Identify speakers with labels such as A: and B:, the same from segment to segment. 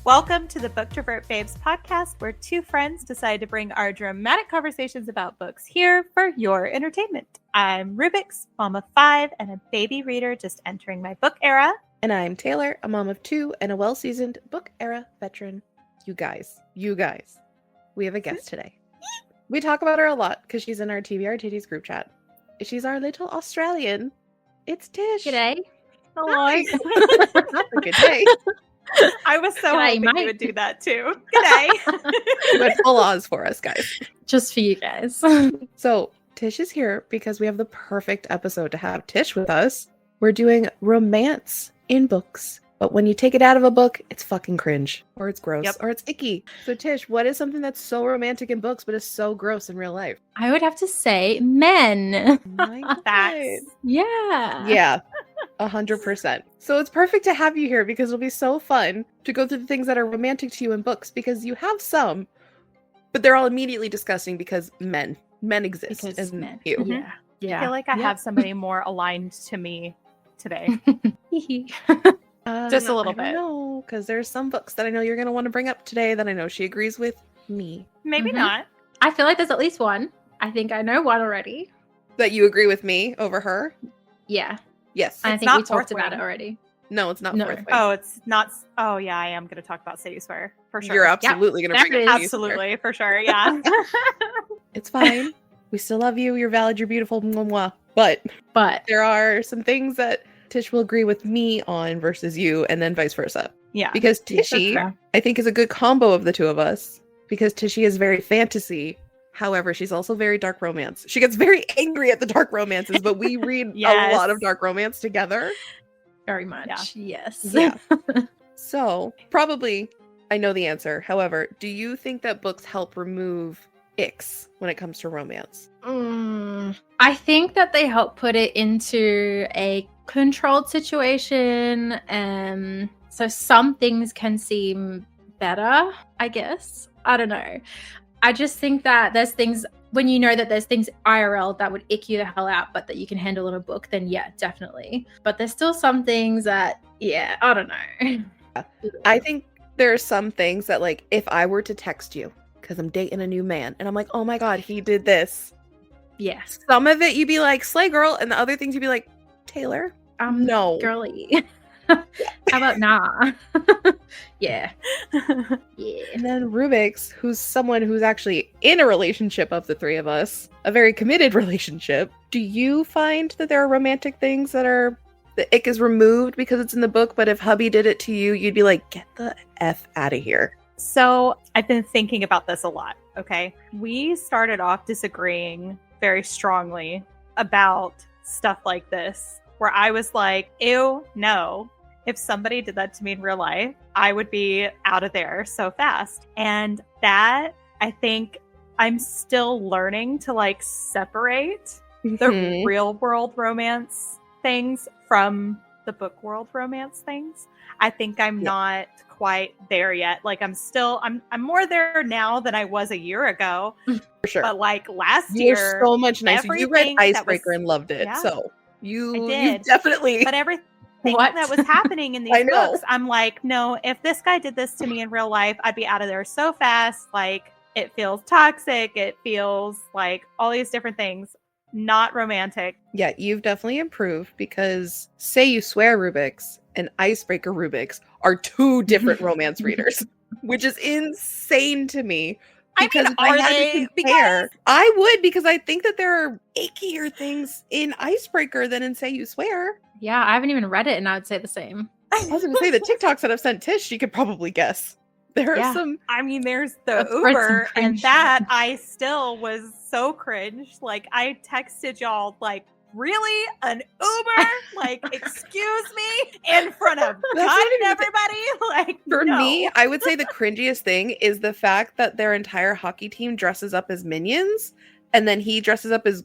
A: Welcome to the Booktrovert Babes podcast, where two friends decide to bring our dramatic conversations about books here for your entertainment. I'm Rubik's, mom of 5 and a baby reader just entering my book era.
B: And I'm Taylor, a mom of 2 and a well-seasoned book era veteran. You guys, we have a guest today. We talk about her a lot because she's in our TBR Titties group chat. She's our little Australian. It's Tish.
C: G'day.
A: Hello.
B: Good day.
A: I was so
C: G'day,
A: hoping you would do that too. G'day.
B: You had full Oz for us, guys.
C: Just for you guys.
B: So Tish is here because we have the perfect episode to have Tish with us. We're doing romance in books. But when you take it out of a book, it's fucking cringe. Or it's gross. Or it's icky. So Tish, what is something that's so romantic in books but is so gross in real life?
C: I would have to say men.
A: Facts.
C: Yeah.
B: Yeah. 100%. So it's perfect to have you here because it'll be so fun to go through the things that are romantic to you in books because you have some, but they're all immediately disgusting because men exist.
C: Because
B: and
C: men.
B: you.
C: Yeah. Yeah.
A: I feel like I have somebody more aligned to me today. Just a little bit.
B: No, because there's some books that I know you're going to want to bring up today that I know she agrees with me.
A: Maybe not.
C: I feel like there's at least one. I think I know one already.
B: That you agree with me over her?
C: Yeah.
B: Yes.
C: I
A: It's
C: think
A: not
C: we talked
A: Fourth
C: about
A: Wing.
C: it already.
B: No, it's not
C: No.
B: Fourth Wing.
A: Oh, it's not. Oh, yeah, I am going to talk about Say You Swear for sure.
B: You're absolutely going to
C: There
B: bring
C: it
B: it up.
C: is.
A: Absolutely, for sure. Yeah.
B: It's fine. We still love you. You're valid. You're beautiful. Mwah, mwah. But there are some things that Tish will agree with me on versus you, and then vice versa.
A: Yeah.
B: Because
C: Yes, that's
B: Tishy,
C: fair.
B: I think, is a good combo of the two of us. Because Tishy is very fantasy. However, she's also very dark romance. She gets very angry at the dark romances, but we read
A: Yes.
B: a lot of dark romance together.
C: Very much. Yes.
B: Yeah. So, probably, I know the answer. However, do you think that books help remove icks when it comes to romance?
C: I think that they help put it into a controlled situation. So some things can seem better, I guess. I don't know. I just think that there's things, when you know that there's things IRL that would ick you the hell out, but that you can handle in a book, then yeah, definitely. But there's still some things that, yeah, I don't know.
B: I think there are some things that, like, if I were to text you, because I'm dating a new man, and I'm like, oh my god, he did this.
C: Yes.
B: Some of it you'd be like, slay girl, and the other things you'd be like, Taylor? No.
C: Girly. How about nah? Yeah. Yeah.
B: And then Rubik's, who's someone who's actually in a relationship of the three of us, a very committed relationship. Do you find that there are romantic things that are, the ick is removed because it's in the book, but if hubby did it to you, you'd be like, get the F out of here.
A: So I've been thinking about this a lot. Okay. We started off disagreeing very strongly about stuff like this, where I was like, ew, no. If somebody did that to me in real life, I would be out of there so fast. And that, I think I'm still learning to like separate the real world romance things from the book world romance things. I think I'm not quite there yet. Like I'm more there now than I was a year ago.
B: For sure.
A: But like last
B: You're
A: year,
B: so much nicer. You read
A: everything that
B: Icebreaker
A: was-
B: and loved it.
A: Yeah.
B: So you
A: did.
B: definitely.
A: but everything
C: What?
A: that was happening in
B: I
A: these
B: know.
A: books, I'm like, no, if this guy did this to me in real life, I'd be out of there so fast. Like it feels toxic. It feels like all these different things, not romantic.
B: Yeah, you've definitely improved because Say You Swear Rubik's and Icebreaker Rubik's are two different romance readers, which is insane to me. Because if I had to compare, I would, because I think that there are ickier things in Icebreaker than in Say You Swear.
C: Yeah, I haven't even read it, and I would say the same.
B: I was going to say the TikToks that I've sent Tish, she could probably guess. There are some.
A: I mean, there's the
C: I've read some
A: Uber, and
C: cringe
A: that I still was so cringe. Like I texted y'all, like, really, an Uber? Like, excuse me, in front of God and everybody? Like,
B: For
A: no.
B: me, I would say the cringiest thing is the fact that their entire hockey team dresses up as minions, and then he dresses up as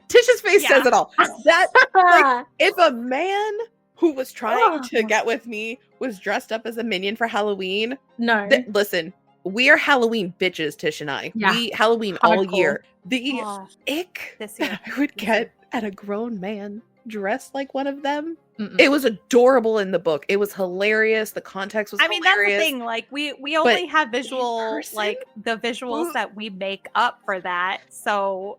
B: Tish's face says it all. That like, if a man who was trying to get with me was dressed up as a minion for Halloween,
C: No.
B: Listen, we are Halloween bitches, Tish and I.
C: Yeah.
B: We Halloween all
C: Hardcore.
B: year. The
A: Oh,
B: ick
A: this year.
B: that I would get at a grown man dressed like one of them.
C: Mm-mm.
B: It was adorable in the book. It was hilarious. The context was hilarious.
A: That's the thing. Like we only have visual, like the visuals that we make up for that. So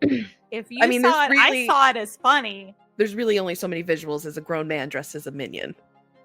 A: if you saw it, I saw it as funny.
B: There's really only so many visuals as a grown man dressed as a minion.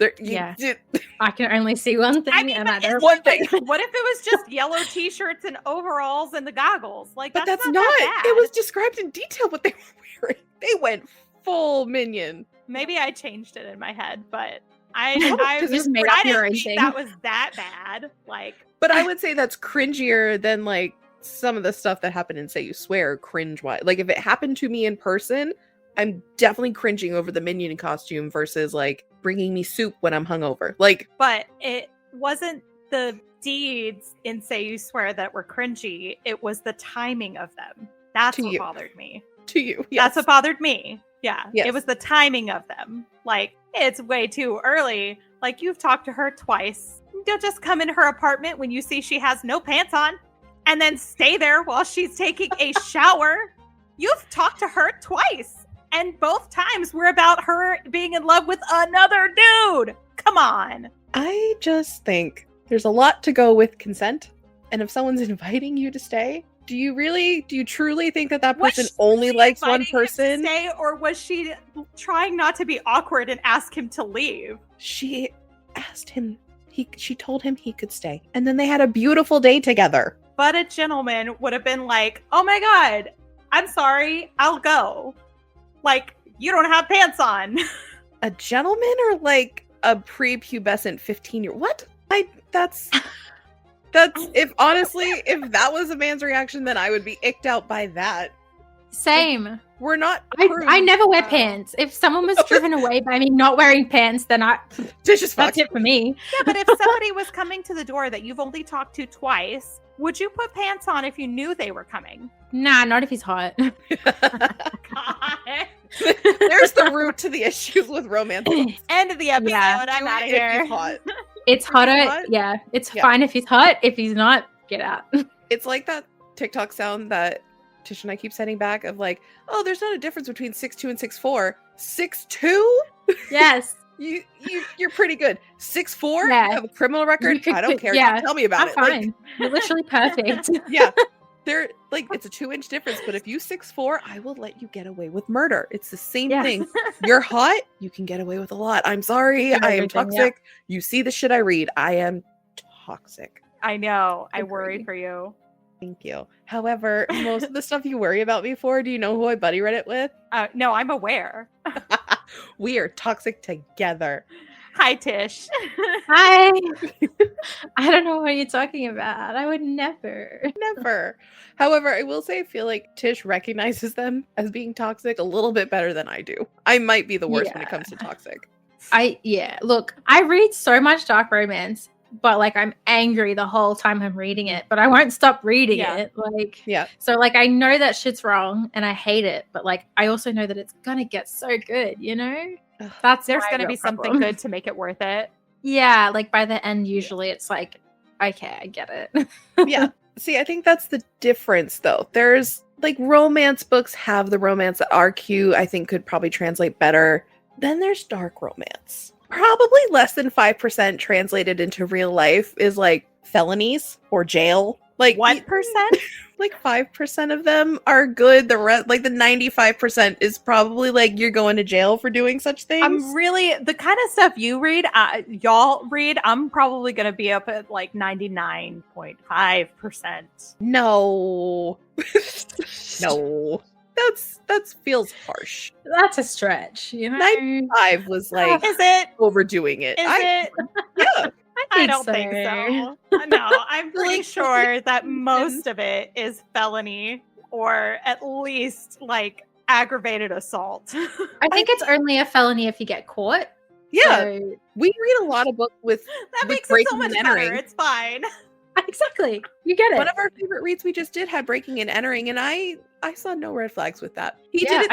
C: I can only see one thing.
B: One thing.
A: What if it was just yellow t-shirts and overalls and the goggles? Like,
B: but that's not
A: that bad.
B: It was described in detail what they were wearing. They went full minion.
A: Maybe I changed it in my head, but I
C: just made up your own
A: think
C: thing.
A: that was that bad. Like,
B: but I would say that's cringier than like some of the stuff that happened in Say You Swear, cringe-wise. Like if it happened to me in person, I'm definitely cringing over the minion costume versus like bringing me soup when I'm hungover. Like,
A: but it wasn't the deeds in Say You Swear that were cringy. It was the timing of them. That's what bothered me.
B: To you, yes.
A: That's what bothered me. Yeah,
B: yes.
A: It was the timing of them. Like, it's way too early. Like, you've talked to her twice. You'll just come in her apartment when you see she has no pants on and then stay there while she's taking a shower. You've talked to her twice. And both times were about her being in love with another dude. Come on.
B: I just think there's a lot to go with consent. And if someone's inviting you to stay, do you truly think that person only likes one person?
A: Stay, or was she trying not to be awkward and ask him to leave?
B: She asked him. She told him he could stay. And then they had a beautiful day together.
A: But a gentleman would have been like, oh my God, I'm sorry, I'll go. Like, you don't have pants on.
B: A gentleman or like a prepubescent 15-year-old? What? That's if that was a man's reaction, then I would be icked out by that.
C: Same.
B: Like, we're not.
C: I never wear pants. If someone was driven away by me not wearing pants, then that's it for me.
A: Yeah, but if somebody was coming to the door that you've only talked to twice, would you put pants on if you knew they were coming?
C: Nah, not if he's hot.
A: God.
B: There's the root to the issues with romance.
A: End of the episode.
C: Yeah.
A: I'm out of here.
B: Hot.
C: It's hotter. Yeah, it's fine if he's hot. If he's not, get out.
B: It's like that TikTok sound that Tish and I keep sending back of like, oh, there's not a difference between 6'2" and 6'4". 6'2"?
C: Yes.
B: You're pretty good. 6'4"?
C: Yeah.
B: You have a criminal record? I don't care.
C: Yeah.
B: Tell me about it.
C: Fine.
B: Like,
C: you're literally perfect.
B: Yeah. They're like, it's a 2-inch difference, but if you 6'4", I will let you get away with murder. It's the same thing. You're hot, you can get away with a lot. I'm sorry, I am toxic. Yeah. You see the shit I read. I am toxic.
A: I know. I worry for you.
B: Thank you. However, most of the stuff you worry about me for, do you know who I buddy Reddit with?
A: No, I'm aware.
B: We are toxic together.
A: Hi, Tish.
C: Hi. I don't know what you're talking about. I would never.
B: Never. However, I will say I feel like Tish recognizes them as being toxic a little bit better than I do. I might be the worst when it comes to toxic.
C: Look, I read so much dark romance, but like I'm angry the whole time I'm reading it, but I won't stop reading it. Like, so like I know that shit's wrong and I hate it, but like I also know that it's gonna get so good, you know?
A: There's gonna be something good to make it worth it.
C: Yeah, like by the end, usually it's like, okay, I get it.
B: Yeah. See, I think that's the difference though. There's like romance books have the romance that are cute, I think could probably translate better. Then there's dark romance. Probably less than 5% translated into real life is like felonies or jail. Like
A: 1%?
B: Like 5% of them are good. The rest, like the 95% is probably like you're going to jail for doing such things.
A: I'm really, the kind of stuff you read, y'all read, I'm probably going to be up at like 99.5%.
B: No. No. That feels harsh.
C: That's a stretch, you know?
B: 95 was like
A: is it
B: overdoing it.
A: Is it?
B: Yeah.
A: I don't think so. No, I'm pretty sure that most of it is felony or at least like aggravated assault.
C: I think it's only a felony if you get caught.
B: Yeah.
C: So...
B: we read a lot of books with
A: that makes it so much better. It's fine.
C: Exactly. You get it.
B: One of our favorite reads we just did had breaking and entering, and I saw no red flags with that. He did it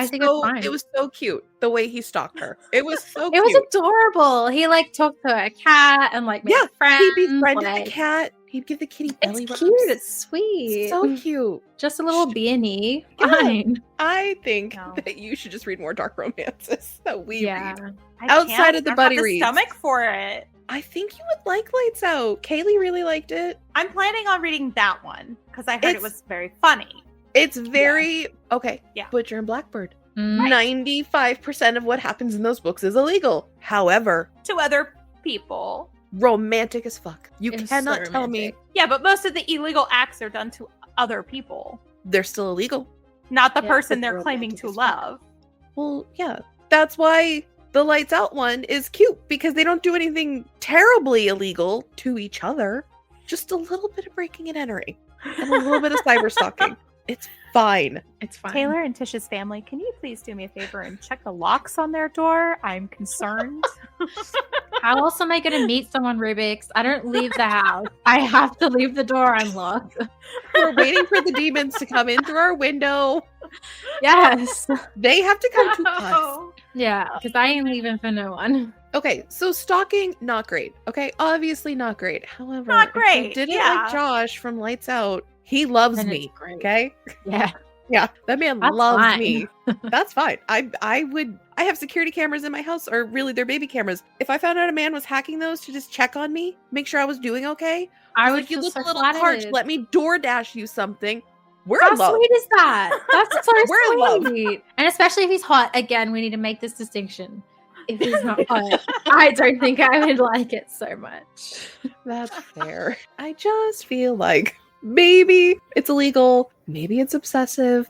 B: it was so cute the way he stalked her. It was so cute.
C: It was adorable. He like talked to a cat and like made friends.
B: He befriended the cat. He'd give the kitty belly
C: It's
B: rubs.
C: cute. It's sweet.
B: So cute.
C: Just a little beanie.
B: Yeah.
C: Fine.
B: I think
A: No.
B: that you should just read more dark romances that we
C: Yeah.
B: read.
A: I
B: Outside
A: can't.
B: of the
A: I don't
B: buddy
A: have the
B: reads.
A: stomach for it.
B: I think you would like Lights Out. Kaylee really liked it.
A: I'm planning on reading that one because I heard
B: It's-
A: it was very funny.
B: It's very okay.
A: Yeah.
B: Butcher and Blackbird.
C: Mm.
B: 95% of what happens in those books is illegal. However,
A: To other people.
B: romantic as fuck. You
C: It's
B: cannot
C: so
B: tell me
C: romantic.
A: Yeah, but most of the illegal acts are done to other people,
B: they're still illegal.
A: not the
C: Yeah,
A: person
B: but
A: they're
B: they're
A: claiming
B: romantic
A: to
B: as fuck.
A: love.
B: Well, yeah. That's why the Lights Out one is cute because they don't do anything terribly illegal to each other. Just a little bit of breaking and entering and a little bit of cyber stalking. It's fine.
C: It's fine.
A: Taylor and Tish's family, can you please do me a favor and check the locks on their door? I'm concerned.
C: How else am I going to meet someone, Rubik's? I don't leave the house. I have to leave the door unlocked.
B: We're waiting for the demons to come in through our window.
C: Yes.
B: They have to come to us.
A: Oh.
C: Yeah, because I ain't leaving for no one.
B: Okay, so stalking, not great. Okay, obviously not great. However,
A: Not
B: if you
A: great,
B: didn't
A: yeah.
B: like Josh from Lights Out, he loves
C: Then
B: me.
C: it's great.
B: Okay?
C: Yeah.
B: Yeah, that man
C: That's
B: loves
C: fine.
B: me. That's fine. I have security cameras in my house, or really they're baby cameras. If I found out a man was hacking those to just check on me, make sure I was doing okay,
C: I
B: was
C: would
B: like, you
C: feel
B: look
C: so
B: a little
C: flattered.
B: parched, let me DoorDash you something. We're
C: How
B: in love.
C: sweet is that? That's so
B: We're in love.
C: sweet. And especially if he's hot. Again, we need to make this distinction. If he's not hot, I don't think I would like it so much.
B: That's fair. I just feel like maybe it's illegal, maybe it's obsessive,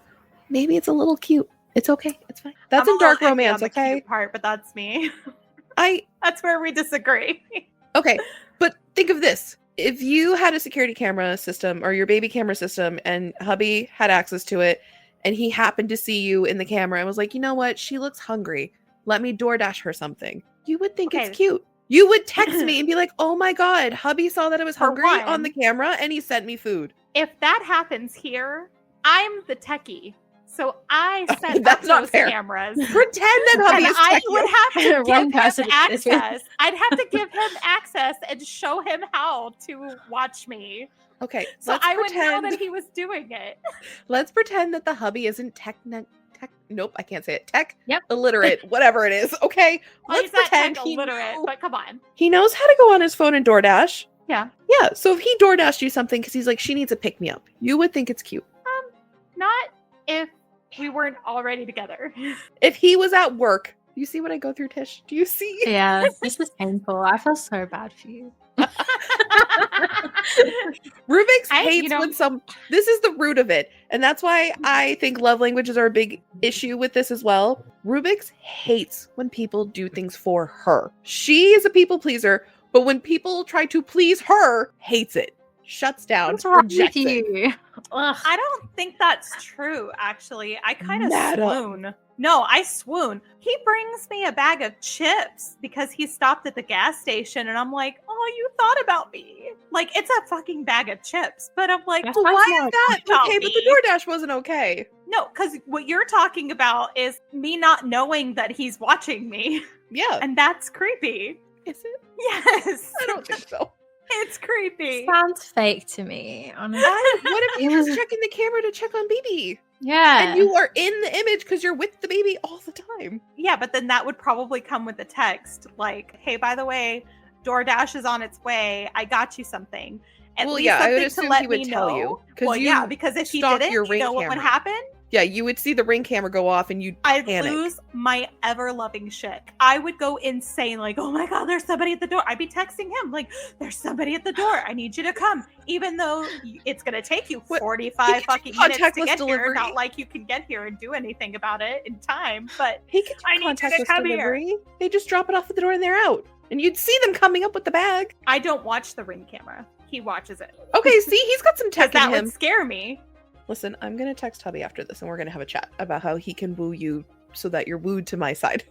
B: maybe it's a little cute. It's okay. It's fine. That's
A: I'm
B: in
A: a little
B: dark
A: iffy on
B: romance,
A: the
B: okay?
A: cute part, but that's me.
B: I
A: That's where we disagree.
B: okay, but think of this. If you had a security camera system or your baby camera system and hubby had access to it and he happened to see you in the camera and was like, you know what? She looks hungry. Let me DoorDash her something. You would think
A: Okay.
B: it's cute. You would text me and be like, oh my God, hubby saw that I was
A: For
B: hungry
A: one.
B: on the camera and he sent me food.
A: If that happens here, I'm the techie. So I set
B: That's
A: up
B: not
A: those
B: fair.
A: cameras.
B: Pretend that hubby
A: And
B: is
A: I
B: checking
A: would
B: you.
A: have to
C: One
A: give
C: person
A: him
C: is with-
A: access. I'd have to give him access and show him how to watch me.
B: Okay,
A: So
B: let's
A: I would know
B: pretend.
A: that he was doing it.
B: Let's pretend that the hubby isn't nope, I can't say it. Tech
C: Yep.
B: illiterate, whatever it is. Okay,
A: Well,
B: let's
A: he's not
B: pretend
A: tech
B: he
A: illiterate,
B: knew-
A: but come on.
B: he knows how to go on his phone and DoorDash.
A: Yeah.
B: Yeah, so if he DoorDashed you something because he's like, she needs a pick me up, you would think it's cute.
A: Not if we weren't already together.
B: If he was at work, you see what I go through, Tish? Do you see?
C: Yeah, this is painful. I feel so bad for you.
B: Rubik's
A: I-
B: hates
A: you know-
B: when some. This is the root of it, and that's why I think love languages are a big issue with this as well. Rubik's hates when people do things for her. She is a people pleaser, but when people try to please her, hates it, shuts down,
C: What's wrong
B: rejects
C: with
B: it.
C: you? Ugh.
A: I don't think that's true, actually. I kind of
B: Mad up.
A: swoon. No, I swoon. He brings me a bag of chips because he stopped at the gas station, and I'm like, oh, you thought about me. Like, it's a fucking bag of chips. But I'm like,
C: That's
B: Well,
C: not
B: why
C: smart.
B: is that
A: About
B: okay? But
A: me.
B: the DoorDash wasn't okay.
A: no, because what you're talking about is me not knowing that he's watching me.
B: Yeah,
A: And that's creepy.
B: is it?
A: Yes.
B: I don't think so.
A: It's creepy.
C: Sounds fake to me, honestly.
B: What if he was checking the camera to check on BB?
C: Yeah.
B: And you are in the image because you're with the baby all the time.
A: Yeah, but then that would probably come with a text like, hey, by the way, DoorDash is on its way. I got you something. At
B: Well,
A: least
B: yeah, I would
A: something
B: assume
A: to let
B: he would
A: me
B: tell
A: know.
B: you, 'cause
A: Well,
B: you
A: yeah, because if he
B: stalk
A: didn't,
B: your
A: you
B: Ring
A: know what would
B: camera.
A: happen?
B: Yeah, you would see the Ring camera go off and you'd
A: I'd
B: panic.
A: lose my ever-loving shit. I would go insane, like, oh my God, there's somebody at the door. I'd be texting him, like, there's somebody at the door. I need you to come. Even though it's going to take you
B: What?
A: 45
B: He
A: fucking
B: could
A: minutes to
B: contactless
A: get here.
B: delivery.
A: Not like you can get here and do anything about it in time, but
B: He could
A: I
B: do
A: need you to
B: contactless
A: come here.
B: delivery. They just drop it off at the door and they're out. And you'd see them coming up with the bag.
A: I don't watch the Ring camera. He watches it.
B: Okay, see, he's got some
A: 'Cause
B: tech
A: that
B: in him.
A: would scare me.
B: Listen, I'm going to text hubby after this and we're going to have a chat about how he can woo you so that you're wooed to my side.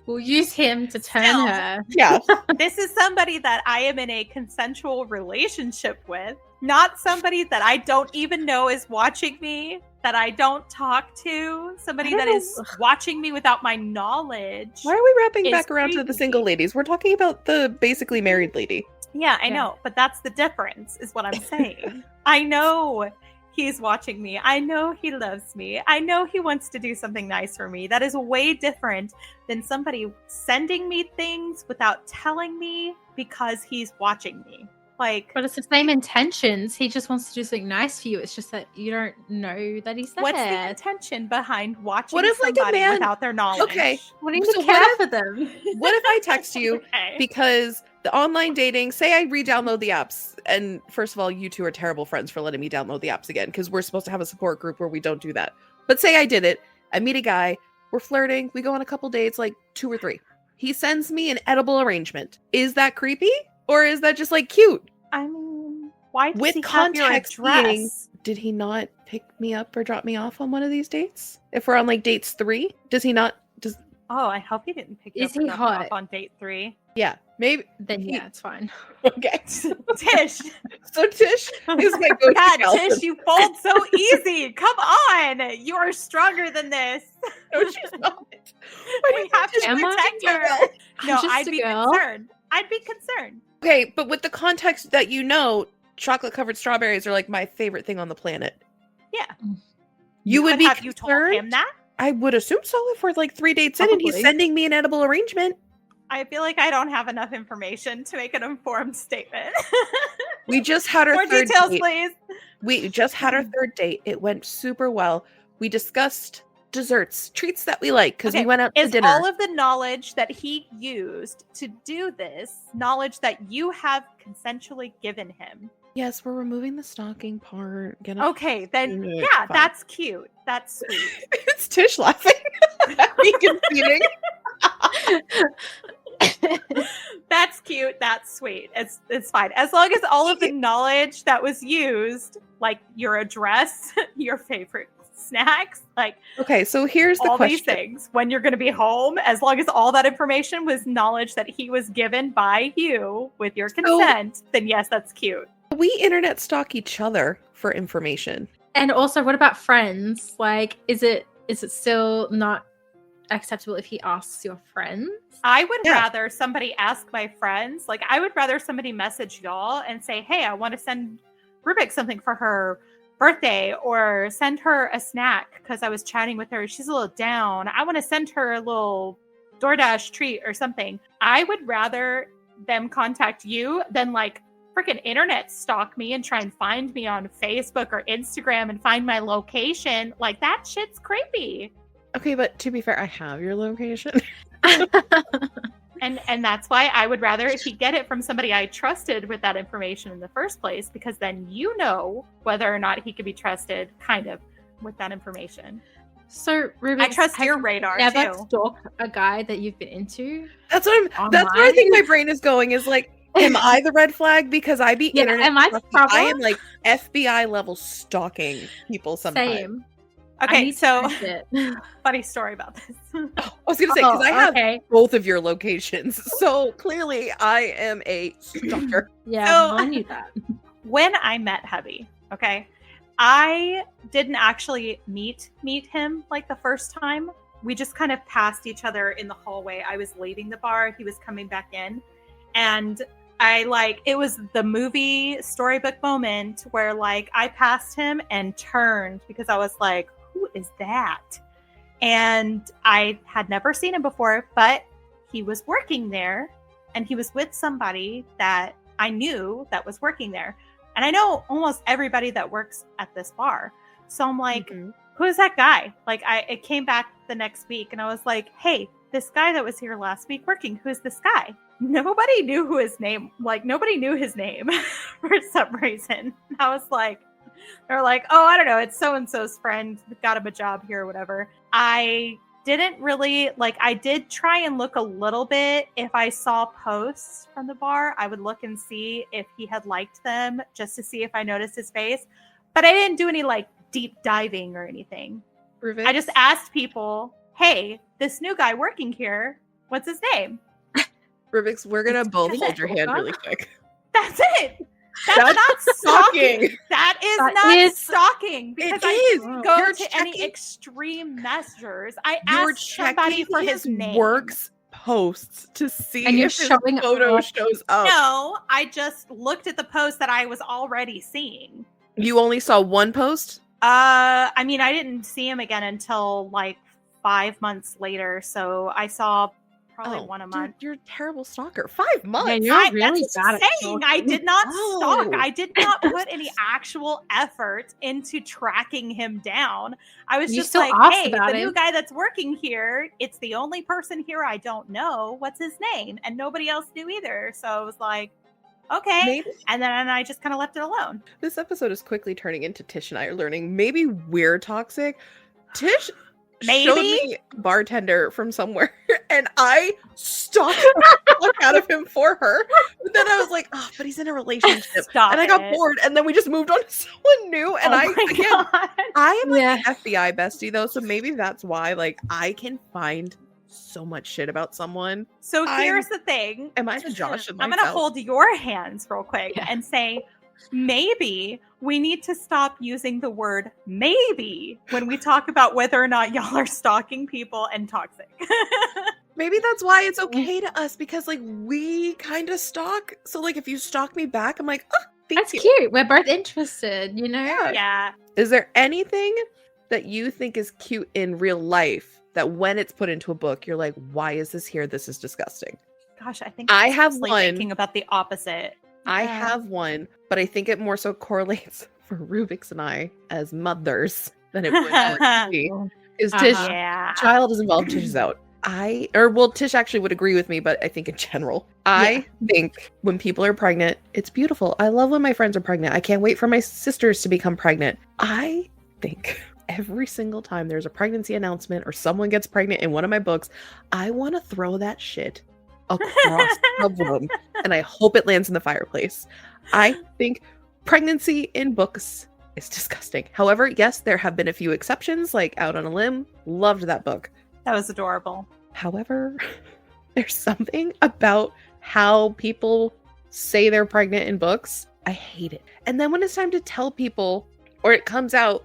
C: We'll use him to turn
A: Still.
C: her.
B: Yeah.
A: This is somebody that I am in a consensual relationship with, not somebody that I don't even know is watching me, that I don't talk to, somebody
C: I don't
A: that
C: know.
A: is watching me without my knowledge.
B: Why are we wrapping
A: It's
B: back around to the
A: creepy.
B: single ladies? We're talking about the basically married lady.
A: Yeah, I know, but that's the difference, is what I'm saying. I know he's watching me. I know he loves me. I know he wants to do something nice for me. That is way different than somebody sending me things without telling me because he's watching me. Like,
C: but it's the same intentions. He just wants to do something nice for you. It's just that you don't know that he's there.
A: What's the intention behind watching
B: What if, like, a
A: somebody
B: man...
A: without their knowledge?
C: Okay. Wanting to care for them.
B: What if I text you because the online dating, say I re-download the apps, and first of all, you two are terrible friends for letting me download the apps again, because we're supposed to have a support group where we don't do that. But say I did it, I meet a guy, we're flirting, we go on a couple dates, like 2 or 3. He sends me an edible arrangement. Is that creepy? Or is that just, like, cute?
A: I mean, why does
B: With
A: he
B: context
A: have your address?
B: being, did he not pick me up or drop me off on one of these dates? If we're on, like, dates 3, does he not...
A: Oh, I hope he didn't pick you up
C: Is he hot?
A: on date 3.
B: Yeah, maybe.
C: Then yeah, it's fine.
B: Okay.
A: Tish.
B: So Tish is my go-to
A: God, Tish, you fold so easy. Come on. You are stronger than this.
B: No, she's not.
A: We have to protect her. No, I'd be concerned. I'd be concerned.
B: Okay, but with the context that you know, chocolate-covered strawberries are like my favorite thing on the planet.
A: Yeah.
B: You would be
A: have you told him that?
B: I would assume so if we're like 3 dates in and he's sending me an edible arrangement.
A: I feel like I don't have enough information to make an informed statement.
B: We just had our
A: More
B: third
A: details,
B: date.
A: please.
B: We just had our 3rd date. It went super well. We discussed desserts, treats that we like, because we went out to dinner.
A: Is all of the knowledge that he used to do this knowledge that you have consensually given him?
B: Yes, we're removing the stalking part.
A: Okay, then yeah, that's cute. That's sweet.
B: It's Tish laughing at me conceding.
A: That's cute. That's sweet. It's fine. As long as all of the knowledge that was used, like your address, your favorite snacks, like
B: okay, so here's the
A: all
B: question.
A: These things, when you're going to be home, as long as all that information was knowledge that he was given by you with your consent, then yes, that's cute.
B: We internet stalk each other for information.
C: And also, what about friends? Like, is it still not acceptable if he asks your friends?
A: I would rather somebody ask my friends. Like, I would rather somebody message y'all and say, hey, I want to send Rubik something for her birthday, or send her a snack because I was chatting with her. She's a little down. I want to send her a little DoorDash treat or something. I would rather them contact you than like freaking internet stalk me and try and find me on Facebook or Instagram and find my location. Like, that shit's creepy.
B: Okay, but to be fair, I have your location.
A: And that's why I would rather if he get it from somebody I trusted with that information in the first place, because then you know whether or not he could be trusted, kind of, with that information.
C: So, Ruby,
A: I trust your radar
C: never
A: too.
C: Stalk a guy that you've been into.
B: That's where I think my brain is going. Is like, am I the red flag because I be internet?
C: Am I
B: I am like FBI level stalking people sometimes.
C: Same.
A: Okay, so funny story about this.
B: I was gonna say, because I have both of your locations, so clearly I am a stalker.
C: Yeah,
A: so,
C: I knew that.
A: When I met Hubby, okay, I didn't actually meet him like the first time. We just kind of passed each other in the hallway. I was leaving the bar, he was coming back in, and it was the movie storybook moment where like I passed him and turned because I was like, who is that? And I had never seen him before, but he was working there and he was with somebody that I knew that was working there. And I know almost everybody that works at this bar. So I'm like, who is that guy? Like it came back the next week and I was like, hey, this guy that was here last week working, who's this guy? Nobody knew his name for some reason. I was like, they're like, oh, I don't know, it's so-and-so's friend, got him a job here or whatever. I didn't really, I did try and look a little bit. If I saw posts from the bar, I would look and see if he had liked them, just to see if I noticed his face. But I didn't do any, deep diving or anything.
B: Rubik? I
A: just asked people, hey, this new guy working here, what's his name?
B: Rubik's, we're going to both hold your hand really quick.
A: That's it. That's not stalking. That is not stalking. Because I didn't go to any extreme measures. I asked somebody for his name.
B: Works posts to see
C: And you're
B: if his
C: showing
B: photo
C: off.
B: shows up.
A: No, I just looked at the post that I was already seeing.
B: You only saw one post?
A: I mean, I didn't see him again until like 5 months later, so I saw probably one a month.
B: You're a terrible stalker. 5 months.
C: Yeah, you're really
A: that's
C: bad at
A: saying. I
C: stalking.
A: did not stalk.
B: Oh.
A: I did not put any actual effort into tracking him down. I was
C: You
A: just
C: still
A: like,
C: asked
A: hey,
C: about
A: the
C: him.
A: new guy that's working here, it's the only person here I don't know. What's his name? And nobody else knew either. So I was like, okay.
B: Maybe
A: And then I just kind of left it alone.
B: this episode is quickly turning into Tish and I are learning maybe we're toxic. Tish showed me a bartender from somewhere and I stalked the fuck out of him for her. But then I was like, oh, but he's in a relationship.
A: Stop
B: and I got
A: it.
B: bored and then we just moved on to someone new. And I am like
C: Yeah.
B: an FBI bestie though, so maybe that's why like I can find so much shit about someone.
A: So here's the thing.
B: Am I the Josh in
A: I'm
B: myself?
A: going to hold your hands real quick
C: Yeah.
A: and say, maybe we need to stop using the word maybe when we talk about whether or not y'all are stalking people and toxic.
B: Maybe that's why it's okay to us because like we kind of stalk. So like if you stalk me back, I'm like, oh, thank
C: That's
B: you.
C: cute. We're both interested, you know?
A: Yeah.
B: Is there anything that you think is cute in real life that when it's put into a book, you're like, why is this here? This is disgusting.
A: Gosh, I think
B: I
A: I'm
B: have
A: mostly
B: one.
A: thinking about the opposite.
B: I
C: Yeah.
B: have one, but I think it more so correlates for Rubik's and I as mothers than it would for me. Is Tish,
C: Uh-huh.
A: Yeah.
B: child is involved, Tish is out. Tish actually would agree with me, but I think in general, I think when people are pregnant, it's beautiful. I love when my friends are pregnant. I can't wait for my sisters to become pregnant. I think every single time there's a pregnancy announcement or someone gets pregnant in one of my books, I want to throw that shit across the room and I hope it lands in the fireplace. I think pregnancy in books is disgusting. However, yes, there have been a few exceptions, like Out on a Limb. Loved that book.
A: That was adorable.
B: However, there's something about how people say they're pregnant in books. I hate it. And then when it's time to tell people, or it comes out,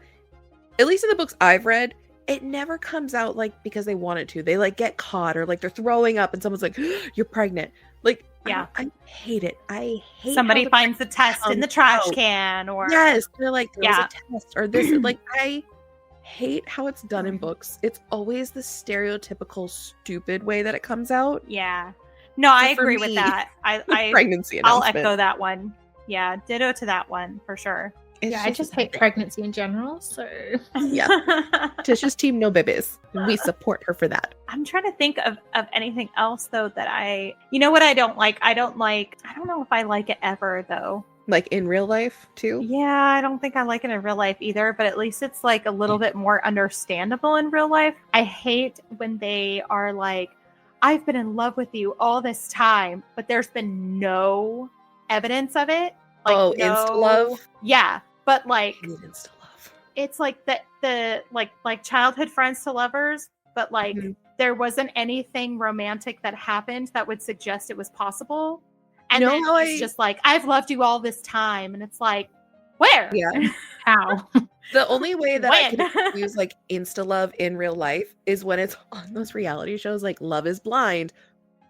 B: at least in the books I've read, it never comes out like because they want it to. They like get caught or like they're throwing up and someone's like, you're pregnant. Like,
A: Yeah.
B: I hate it. I hate
A: Somebody
B: how the
A: finds the test in the trash
B: out.
A: can or
B: Yes, they're like, there
A: Yeah.
B: was a test or this. Like, I hate how it's done in books. It's always the stereotypical stupid way that it comes out.
A: Yeah. No, I
B: So for
A: agree with
B: me,
A: that. I
B: Pregnancy
A: I'll
B: announcement.
A: echo that one. Yeah, ditto to that one for sure.
B: It's
C: Yeah, I just hate pregnancy in general, so
B: Yeah. Tish's team, no babies. We support her for that.
A: I'm trying to think of anything else though that you know what I don't like? I don't know if I like it ever though.
B: Like in real life too.
A: Yeah, I don't think I like it in real life either, but at least it's like a little bit more understandable in real life. I hate when they are like, I've been in love with you all this time, but there's been no evidence of it. Like,
B: Oh, insta love.
A: Yeah, but like
B: I need insta love.
A: it's like the like childhood friends to lovers, but like
B: Mhm.
A: there wasn't anything romantic that happened that would suggest it was possible. And
B: You know
A: then
B: how
A: it's just like, I've loved you all this time. And it's like, where?
B: Yeah.
C: how?
B: The only way that I
A: When?
B: can use like insta love in real life is when it's on those reality shows like Love is Blind,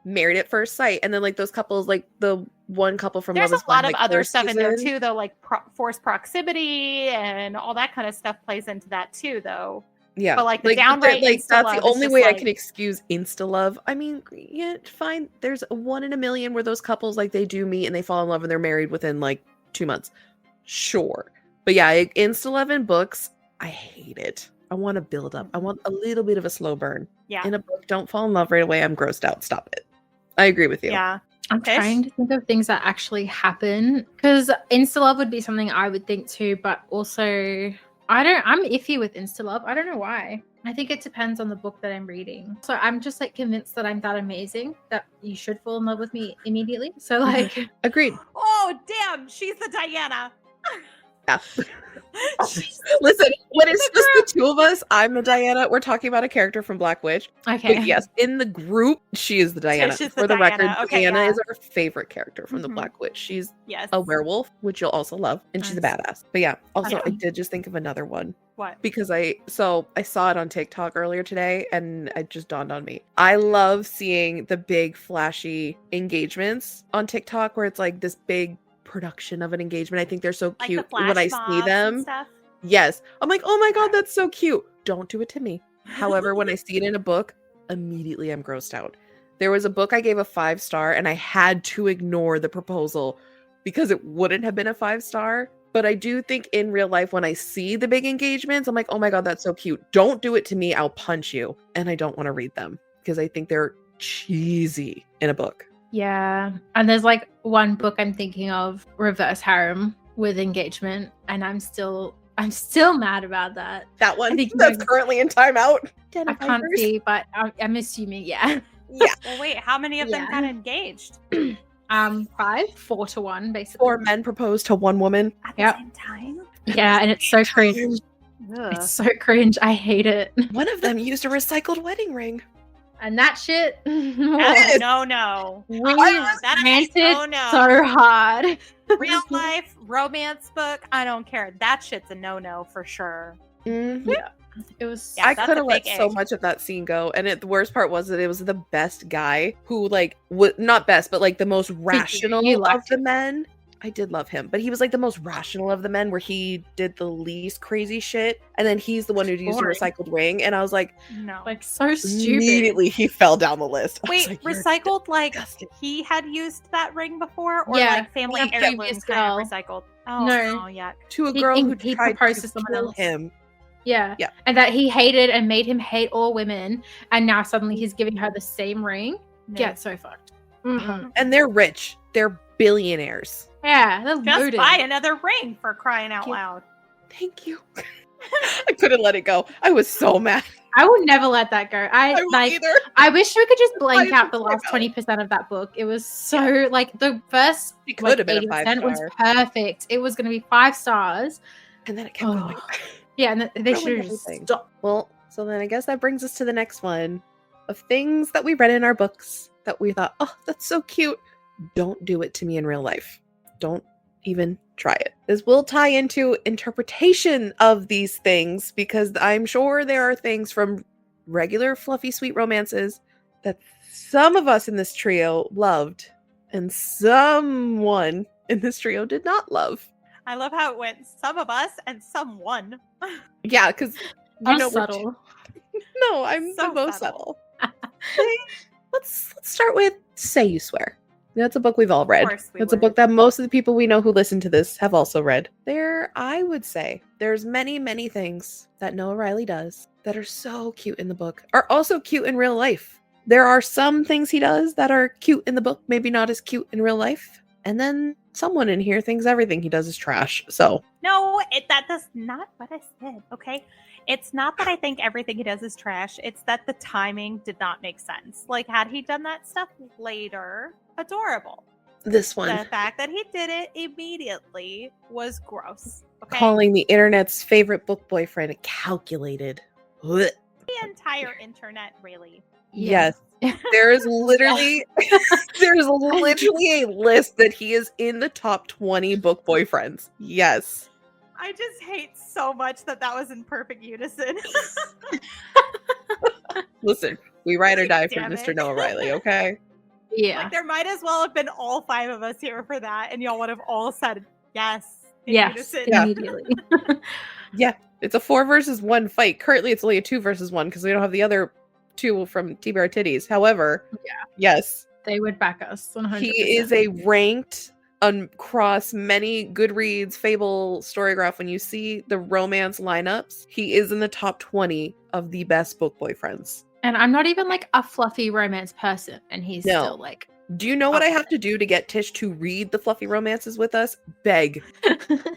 B: Married at First Sight, and then like those couples, like the one couple from
A: There's
B: Love is
A: a lot
B: Blind,
A: of
B: like,
A: other
B: first
A: stuff in there
B: season.
A: too, though, like forced proximity and all that kind of stuff plays into that too, though.
B: Yeah,
A: But, like, the downright
B: like
A: insta
B: that's
A: love
B: the
A: is
B: only
A: just
B: way I
A: like-
B: can excuse insta love. I mean, yeah, fine. There's a 1 in a million where those couples like they do meet and they fall in love and they're married within like 2 months. Sure, but yeah, insta love in books, I hate it. I want to build up. I want a little bit of a slow burn.
A: Yeah.
B: In a book, don't fall in love right away. I'm grossed out. Stop it. I agree with you.
A: Yeah.
C: I'm
A: Tish?
C: trying to think of things that actually happen because insta love would be something I would think too, but also I'm iffy with insta love. I don't know why. I think it depends on the book that I'm reading. So I'm just like convinced that I'm that amazing that you should fall in love with me immediately. So like
B: Agreed.
A: Oh, damn. She's the Diana.
B: Yeah. Listen, when it's just the two of us, I'm the Diana. We're talking about a character from Black Witch.
C: Okay.
B: But yes, in the group, she is the Diana.
A: Tish is
B: For
A: the
B: the record,
A: Diana. Okay,
B: Diana
A: yeah.
B: is our favorite character from the
A: Mhm.
B: Black Witch. She's
A: Yes.
B: a werewolf, which you'll also love, and she's a
C: Nice.
B: badass. But yeah, also I
C: Okay.
B: did just think of another one
A: What?
B: because I saw it on TikTok earlier today, and it just dawned on me. I love seeing the big flashy engagements on TikTok where it's like this big production of an engagement. I think they're so
A: Like
B: cute
A: the flash
B: when I see
A: mobs and
B: them.
A: stuff?
B: Yes. I'm like, oh my God, that's so cute. Don't do it to me. However, when I see it in a book, immediately I'm grossed out. There was a book I gave a 5-star and I had to ignore the proposal because it wouldn't have been a 5-star. But I do think in real life, when I see the big engagements, I'm like, oh my God, that's so cute. Don't do it to me. I'll punch you. And I don't want to read them because I think they're cheesy in a book.
C: Yeah. And there's like one book I'm thinking of, Reverse Harem with engagement, and I'm still mad about that.
B: That one
C: think
B: that's
C: you-
B: currently in timeout.
C: I can't see, but I'm assuming, yeah.
B: Yeah.
A: Well, wait, how many of them
C: Yeah.
A: got engaged?
C: 4 to 1, basically.
B: 4 men proposed to 1 woman.
A: At the
C: Yep.
A: same time?
C: Yeah, and it's so cringe.
A: Ugh.
C: It's so cringe. I hate it.
B: One of them used a recycled wedding ring.
C: And that shit.
A: That is no.
C: We
A: That is
C: ranted
A: no.
C: so hard.
A: Real life romance book, I don't care. That shit's a no for sure.
B: Mhm.
C: Yeah. It was.
A: Yeah,
B: I
A: that's
B: could
A: a
B: have let
A: big
B: so
A: egg.
B: much of that scene go, and the worst part was that it was the best guy who, like, not best, but like the most rational
C: you
B: of
C: liked
B: the men. I did love him, but he was like the most rational of the men, where he did the least crazy shit, and then he's the one who used a
C: Boring.
B: recycled ring, and I was like,
A: No.
C: like so stupid.
B: immediately he fell down the list. I was
A: Wait,
B: like, "You're
A: recycled like
B: disgusting."
A: he had used that ring before, or
C: Yeah,
A: like family
C: like a
A: heirloom
C: previous
A: kind of
C: girl.
A: recycled? Oh
C: No.
A: yuck.
B: To a
C: He-
B: girl
C: he-
B: who
C: he
B: tried
C: proposed
B: to
C: to someone
B: kill
C: else.
B: him.
C: Yeah.
B: Yeah.
C: And that he hated and made him hate all women, and now suddenly he's giving her the same ring.
A: No.
C: Yeah, it's so fucked. Mhm.
B: And they're rich. They're billionaires.
C: Yeah, they're
A: Just
C: loaded.
A: buy another ring for crying out
B: Thank you.
A: loud.
B: Thank you. I couldn't let it go. I was so mad.
C: I would never let that go.
B: I won't
C: like.
B: either.
C: I wish we could just blank
B: Why
C: out the
B: did you
C: last
B: say that?
C: 20% of that book. It was so like the first
B: It
C: like,
B: could have been a
C: 80% was
B: 5-star.
C: perfect. It was going to be 5 stars.
B: And then it kept
C: Oh.
B: going.
C: Yeah, and they
B: Ruined
C: should have just
B: everything.
C: stopped.
B: Well, so then I guess that brings us to the next one of things that we read in our books that we thought, oh, that's so cute. Don't do it to me in real life. Don't even try it. This will tie into interpretation of these things because I'm sure there are things from regular fluffy sweet romances that some of us in this trio loved and someone in this trio did not love.
A: I love how it went some of us and someone.
B: Yeah, because
C: I'm
B: we're
C: subtle.
B: No, I'm
A: So
B: the most
A: subtle.
B: subtle. Okay, let's start with Say You Swear. That's a book we've all read.
A: course we
B: That's a
A: would.
B: book that most of the people we know who listen to this have also read. I would say, there's many things that Noah Riley does that are so cute in the book, are also cute in real life. There are some things he does that are cute in the book, maybe not as cute in real life. And then someone in here thinks everything he does is trash. So
A: No, that's not what I said, okay? It's not that I think everything he does is trash. It's that the timing did not make sense. Like, had he done that stuff later, adorable.
B: this one,
A: The fact that he did it immediately was gross. Okay?
B: calling the internet's favorite book boyfriend calculated. Blech.
A: The entire internet, really.
B: Yes. There is literally a list that he is in the top 20 book boyfriends. Yes.
A: I just hate so much that was in perfect unison.
B: Listen, we ride or die for
A: Damn
B: Mr.
A: it.
B: Noah Riley, okay?
C: Yeah.
A: Like, there might as well have been all 5 of us here for that, and y'all would have all said yes. In
C: Yes.
A: unison.
B: Yeah.
C: Immediately.
B: It's a 4 versus 1 fight. Currently, it's only a 2 versus 1 because we don't have the other 2 from T-Bear Titties. However, yes,
C: They would back us 100%.
B: he is a ranked across many Goodreads, Fable, Storygraph. When you see the romance lineups, he is in the top 20 of the best book boyfriends.
C: And I'm not even like a fluffy romance person, and he's
B: No.
C: still like
B: Do you know what I have to do to get Tish to read the fluffy romances with us? Beg.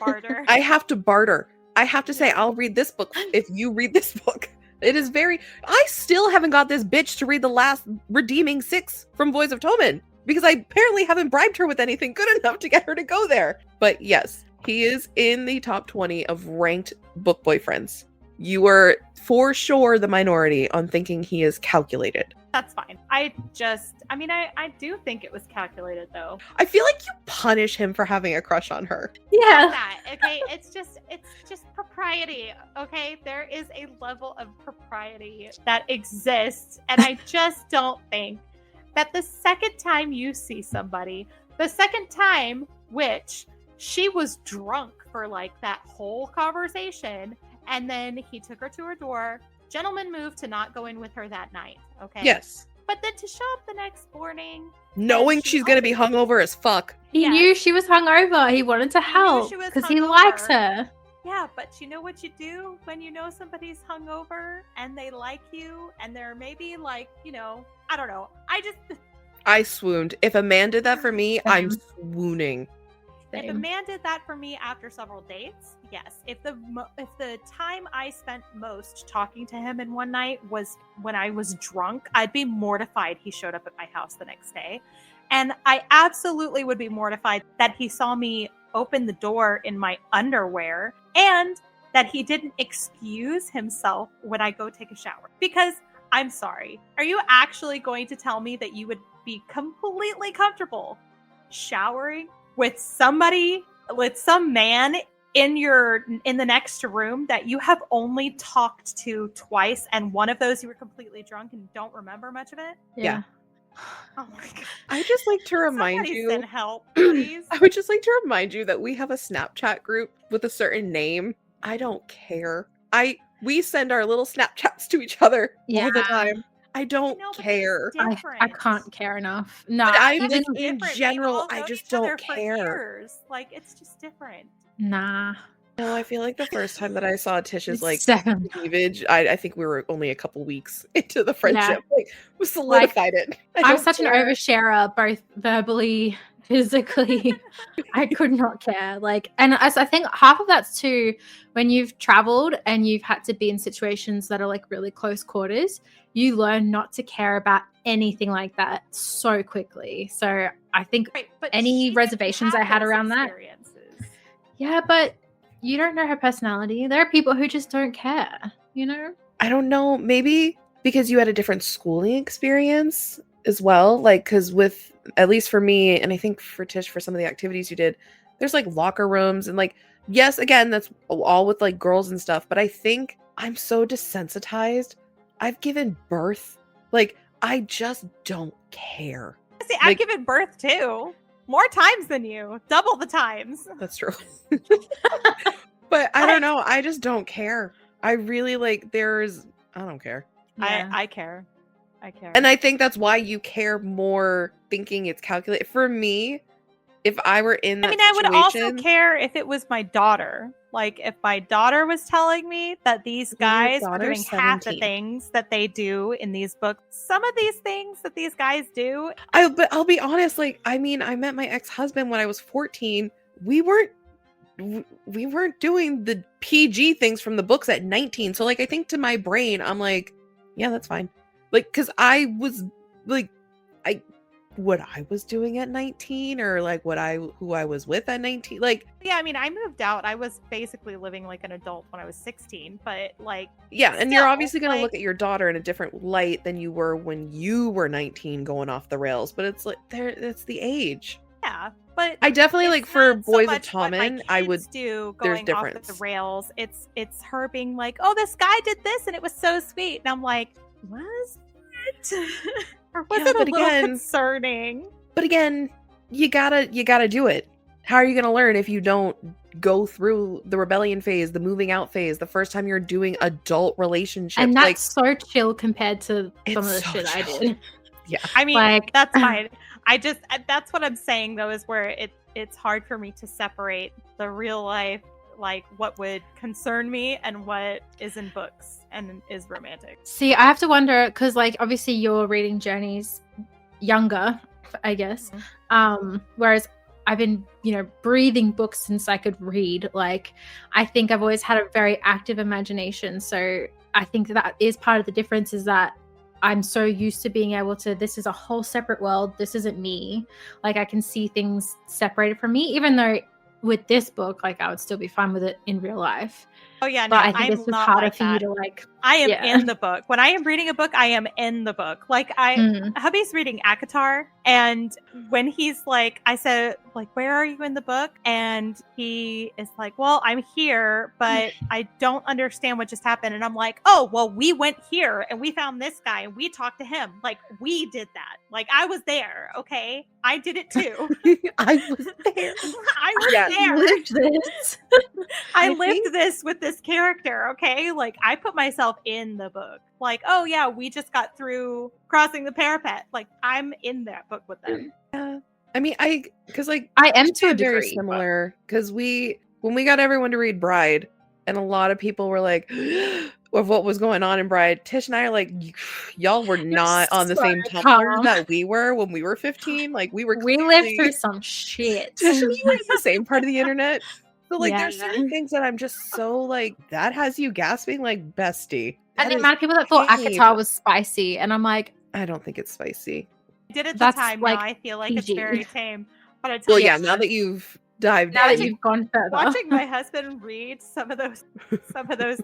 A: Barter.
B: I have to barter. I have to say, I'll read this book if you read this book. It is I still haven't got this bitch to read the last redeeming 6 from Boys of Toman because I apparently haven't bribed her with anything good enough to get her to go there. But yes, He is in the top 20 of ranked book boyfriends. You are for sure the minority on thinking he is calculated.
A: That's fine. I do think it was calculated, though.
B: I feel like you punish him for having a crush on her.
C: Yeah.
A: That, okay? It's just propriety, okay? There is a level of propriety that exists, and I just don't think that the second time you see somebody, the second time, which she was drunk for like that whole conversation, and then he took her to her door. Gentleman move to not go in with her that night, okay?
B: Yes.
A: But then to show up the next morning,
B: knowing she's going to be hungover as fuck.
C: He knew she was hungover. He wanted to help because he likes her.
A: Yeah, but you know what you do when you know somebody's hungover and they like you and they're maybe like, I don't know.
B: I swooned. If a man did that for me, I'm swooning.
A: If a man did that for me after several dates, yes. If the time I spent most talking to him in one night was when I was drunk, I'd be mortified he showed up at my house the next day. And I absolutely would be mortified that he saw me open the door in my underwear and that he didn't excuse himself when I go take a shower. Because I'm sorry, are you actually going to tell me that you would be completely comfortable showering with some man in the next room that you have only talked to twice, and one of those you were completely drunk and don't remember much of it?
B: Yeah.
A: Oh my god.
B: I just like to remind
A: Somebody
B: you.
A: Send help, please.
B: I would just like to remind you that we have a Snapchat group with a certain name. I don't care. We send our little Snapchats to each other all the time. I don't care.
C: I can't care enough. No,
B: even in general, I just don't care.
A: Like, it's just different.
C: Nah.
B: No, I feel like the first time that I saw Tish's cleavage, I think we were only a couple weeks into the friendship. Yeah. Like, we solidified it.
C: I'm such an oversharer, both verbally, physically. I could not care. And I think half of that's too when you've traveled and you've had to be in situations that are like really close quarters. You learn not to care about anything like that so quickly. So I think any reservations I had around that. Yeah, but you don't know her personality. There are people who just don't care,
B: I don't know. Maybe because you had a different schooling experience as well. Like, because with, at least for me, and I think for Tish, for some of the activities you did, there's like locker rooms and like, yes, again, that's all with like girls and stuff. But I think I'm so desensitized. I've given birth. Like, I just don't care.
A: See, I've given birth too. More times than you. Double the times.
B: That's true. But I don't know. I just don't care. I really I don't care.
A: Yeah. I care.
B: And I think that's why you care more thinking it's calculated. For me, if I were in that
A: I would also care if it was my daughter. Like, if my daughter was telling me that these guys were doing 17. Half the things that they do in these books, some of these things that these guys do.
B: But I'll be honest, I met my ex-husband when I was 14. We weren't doing the PG things from the books at 19. So, I think to my brain, I'm like, yeah, that's fine. Because I was, what I was doing at 19 or who I was with at 19.
A: Yeah, I moved out. I was basically living like an adult when I was 16, but
B: yeah, and you're obviously going to look at your daughter in a different light than you were when you were 19 going off the rails, but it's that's the age.
A: Yeah, but
B: I definitely for Boys of Tommen,
A: I would do going off of the rails. It's her being like, "Oh, this guy did this and it was so sweet." And I'm like, "Was it?" Or was it a little concerning?
B: But again, you gotta do it. How are you gonna learn if you don't go through the rebellion phase, the moving out phase, the first time you're doing adult relationships?
C: And that's so chill compared to some of the shit chill. I did.
B: Yeah,
A: that's fine. That's what I'm saying though, is where it's hard for me to separate the real life, what would concern me and what is in books and is romantic.
C: See, I have to wonder, because obviously you're reading journeys younger, I guess. Mm-hmm. Whereas I've been, breathing books since I could read. I think I've always had a very active imagination. So I think that is part of the difference, is that I'm so used to being able to, this is a whole separate world. This isn't me. I can see things separated from me, even though with this book, like I would still be fine with it in real life.
A: Oh yeah, no,
C: But I think
A: I'm
C: it's just
A: not
C: harder
A: like
C: for you
A: that.
C: to like.
A: I am
C: Yeah.
A: in the book. When I am reading a book, I am in the book. Like hubby's reading Akatar, and when he's like, I said, like, where are you in the book? And he is like, well, I'm here, but I don't understand what just happened. And I'm like, oh, well, we went here and we found this guy and we talked to him. Like, we did that. Like, I was there. Okay, I did it too.
B: I was there.
A: I was there.
C: Lived this.
A: I lived this with this character, okay? Like, I put myself in the book. Like, oh yeah, we just got through crossing the parapet. Like, I'm in that book with them.
B: Yeah. I mean, because like
C: I am to a
B: very
C: degree.
B: similar, because when we got everyone to read Bride, and a lot of people were like, of what was going on in Bride, Tish and I are like, y'all were not on the same Tumblr that we were when we were 15. Like, we
C: lived through some shit.
B: Tish and you were in the same part of the internet. So like, there's certain things that I'm just so like, that has you gasping like, bestie.
C: And the amount of people that thought Akatar was spicy, and I'm like,
B: I don't think it's spicy.
A: I did at the time.
C: Like
A: now I feel like it's very tame. But I tell
B: Well,
A: you,
B: yeah, now that you've dived
C: now
B: in,
C: that you've gone further,
A: watching my husband read some of those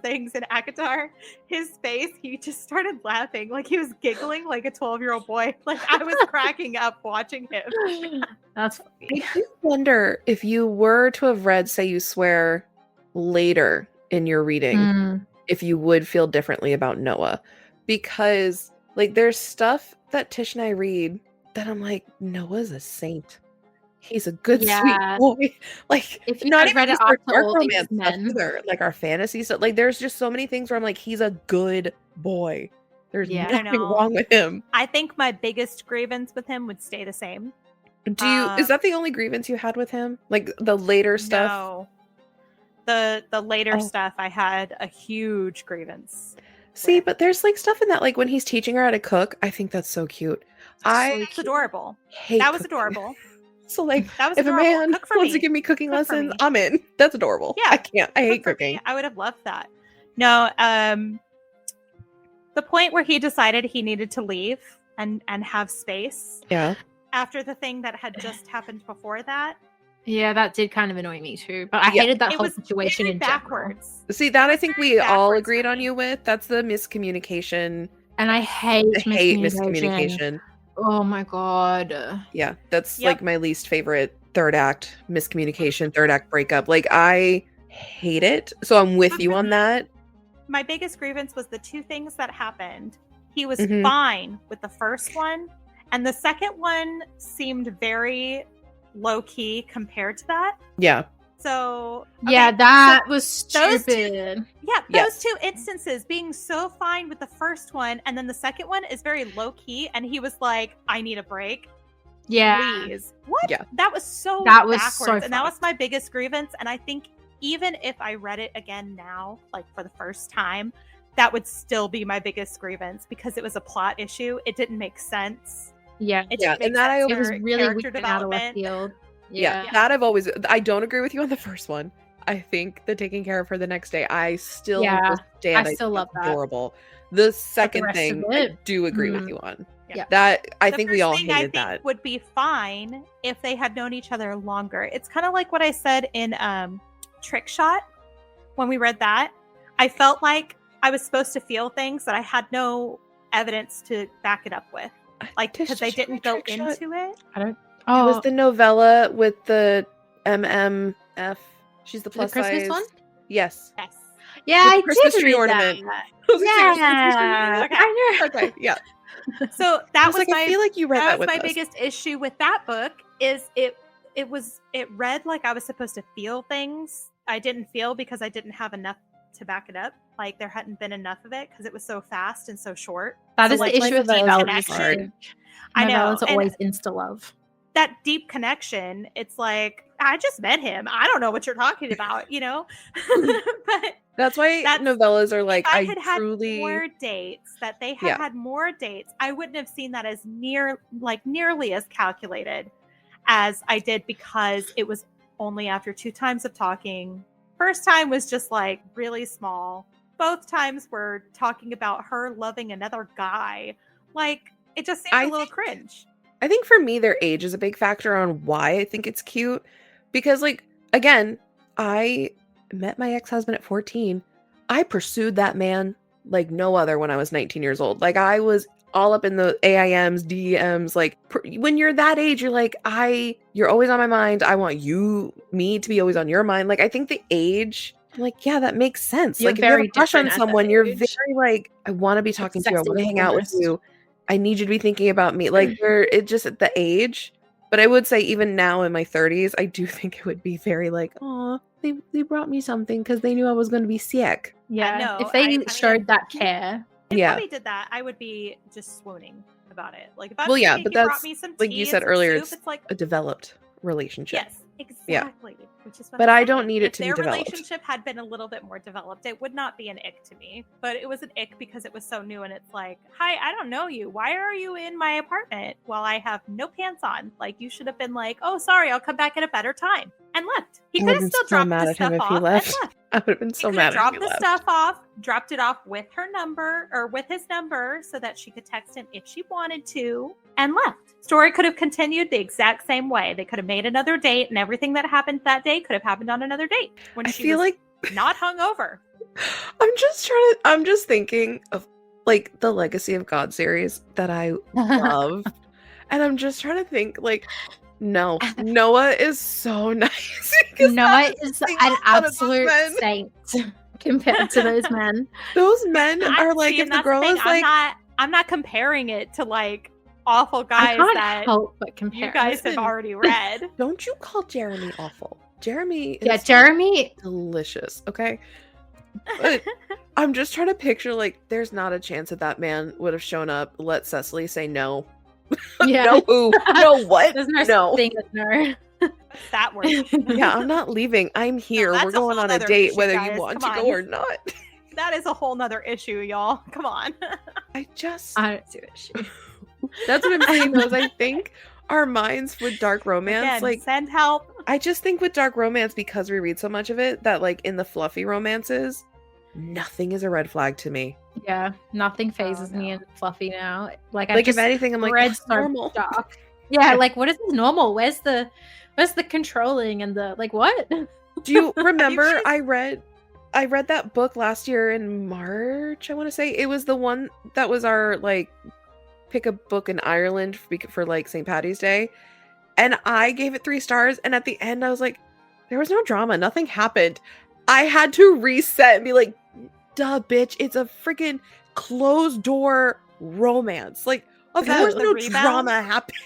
A: things in Akatar, his face, he just started laughing, like he was giggling like a 12-year-old boy. Like, I was cracking up watching him.
C: That's funny.
B: I do wonder if you were to have read Say You Swear later in your reading, if you would feel differently about Noah. Because like, there's stuff that Tish and I read that I'm like, Noah's a saint. He's a good, sweet boy. Like,
C: if you
B: not
C: had read
B: even
C: it after
B: dark
C: all
B: romance
C: these
B: stuff
C: men,
B: either, like our fantasy stuff. Like, there's just so many things where I'm like, he's a good boy. There's nothing wrong with him.
A: I think my biggest grievance with him would stay the same.
B: Is that the only grievance you had with him? Like the later stuff?
A: No. The later stuff, I had a huge grievance.
B: See, but there's like stuff in that, like when he's teaching her how to cook. I think that's so cute.
A: It's adorable. That was adorable.
B: So like,
A: that was
B: if
A: adorable.
B: A man wants to give me cooking lessons, I'm in. That's adorable.
A: Yeah,
B: I can't. I hate cooking.
A: I would have loved that. No, the point where he decided he needed to leave and have space.
B: Yeah.
A: After the thing that had just happened before that.
C: Yeah, that did kind of annoy me too. But I hated that whole situation in
A: backwards.
B: General. See, that I think we all agreed on you with. That's the miscommunication.
C: And I hate miscommunication. Oh my god.
B: Yeah, that's like my least favorite third act miscommunication, third act breakup. Like, I hate it. So I'm with you on that.
A: My biggest grievance was the two things that happened. He was fine with the first one, and the second one seemed very low key compared to that.
B: Yeah.
A: So
C: that was stupid.
A: Those two instances, being so fine with the first one, and then the second one is very low key, and he was like, "I need a break."
C: Yeah.
A: Please. What?
B: Yeah.
A: That was so backwards, and that was my biggest grievance. And I think even if I read it again now, like for the first time, that would still be my biggest grievance because it was a plot issue. It didn't make sense.
C: Yeah.
B: And that
C: it was really weird out of left field.
B: Yeah, that I don't agree with you on the first one. I think the taking care of her the next day, I still understand.
C: I still love that.
B: Adorable. The second thing, I do agree with you on.
C: Yeah.
B: That I think we all hated
A: I think
B: that.
A: Would be fine if they had known each other longer. It's kind of like what I said in Trick Shot when we read that. I felt like I was supposed to feel things that I had no evidence to back it up with, like because they didn't go into it.
C: I don't.
B: It was the novella with the MMF. She's the plus
C: Christmas
B: size
C: one.
B: Yes.
C: Yeah, I
B: Christmas
C: did
B: tree
C: read
B: ornament.
C: That.
B: Yeah.
A: Okay.
C: I know.
B: Okay. Yeah.
A: So that was
B: like,
A: my.
B: I feel like you read that
A: was
B: with
A: my
B: us.
A: biggest issue with that book. Is it read like I was supposed to feel things. I didn't feel because I didn't have enough to back it up. Like there hadn't been enough of it because it was so fast and so short.
C: That
A: so
C: is
A: like,
C: the issue with the
A: connection. I know.
C: It's always insta love.
A: That deep connection, it's like, I just met him. I don't know what you're talking about, you know? But
B: that's why novellas are like,
A: I had more dates, that they had more dates, I wouldn't have seen that as nearly as calculated as I did, because it was only after 2 times of talking. First time was just like really small. Both times were talking about her loving another guy. Like, it just seemed a little cringe.
B: I think for me, their age is a big factor on why I think it's cute. Because, like, again, I met my ex-husband at 14. I pursued that man like no other when I was 19 years old. Like I was all up in the AIMs, DMs. Like when you're that age, you're like, you're always on my mind. I want me to be always on your mind. Like I think the age, I'm like, yeah, that makes sense.
C: You're
B: like if you have
C: very
B: a crush on
C: different at
B: someone,
C: that
B: you're
C: age.
B: very like, I want to be talking to you. I want to hang out with
C: Obsessive
B: you. I need you to be thinking about me. Like it just at the age. But I would say even now in my 30s, I do think it would be very like, oh, they brought me something because they knew I was going to be sick.
C: Yeah,
A: no,
C: if they showed that care.
A: If
B: Yeah.
A: somebody did that, I would be just swooning about it. Like if I'm
B: Well, yeah,
A: thinking
B: but
A: he brought
B: that's
A: me some
B: like
A: tea
B: you
A: and
B: said
A: some
B: earlier,
A: soup, it's like
B: a developed relationship.
A: yes, exactly. Which is what
B: But
A: I'm
B: I don't
A: saying.
B: need it
A: If
B: to be
A: their
B: developed.
A: relationship had been a little bit more developed, it would not be an ick to me. But it was an ick because it was so new, and it's like, hi, I don't know you. Why are you in my apartment while I have no pants on? Like you should have been like, oh, sorry, I'll come back at a better time, and left. He could have still dropped the stuff off and left.
B: I would have been so
A: he
B: mad if he
A: dropped the
B: left.
A: stuff off, dropped it off with her number or with his number so that she could text him if she wanted to, and left. Story could have continued the exact same way. They could have made another date, and everything that happened that day could have happened on another date when she was like not hungover.
B: I'm just thinking of like the Legacy of God series that I love, and I'm just trying to think like. No, Noah is so nice.
C: Noah is an absolute saint compared to those men.
B: Those men are like, if the girl is like,
A: I'm not comparing it to like awful guys that
C: help but compare.
A: You guys have already read.
B: Don't you call Jeremy awful? Jeremy is
C: Jeremy
B: delicious. Okay. But I'm just trying to picture like there's not a chance that man would have shown up, let Cecily say no.
C: Yeah.
B: No who? No what?
C: There's no thing as no.
A: That word.
B: Yeah, I'm not leaving. I'm here.
A: No,
B: we're going on a date
A: issue,
B: whether
A: guys.
B: you want
A: Come
B: to
A: on.
B: go or not.
A: That is a whole nother issue, y'all. Come on.
B: I
C: don't see the issue.
B: That's what I'm saying though, is I think our minds with dark romance,
A: again,
B: like
A: send help.
B: I just think with dark romance, because we read so much of it, that like in the fluffy romances, nothing is a red flag to me.
C: Yeah, nothing phases me in fluffy now. Like
B: if anything, I'm like,
C: read
B: oh, normal.
C: Dark. Yeah, like what is normal? Where's the controlling and the like what?
B: Do you remember I read that book last year in March, I want to say. It was the one that was our like pick a book in Ireland for like St. Patty's Day. And I gave it 3 stars, and at the end I was like, there was no drama, nothing happened. I had to reset and be like, duh, bitch, it's a freaking closed door romance. Like, of course no drama happened.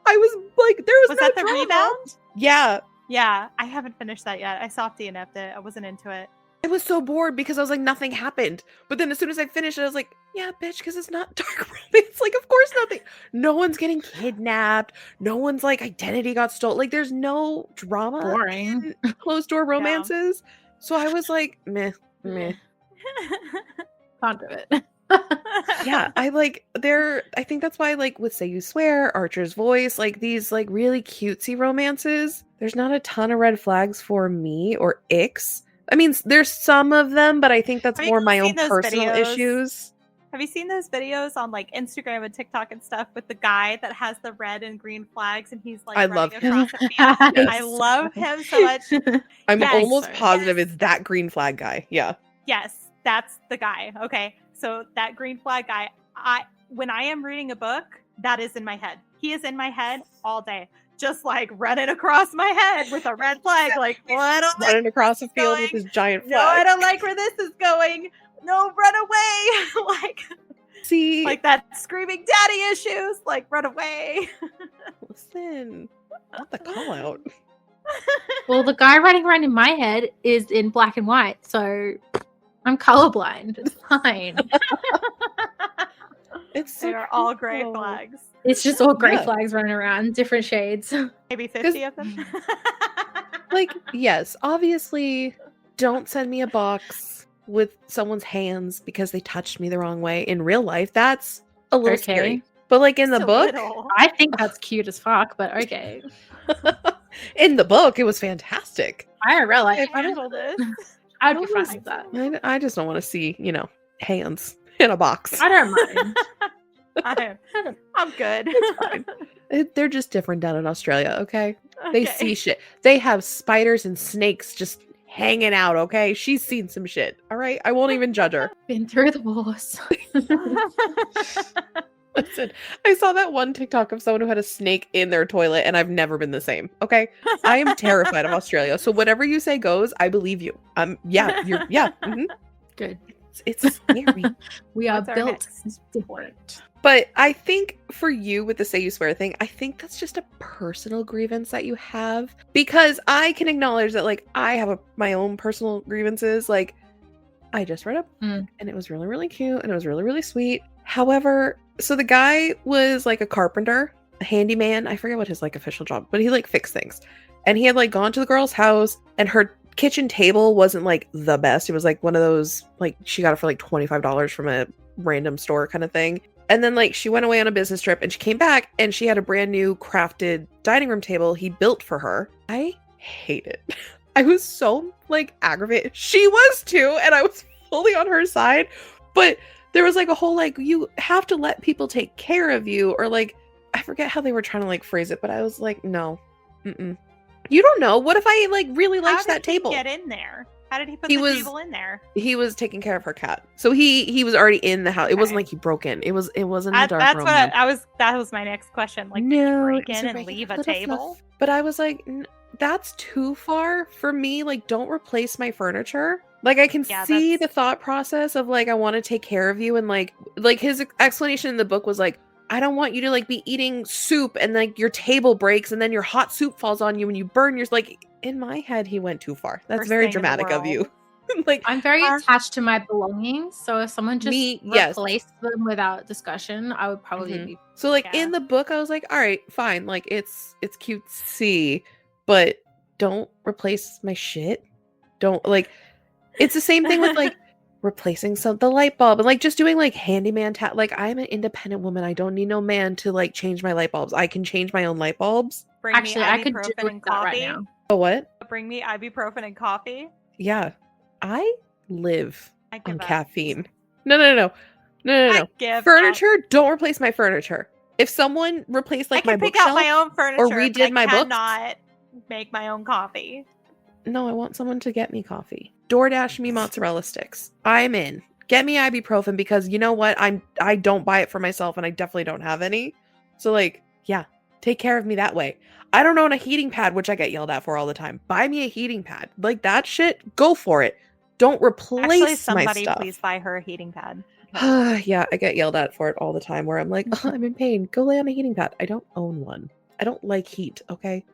B: I was like, there was no
A: that the
B: drama.
A: Rebound?
B: Yeah.
A: Yeah, I haven't finished that yet. I soft DNF'd it. I wasn't into it.
B: I was so bored because I was like, nothing happened. But then as soon as I finished it, I was like, yeah, bitch, because it's not dark romance. Like, of course nothing. No one's getting kidnapped. No one's like identity got stolen. Like, there's no drama.
C: Boring.
B: In closed door romances. Yeah. So I was like, meh.
C: Can't do it.
B: Yeah, I think that's why, like, with Say You Swear, Archer's Voice, like these like really cutesy romances, there's not a ton of red flags for me or icks. I mean, there's some of them, but I think that's more my own personal issues.
A: Have you seen those videos on like Instagram and TikTok and stuff with the guy that has the red and green flags and he's like running across a field? Yes. I love him so much.
B: I'm almost positive it's that green flag guy. Yeah.
A: Yes, that's the guy. Okay. So that green flag guy, when I am reading a book, that is in my head. He is in my head all day. Just like running across my head with a red flag. Like, well, I don't like
B: running across a field with his giant flag.
A: No, I don't like where this is going. No, run away. Like,
B: see,
A: like that screaming daddy issues. Like, run away.
B: Listen, not the call out.
C: Well, the guy running around in my head is in black and white, so I'm colorblind. It's fine.
A: They're all gray flags.
C: It's just all gray flags running around, different shades.
A: Maybe 50 of them.
B: Like, yes, obviously, don't send me a box with someone's hands because they touched me the wrong way. In real life, that's a little scary. But like in the book,
C: I think that's cute as fuck, but okay.
B: In the book, it was fantastic.
C: I don't realize I'd be fine with that.
B: I just don't want to see, hands in a box.
C: I don't mind.
A: I'm good.
B: It's fine. They're just different down in Australia, okay? They see shit. They have spiders and snakes just hanging out, okay? She's seen some shit, all right? I won't even judge her.
C: Been through the wars.
B: Listen, I saw that one TikTok of someone who had a snake in their toilet, and I've never been the same, okay? I am terrified of Australia, so whatever you say goes, I believe you.
C: Good.
B: It's scary.
C: We are
A: What's our
C: built
A: next
C: different.
B: But I think for you with the say you swear thing, I think that's just a personal grievance that you have. Because I can acknowledge that, like, I have my own personal grievances. Like, I just read a book and it was really, really cute and it was really, really sweet. However, so the guy was like a carpenter, a handyman. I forget what his like official job, but he like fixed things. And he had like gone to the girl's house and her kitchen table wasn't like the best. It was like one of those, like she got it for like $25 from a random store kind of thing. And then like she went away on a business trip and she came back and she had a brand new crafted dining room table he built for her. I hate it. I was so like aggravated. She was too, and I was fully on her side. But there was like a whole like, you have to let people take care of you, or like I forget how they were trying to like phrase it, but I was like, no. You don't know. What if I like really liked that table?
A: How did he get in there? How did he put the table in there?
B: He was taking care of her cat, so he was already in the house. It wasn't like he broke in. It wasn't a dark room.
A: That was my next question. Like, did you break in and leave a table?
B: But I was like, that's too far for me. Like, don't replace my furniture. Like, I can see the thought process of like, I want to take care of you, and like his explanation in the book was like, I don't want you to like be eating soup and like your table breaks and then your hot soup falls on you and you burn yours. Like, in my head, he went too far. That's very dramatic of you. Like,
C: I'm very attached to my belongings, so if someone just replaced them without discussion, I would probably be.
B: So like in the book, I was like, all right, fine. Like it's cutesy, but don't replace my shit. Don't like. It's the same thing with like replacing the light bulb and like just doing like handyman like I'm an independent woman. I don't need no man to like change my light bulbs. I can change my own light bulbs.
A: Actually, I could do that right now.
B: Oh, what?
A: Bring me ibuprofen and coffee.
B: Yeah, I live on caffeine. No. Furniture, don't replace my furniture. If someone replaced like my bookshelf,
A: I can pick out my own furniture
B: or redid my books,
A: I cannot make my own coffee.
B: No, I want someone to get me coffee. DoorDash me mozzarella sticks. I'm in. Get me ibuprofen, because you know what? I don't buy it for myself and I definitely don't have any. So like, yeah, take care of me that way. I don't own a heating pad, which I get yelled at for all the time. Buy me a heating pad. Like that shit, go for it. Don't replace my stuff.
A: Somebody please buy her a heating pad.
B: Yeah, I get yelled at for it all the time where I'm like, oh, I'm in pain. Go lay on a heating pad. I don't own one. I don't like heat, okay?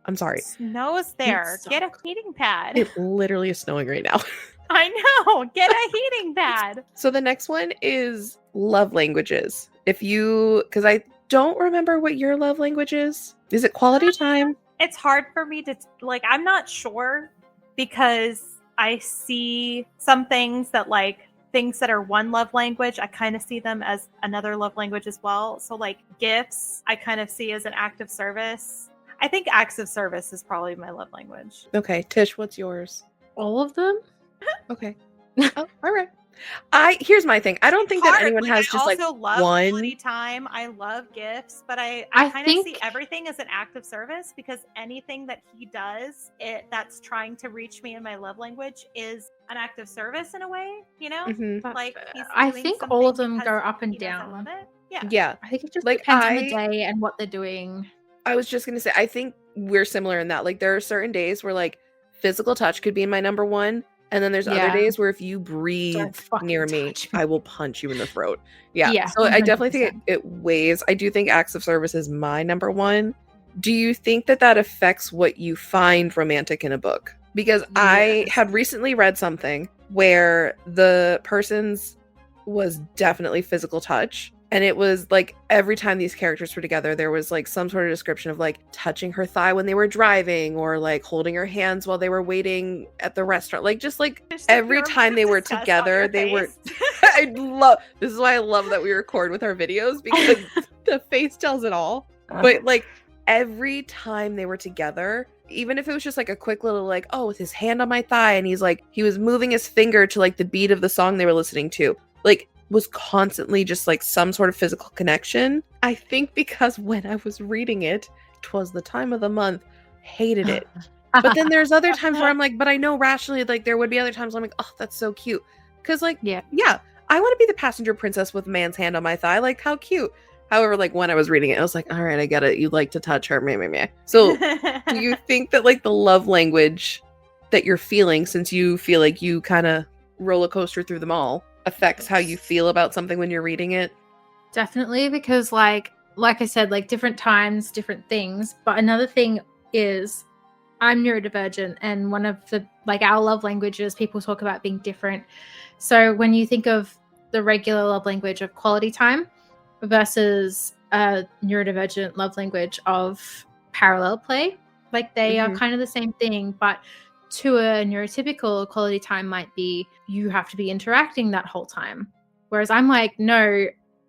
B: I'm sorry.
A: Snow's there. Get a heating pad.
B: It literally is snowing right now.
A: I know. Get a heating pad.
B: So the next one is love languages. Because I don't remember what your love language is. Is it quality time?
A: It's hard for me to, like, I'm not sure, because I see some things that are one love language, I kind of see them as another love language as well. So like gifts, I kind of see as an act of service. I think acts of service is probably my love language.
B: Okay, Tish, what's yours?
C: All of them?
B: Okay. Oh, all right. Here's my thing. I don't think that anyone has just like
A: love
B: one
A: quality time. I love gifts, but I kind of see everything as an act of service, because anything that he does that's trying to reach me in my love language is an act of service in a way, you know?
B: Mm-hmm.
A: Like
C: I think all of them go up and down.
A: I love it.
B: Yeah.
C: I think it just depends on the day and what they're doing.
B: I was just gonna say, I think we're similar in that. Like, there are certain days where like physical touch could be in my number one, and then there's other days where if you breathe near me, I will punch you in the throat. Yeah. So 100%. I definitely think it weighs. I do think acts of service is my number one. Do you think that affects what you find romantic in a book? Because I had recently read something where the person's was definitely physical touch. And it was like every time these characters were together, there was like some sort of description of like touching her thigh when they were driving, or like holding her hands while they were waiting at the restaurant. Like just like every time they were together, they were. This is why I love that we record with our videos, because the face tells it all. But like every time they were together, even if it was just like a quick little like, oh, with his hand on my thigh, and he was moving his finger to like the beat of the song they were listening to, like was constantly just like some sort of physical connection. I think because when I was reading it, 'twas the time of the month hated it. But then there's other times where I'm like, but I know rationally, like there would be other times where I'm like, oh, that's so cute. Because like, yeah, I want to be the passenger princess with a man's hand on my thigh. Like, how cute. However, like when I was reading it, I was like, all right, I get it. You like to touch her. Meh, meh, meh. So do you think that like the love language that you're feeling, since you feel like you kind of roller coaster through them all, affects how you feel about something when you're reading it?
C: Definitely, because like I said, like different times, different things. But another thing is I'm neurodivergent, and one of the like our love languages, people talk about being different. So when you think of the regular love language of quality time versus a neurodivergent love language of parallel play, like they are kind of the same thing, but to a neurotypical, quality time might be you have to be interacting that whole time. Whereas I'm like, no,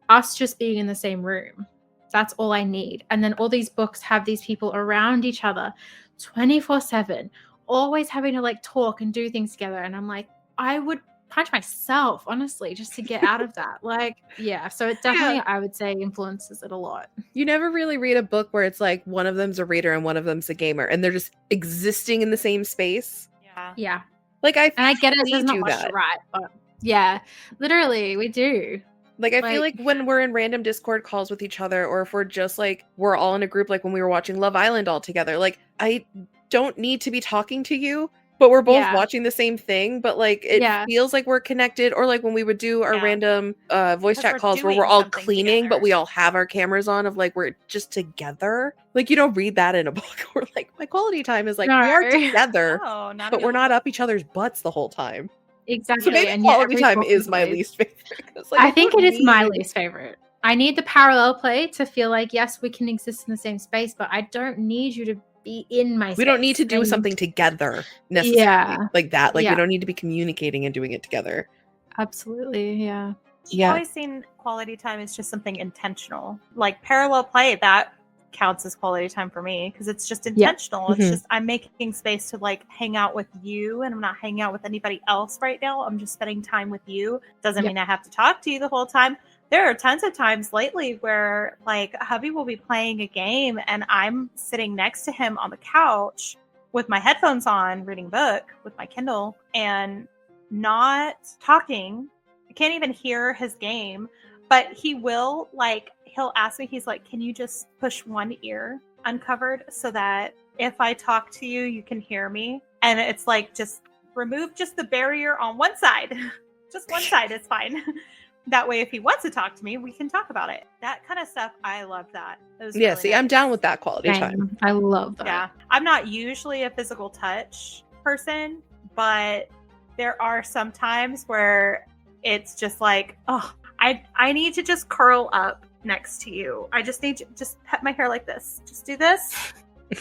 C: us just being in the same room, that's all I need. And then all these books have these people around each other 24/7, always having to like talk and do things together. And I'm like, I would punch myself, honestly, just to get out of that. Like, yeah. So it definitely, I would say, influences it a lot.
B: You never really read a book where it's like one of them's a reader and one of them's a gamer, and they're just existing in the same space.
C: Yeah.
B: Like
C: and I get it. There's not much to write, but yeah, literally, we do.
B: Like, I feel like when we're in random Discord calls with each other, or if we're just like, we're all in a group, like when we were watching Love Island all together, like I don't need to be talking to you, but we're both watching the same thing, but like it feels like we're connected. Or like when we would do our random voice chat calls where we're all cleaning, but we all have our cameras on, of like, we're just together. Like you don't read that in a book. We're like, my quality time is like, we are together, but we're not up each other's butts the whole time.
C: Exactly.
B: So maybe quality time is my least favorite.
C: Like, I think it is my least favorite. I need the parallel play to feel like, yes, we can exist in the same space, but I don't need you to be in my space.
B: We don't need to do something together necessarily like that. Like we don't need to be communicating and doing it together.
C: Absolutely. Yeah.
A: I've always seen quality time as just something intentional. Like parallel play, that counts as quality time for me because it's just intentional. It's just I'm making space to like hang out with you, and I'm not hanging out with anybody else right now. I'm just spending time with you. Doesn't mean I have to talk to you the whole time. There are tons of times lately where like hubby will be playing a game and I'm sitting next to him on the couch with my headphones on, reading a book with my Kindle and not talking. I can't even hear his game, but he will like, he'll ask me, he's like, can you just push one ear uncovered so that if I talk to you, you can hear me? And it's like, just remove just the barrier on one side. Just one side is fine. That way, if he wants to talk to me, we can talk about it. That kind of stuff, I love that.
B: Really nice. I'm down with that quality time.
C: I love that.
A: Yeah. I'm not usually a physical touch person, but there are some times where it's just like, oh, I need to just curl up next to you. I just need to just pet my hair like this. Just do this.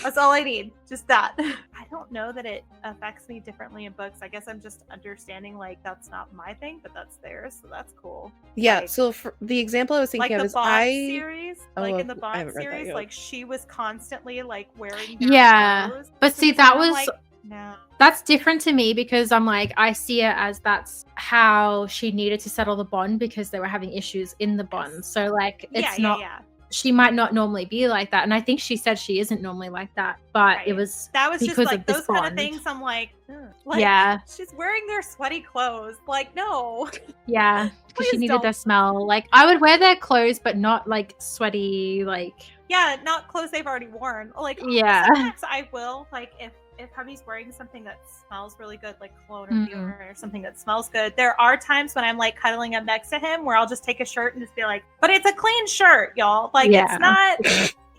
A: That's all I need. Just that. I don't know that it affects me differently in books. I guess I'm just understanding like that's not my thing, but that's theirs, so that's cool.
B: Yeah.
A: Like,
B: so for the example I was thinking of is
A: series, like in the Bond series, like she was constantly like wearing their clothes.
C: But see, that was
A: like, no.
C: That's different to me because I'm like, I see it as that's how she needed to settle the bond because they were having issues in the bond. So like, it's not. She might not normally be like that, and I think she said she isn't normally like that, but it was
A: because just like those kind of things. I'm like, she's wearing their sweaty clothes. Like, no,
C: because she needed their smell. Like, I would wear their clothes, but not like sweaty, like
A: not clothes they've already worn. Like, sometimes I will like if hubby's wearing something that smells really good, like cologne or deodorant or something that smells good, there are times when I'm like cuddling up next to him where I'll just take a shirt and just be like, but it's a clean shirt, y'all. Like, it's not,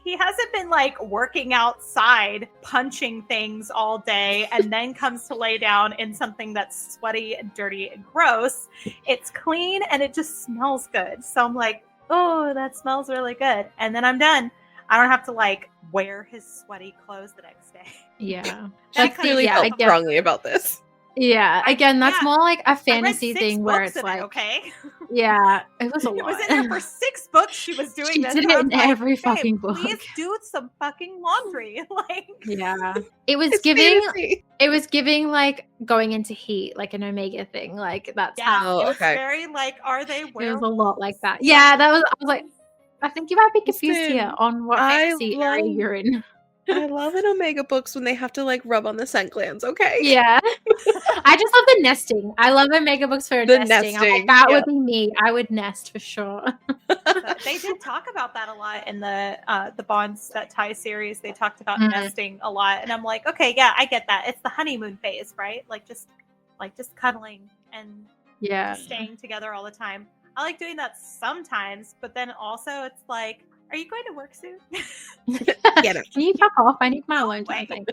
A: he hasn't been like working outside, punching things all day and then comes to lay down in something that's sweaty and dirty and gross. It's clean and it just smells good. So I'm like, oh, that smells really good. And then I'm done. I don't have to like wear his sweaty clothes the next day.
C: Yeah.
B: She clearly felt strongly about this.
C: Yeah. Again, that's more like a fantasy thing where it's like, yeah, it was a lot.
A: It was in there for 6 books. She was doing this.
C: She did it in every fucking book.
A: Please do some fucking laundry. Like,
C: yeah, it was giving. Fantasy. It was giving like going into heat, like an Omega thing. Like that's how.
A: It was very like, are they?
C: It was a lot like that. Yeah, that was. I was like, I think you might be confused here on what fantasy area you're in.
B: I love in Omega books when they have to like rub on the scent glands, okay?
C: Yeah. I just love the nesting. I love Omega books for
B: The
C: nesting. I'm like,
B: nesting,
C: that
B: yeah.
C: would be me. I would nest for sure.
A: They did talk about that a lot in the Bonds That Tie series. They talked about nesting a lot, and I'm like, okay, yeah, I get that. It's the honeymoon phase, right? Like just cuddling and staying together all the time. I like doing that sometimes, but then also it's like, are you going to work soon?
B: Get it.
C: Can you fuck off? I need my alone time.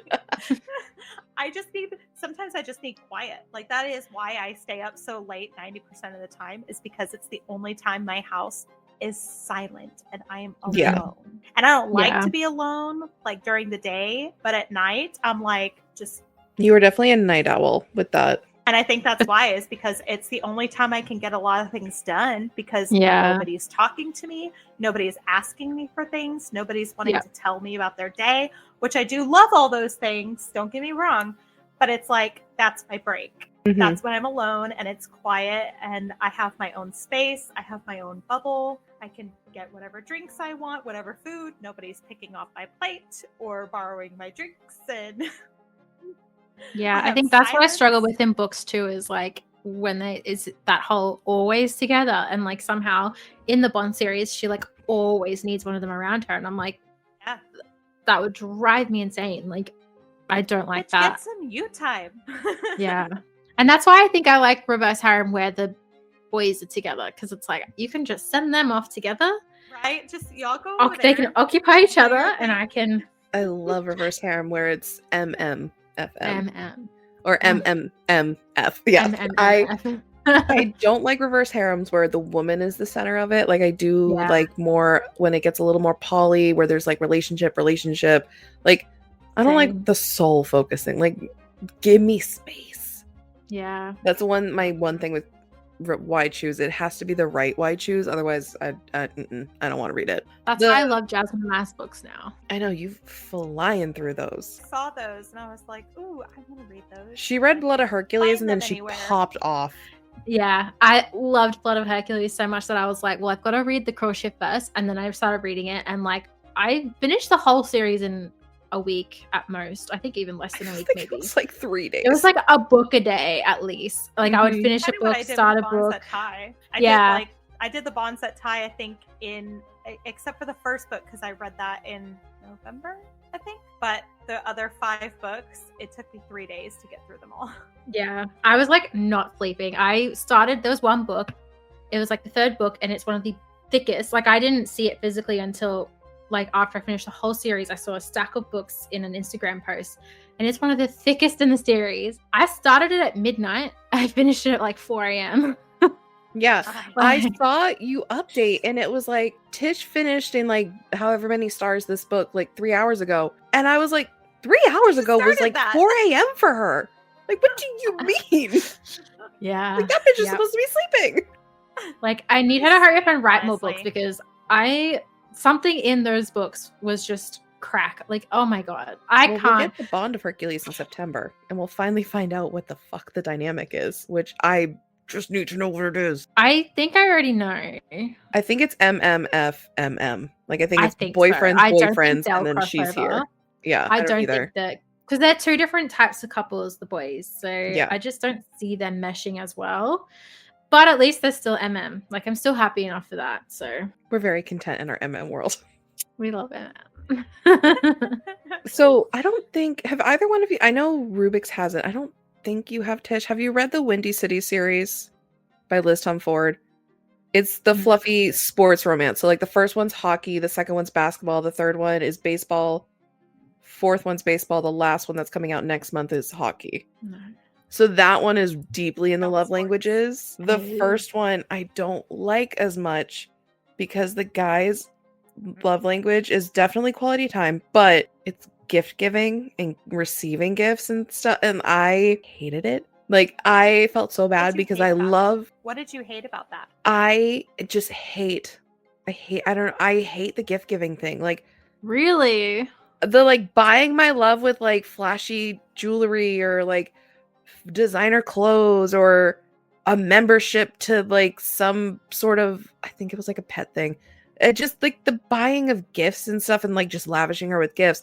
A: Sometimes I just need quiet. Like that is why I stay up so late 90% of the time, is because it's the only time my house is silent and I am alone.
B: Yeah.
A: And I don't like to be alone like during the day, but at night I'm like just.
B: You were definitely a night owl with that.
A: And I think that's why, is because it's the only time I can get a lot of things done, because nobody's talking to me. Nobody's asking me for things. Nobody's wanting to tell me about their day, which I do love all those things. Don't get me wrong. But it's like, that's my break. Mm-hmm. That's when I'm alone and it's quiet and I have my own space. I have my own bubble. I can get whatever drinks I want, whatever food. Nobody's picking off my plate or borrowing my drinks. And
C: yeah, I think that's what I struggle with in books too, is like when is that whole always together, and like somehow in the Bond series she like always needs one of them around her, and I'm like, that would drive me insane. Like I don't like that.
A: Get some you time.
C: Yeah, and that's why I think I like reverse harem where the boys are together, because it's like you can just send them off together,
A: right? Just y'all go.
C: They can occupy each other, and I can.
B: I love reverse harem where it's MM.
C: MM
B: or MMMF. Yeah. I don't like reverse harems where the woman is the center of it. Like I do like more when it gets a little more poly, where there's like relationship. Like I don't like the soul focusing. Like give me space.
C: Yeah.
B: That's my one thing with wide shoes. It has to be the right wide shoes, otherwise I don't want to read it.
C: That's why I love Jasmine Mass books now.
B: I know, you flying through those.
A: I saw those and I was like, ooh, I want to read those.
B: She read Blood of Hercules and then she popped off.
C: Yeah, I loved Blood of Hercules so much that I was like, well, I've got to read The Cruel Ship first, and then I started reading it, and like I finished the whole series in a week at most. I think even less than a week, maybe. It
B: was like 3 days.
C: It was like a book a day at least. Like I would finish a book, start a book.
A: I did the Bonds That Tie, I think, except for the first book, because I read that in November, I think. But the other 5 books, it took me 3 days to get through them all.
C: Yeah. I was like not sleeping. There was one book. It was like the 3rd book, and it's one of the thickest. Like I didn't see it physically until like after I finished the whole series. I saw a stack of books in an Instagram post, and it's one of the thickest in the series. I started it at midnight. I finished it at like 4 a.m.
B: Yeah. I saw you update and it was like Tish finished in like however many stars this book like 3 hours ago. And I was like, 3 hours ago was like 4 a.m. for her. Like, what do you mean?
C: Yeah.
B: Like that bitch is supposed to be sleeping.
C: Like I need her to hurry up and write more books, because something in those books was just crack. Like, oh my god, can't.
B: We'll get the Bond of Hercules in September, and we'll finally find out what the fuck the dynamic is, which I just need to know what it is.
C: I think I already know.
B: I think it's MMFMM. Like I think it's boyfriends, and then she's here. Yeah,
C: I don't think that, because they're 2 different types of couples, the boys. So I just don't see them meshing as well. But at least they're still MM. Like I'm still happy enough for that. So
B: we're very content in our MM world.
C: We love MM.
B: So I don't think, have either one of you, I know Rubik's hasn't, I don't think you have, Tish. Have you read the Windy City series by Liz Tom Ford? It's the fluffy sports romance. So like the first one's hockey, the second one's basketball, the third one is baseball, 4th one's baseball, the last one that's coming out next month is hockey. No. So that one is deeply in the love languages. The first one I don't like as much because the guy's love language is definitely quality time, but it's gift giving and receiving gifts and stuff, and I hated it. Like I felt so bad because I love.
A: What did you hate about that?
B: I just hate the gift giving thing. Like
C: really,
B: the like buying my love with like flashy jewelry or like designer clothes or a membership to like some sort of, I think it was like a pet thing. It just like the buying of gifts and stuff and like just lavishing her with gifts.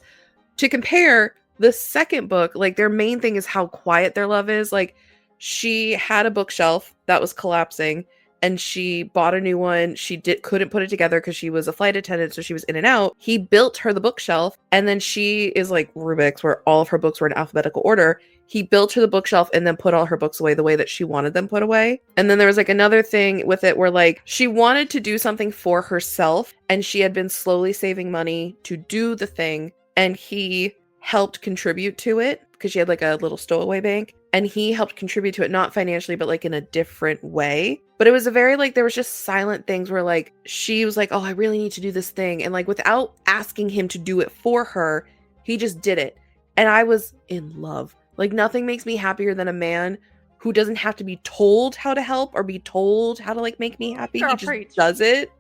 B: to compare, the second book, like their main thing is how quiet their love is. Like she had a bookshelf that was collapsing and she bought a new one. She couldn't put it together because she was a flight attendant, so she was in and out. He built her the bookshelf, and then she is like Rubik's, where all of her books were in alphabetical order. He built her the bookshelf and then put all her books away the way that she wanted them put away. And then there was like another thing with it where like she wanted to do something for herself, and she had been slowly saving money to do the thing, and he helped contribute to it because she had like a little stowaway bank, and he helped contribute to it, not financially, but like in a different way. But it was a very like, there was just silent things where like she was like, oh, I really need to do this thing, and like without asking him to do it for her, he just did it. And I was in love. Like nothing makes me happier than a man who doesn't have to be told how to help or be told how to like make me happy.
A: Girl,
B: he just
A: preach.
B: does it.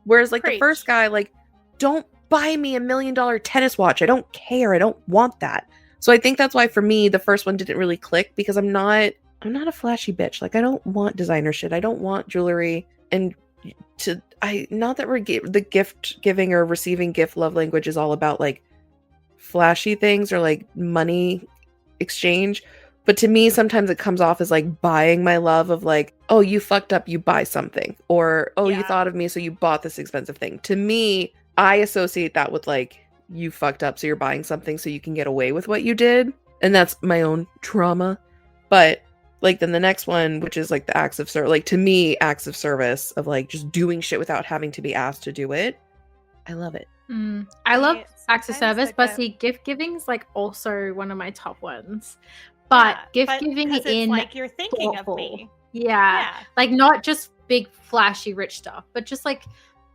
B: Whereas like
A: Preach.
B: the first guy, like, don't buy me $1 million tennis watch. I don't care. I don't want that. So I think that's why for me, the first one didn't really click, because I'm not a flashy bitch. Like I don't want designer shit. I don't want jewelry. And not that we're the gift giving or receiving gift love language is all about like flashy things or like money exchange. But to me, sometimes it comes off as like buying my love of like, oh, you fucked up, you buy something. Or, oh, you thought of me, so you bought this expensive thing. To me, I associate that with like, you fucked up, so you're buying something so you can get away with what you did. And that's my own trauma. But like then the next one, which is like the acts of service, like to me, acts of service of like just doing shit without having to be asked to do it. I love it.
C: I love acts of service, but see, gift giving is like also one of my top ones. But gift giving in
A: like you're thinking
C: thoughtful.
A: of me.
C: Yeah. Like not just big flashy rich stuff, but just like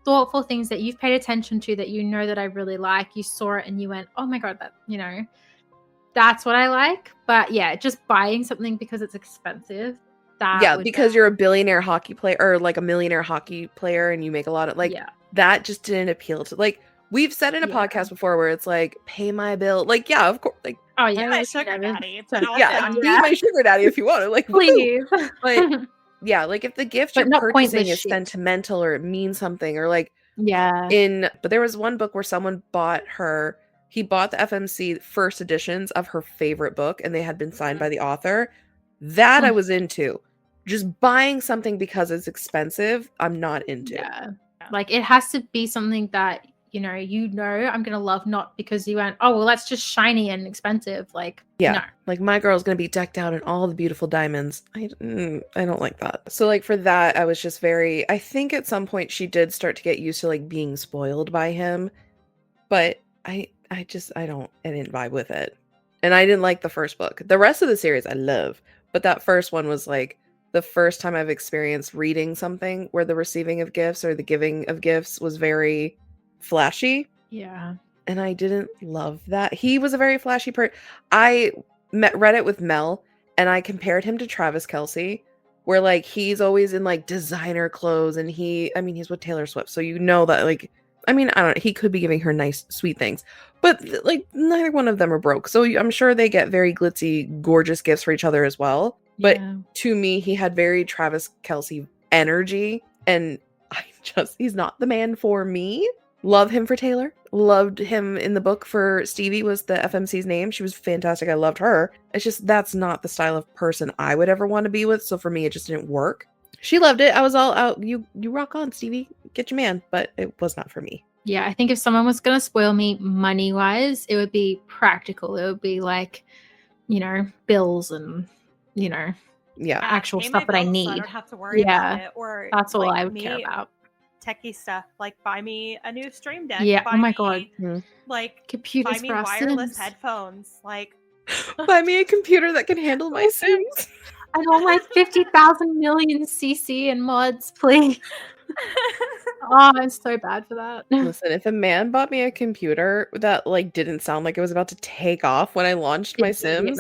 C: thoughtful things that you've paid attention to that you know that I really like. You saw it and you went, oh my god, that, you know, that's what I like. But yeah, just buying something because it's expensive.
B: Because you're a billionaire hockey player or like a millionaire hockey player and you make a lot of like that just didn't appeal to, like, we've said in a podcast before where it's like, pay my bill. Like, yeah, of course. Like,
C: oh yeah,
A: my sugar daddy.
B: Be my sugar daddy if you want to. Like,
C: please.
B: Like, yeah, like if the gift you're purchasing is sentimental or it means something or like, but there was one book where someone he bought the FMC first editions of her favorite book and they had been signed by the author. That I was into. Just buying something because it's expensive, I'm not into.
C: Yeah. Like it has to be something that I'm gonna love, not because you went, oh well, that's just shiny and expensive. Like, no.
B: Like my girl's gonna be decked out in all the beautiful diamonds. I don't like that. So like for that, I was just I think at some point she did start to get used to like being spoiled by him, but I didn't vibe with it, and I didn't like the first book. The rest of the series I love, but that first one was like the first time I've experienced reading something where the receiving of gifts or the giving of gifts was very flashy.
C: Yeah.
B: And I didn't love that. He was a very flashy person. I read it with Mel and I compared him to Travis Kelce, where like he's always in like designer clothes and he's with Taylor Swift. So you know that like, I don't know, he could be giving her nice, sweet things, but like neither one of them are broke. So I'm sure they get very glitzy, gorgeous gifts for each other as well. But to me, he had very Travis Kelce energy and he's not the man for me. Love him for Taylor. Loved him in the book for Stevie was the FMC's name. She was fantastic. I loved her. It's just that's not the style of person I would ever want to be with. So for me, it just didn't work. She loved it. I was all out. You rock on, Stevie. Get your man. But it was not for me.
C: Yeah, I think if someone was going to spoil me money-wise, it would be practical. It would be like, bills and, actual stuff that I need.
A: I don't have to worry about it. Or
C: that's all I would care about.
A: Techie stuff, like buy me a new stream deck.
C: Yeah. Oh my god.
A: Like
C: computers,
A: buy me wireless headphones. Like
B: buy me a computer that can handle my Sims.
C: I don't like 50,000 million CC and mods, please. Oh, I'm so bad for that.
B: Listen, if a man bought me a computer that like didn't sound like it was about to take off when I launched my Sims,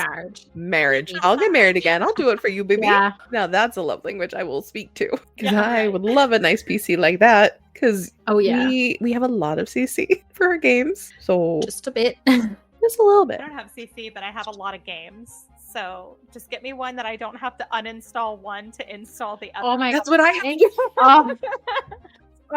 B: marriage. I'll get married again. I'll do it for you, baby. Yeah. Now that's a love language I will speak to, because I would love a nice PC like that. Because we have a lot of CC for our games, so
C: just a bit,
B: just a little bit.
A: I don't have CC, but I have a lot of games. So just get me one that I don't have to uninstall one to install the other.
C: Oh my god,
B: that's what I have.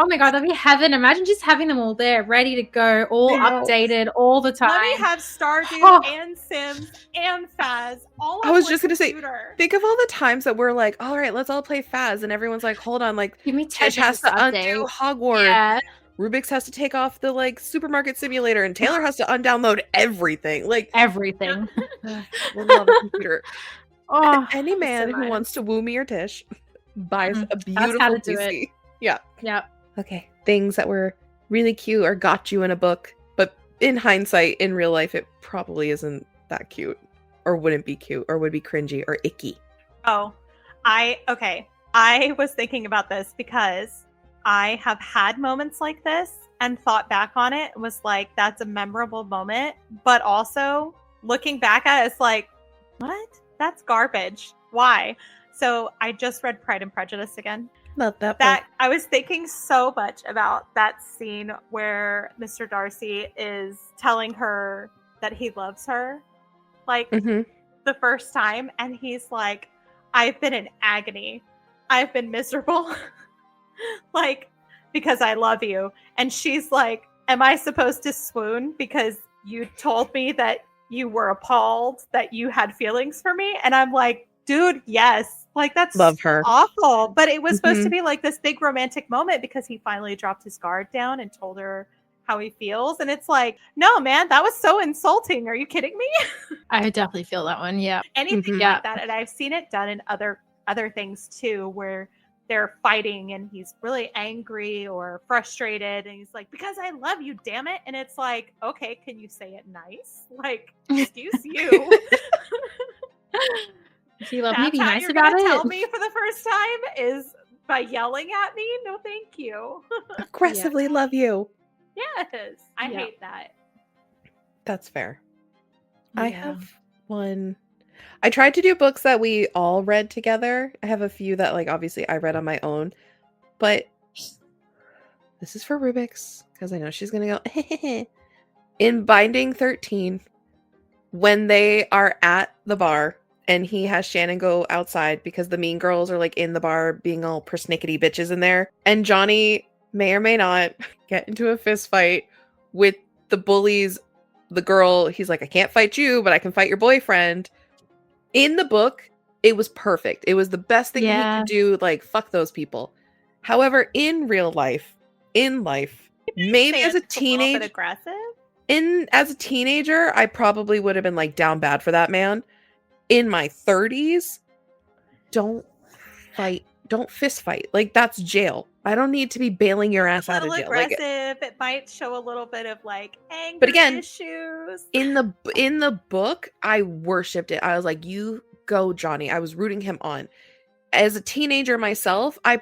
C: Oh my god, that'd be heaven. Imagine just having them all there, ready to go, all updated all the time.
A: Let me have Stardew and Sims and Faz all on
B: I was
A: one
B: just gonna say,
A: computer.
B: think of all the times that we're like, all right, let's all play Faz, and everyone's like, hold on, like
C: Give me 10
B: Tish has
C: minutes
B: to undo Hogwarts.
C: Yeah.
B: Rubik's has to take off the like supermarket simulator, and Taylor has to undownload everything. Like
C: everything.
B: We're love a computer.
C: Oh,
B: Any man
C: so
B: who
C: nice.
B: wants to woo me or Tish buys a
C: That's
B: beautiful
C: how to do
B: PC.
C: it.
B: Yeah.
C: Yep.
B: Okay. Things that were really cute or got you in a book, but in hindsight, in real life, it probably isn't that cute, or wouldn't be cute, or would be cringy or icky.
A: Oh, I was thinking about this because I have had moments like this and thought back on it and was like, that's a memorable moment. But also looking back at it, it's like, what? That's garbage. Why? So I just read Pride and Prejudice again.
B: Love that.
A: That I was thinking so much about that scene where Mr. Darcy is telling her that he loves her, like the first time, and he's like, I've been in agony. I've been miserable. Like, because I love you. And she's like, am I supposed to swoon because you told me that you were appalled that you had feelings for me? And I'm like, dude, yes. Like, that's
B: love her.
A: Awful. But it was supposed to be like this big romantic moment because he finally dropped his guard down and told her how he feels. And it's like, no, man, that was so insulting. Are you kidding me?
C: I definitely feel that one. Yeah.
A: Anything like that. And I've seen it done in other things too, where they're fighting and he's really angry or frustrated and he's like, because I love you, damn it. And it's like, okay, can you say it nice? Like, excuse you.
C: If you love me, be
A: That's how
C: nice
A: you're
C: about
A: gonna
C: it.
A: tell me for the first time is by yelling at me? No, thank you.
B: Aggressively love you.
A: Yes. I hate that.
B: That's fair.
C: Yeah.
B: I have one. I tried to do books that we all read together. I have a few that, like, obviously I read on my own, but this is for Rubik's because I know she's gonna go. In Binding 13, when they are at the bar and he has Shannon go outside because the mean girls are like in the bar being all persnickety bitches in there, and Johnny may or may not get into a fist fight with the bullies. The girl, he's like, I can't fight you, but I can fight your boyfriend. In the book, it was perfect. It was the best thing he could do. Like, fuck those people. However, in real life, maybe as a teenager,
A: aggressive.
B: As a teenager, I probably would have been like down bad for that man. In my 30s, don't fist fight. Like, that's jail. I don't need to be bailing your ass out of jail.
A: Aggressive. Like, it might show a little bit of like anger,
B: but again,
A: issues.
B: In the book, I worshipped it. I was like, you go, Johnny. I was rooting him on. As a teenager myself, I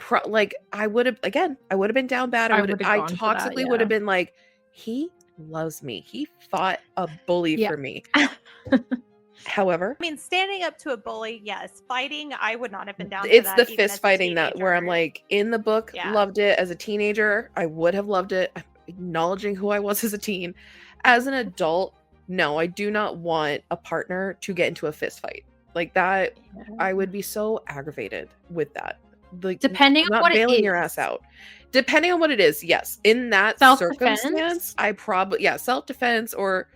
B: would have been down bad. I toxically would have been like, he loves me. He fought a bully for me. However,
A: I mean, standing up to a bully, yes. Fighting, I would not have been down.
B: It's
A: for
B: the
A: that,
B: fist fighting that where I'm like, in the book, loved it. As a teenager, I would have loved it. I'm acknowledging who I was as a teen. As an adult, no, I do not want a partner to get into a fist fight like that. I would be so aggravated with that. Like,
C: depending on what it is,
B: bailing your ass out. Depending on what it is, yes. In that circumstance, I probably self-defense, or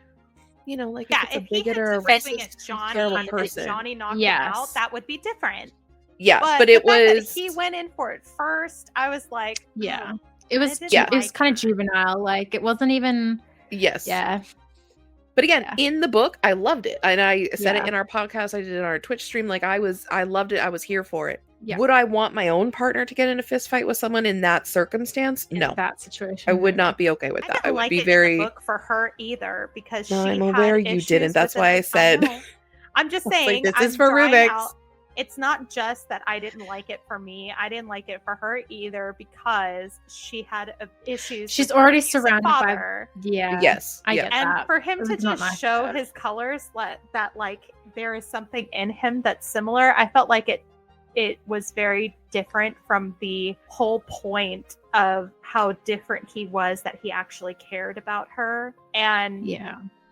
B: like if it's a bigot or a racist, terrible person.
A: Johnny knocked him out, that would be different.
B: Yeah, but it was
A: he went in for it first. I was like,
C: it was kind of juvenile. Like, it wasn't even.
B: Yes.
C: Yeah.
B: But again, in the book, I loved it, and I said it in our podcast. I did it in our Twitch stream. Like, I loved it. I was here for it. Yeah. Would I want my own partner to get in a fist fight with someone in that circumstance? No,
C: that situation,
B: I would not be okay with that. I would be very.
A: In the book for her either, because
B: I'm aware you didn't. That's why I said.
A: I'm just saying.
B: Like, this is for Rubik's.
A: It's not just that I didn't like it for me. I didn't like it for her either because she had issues.
C: She's already surrounded by.
B: Yes.
C: I get that.
A: And for him to just show his colors, that like there is something in him that's similar. I felt like it was very different from the whole point of how different he was, that he actually cared about her. And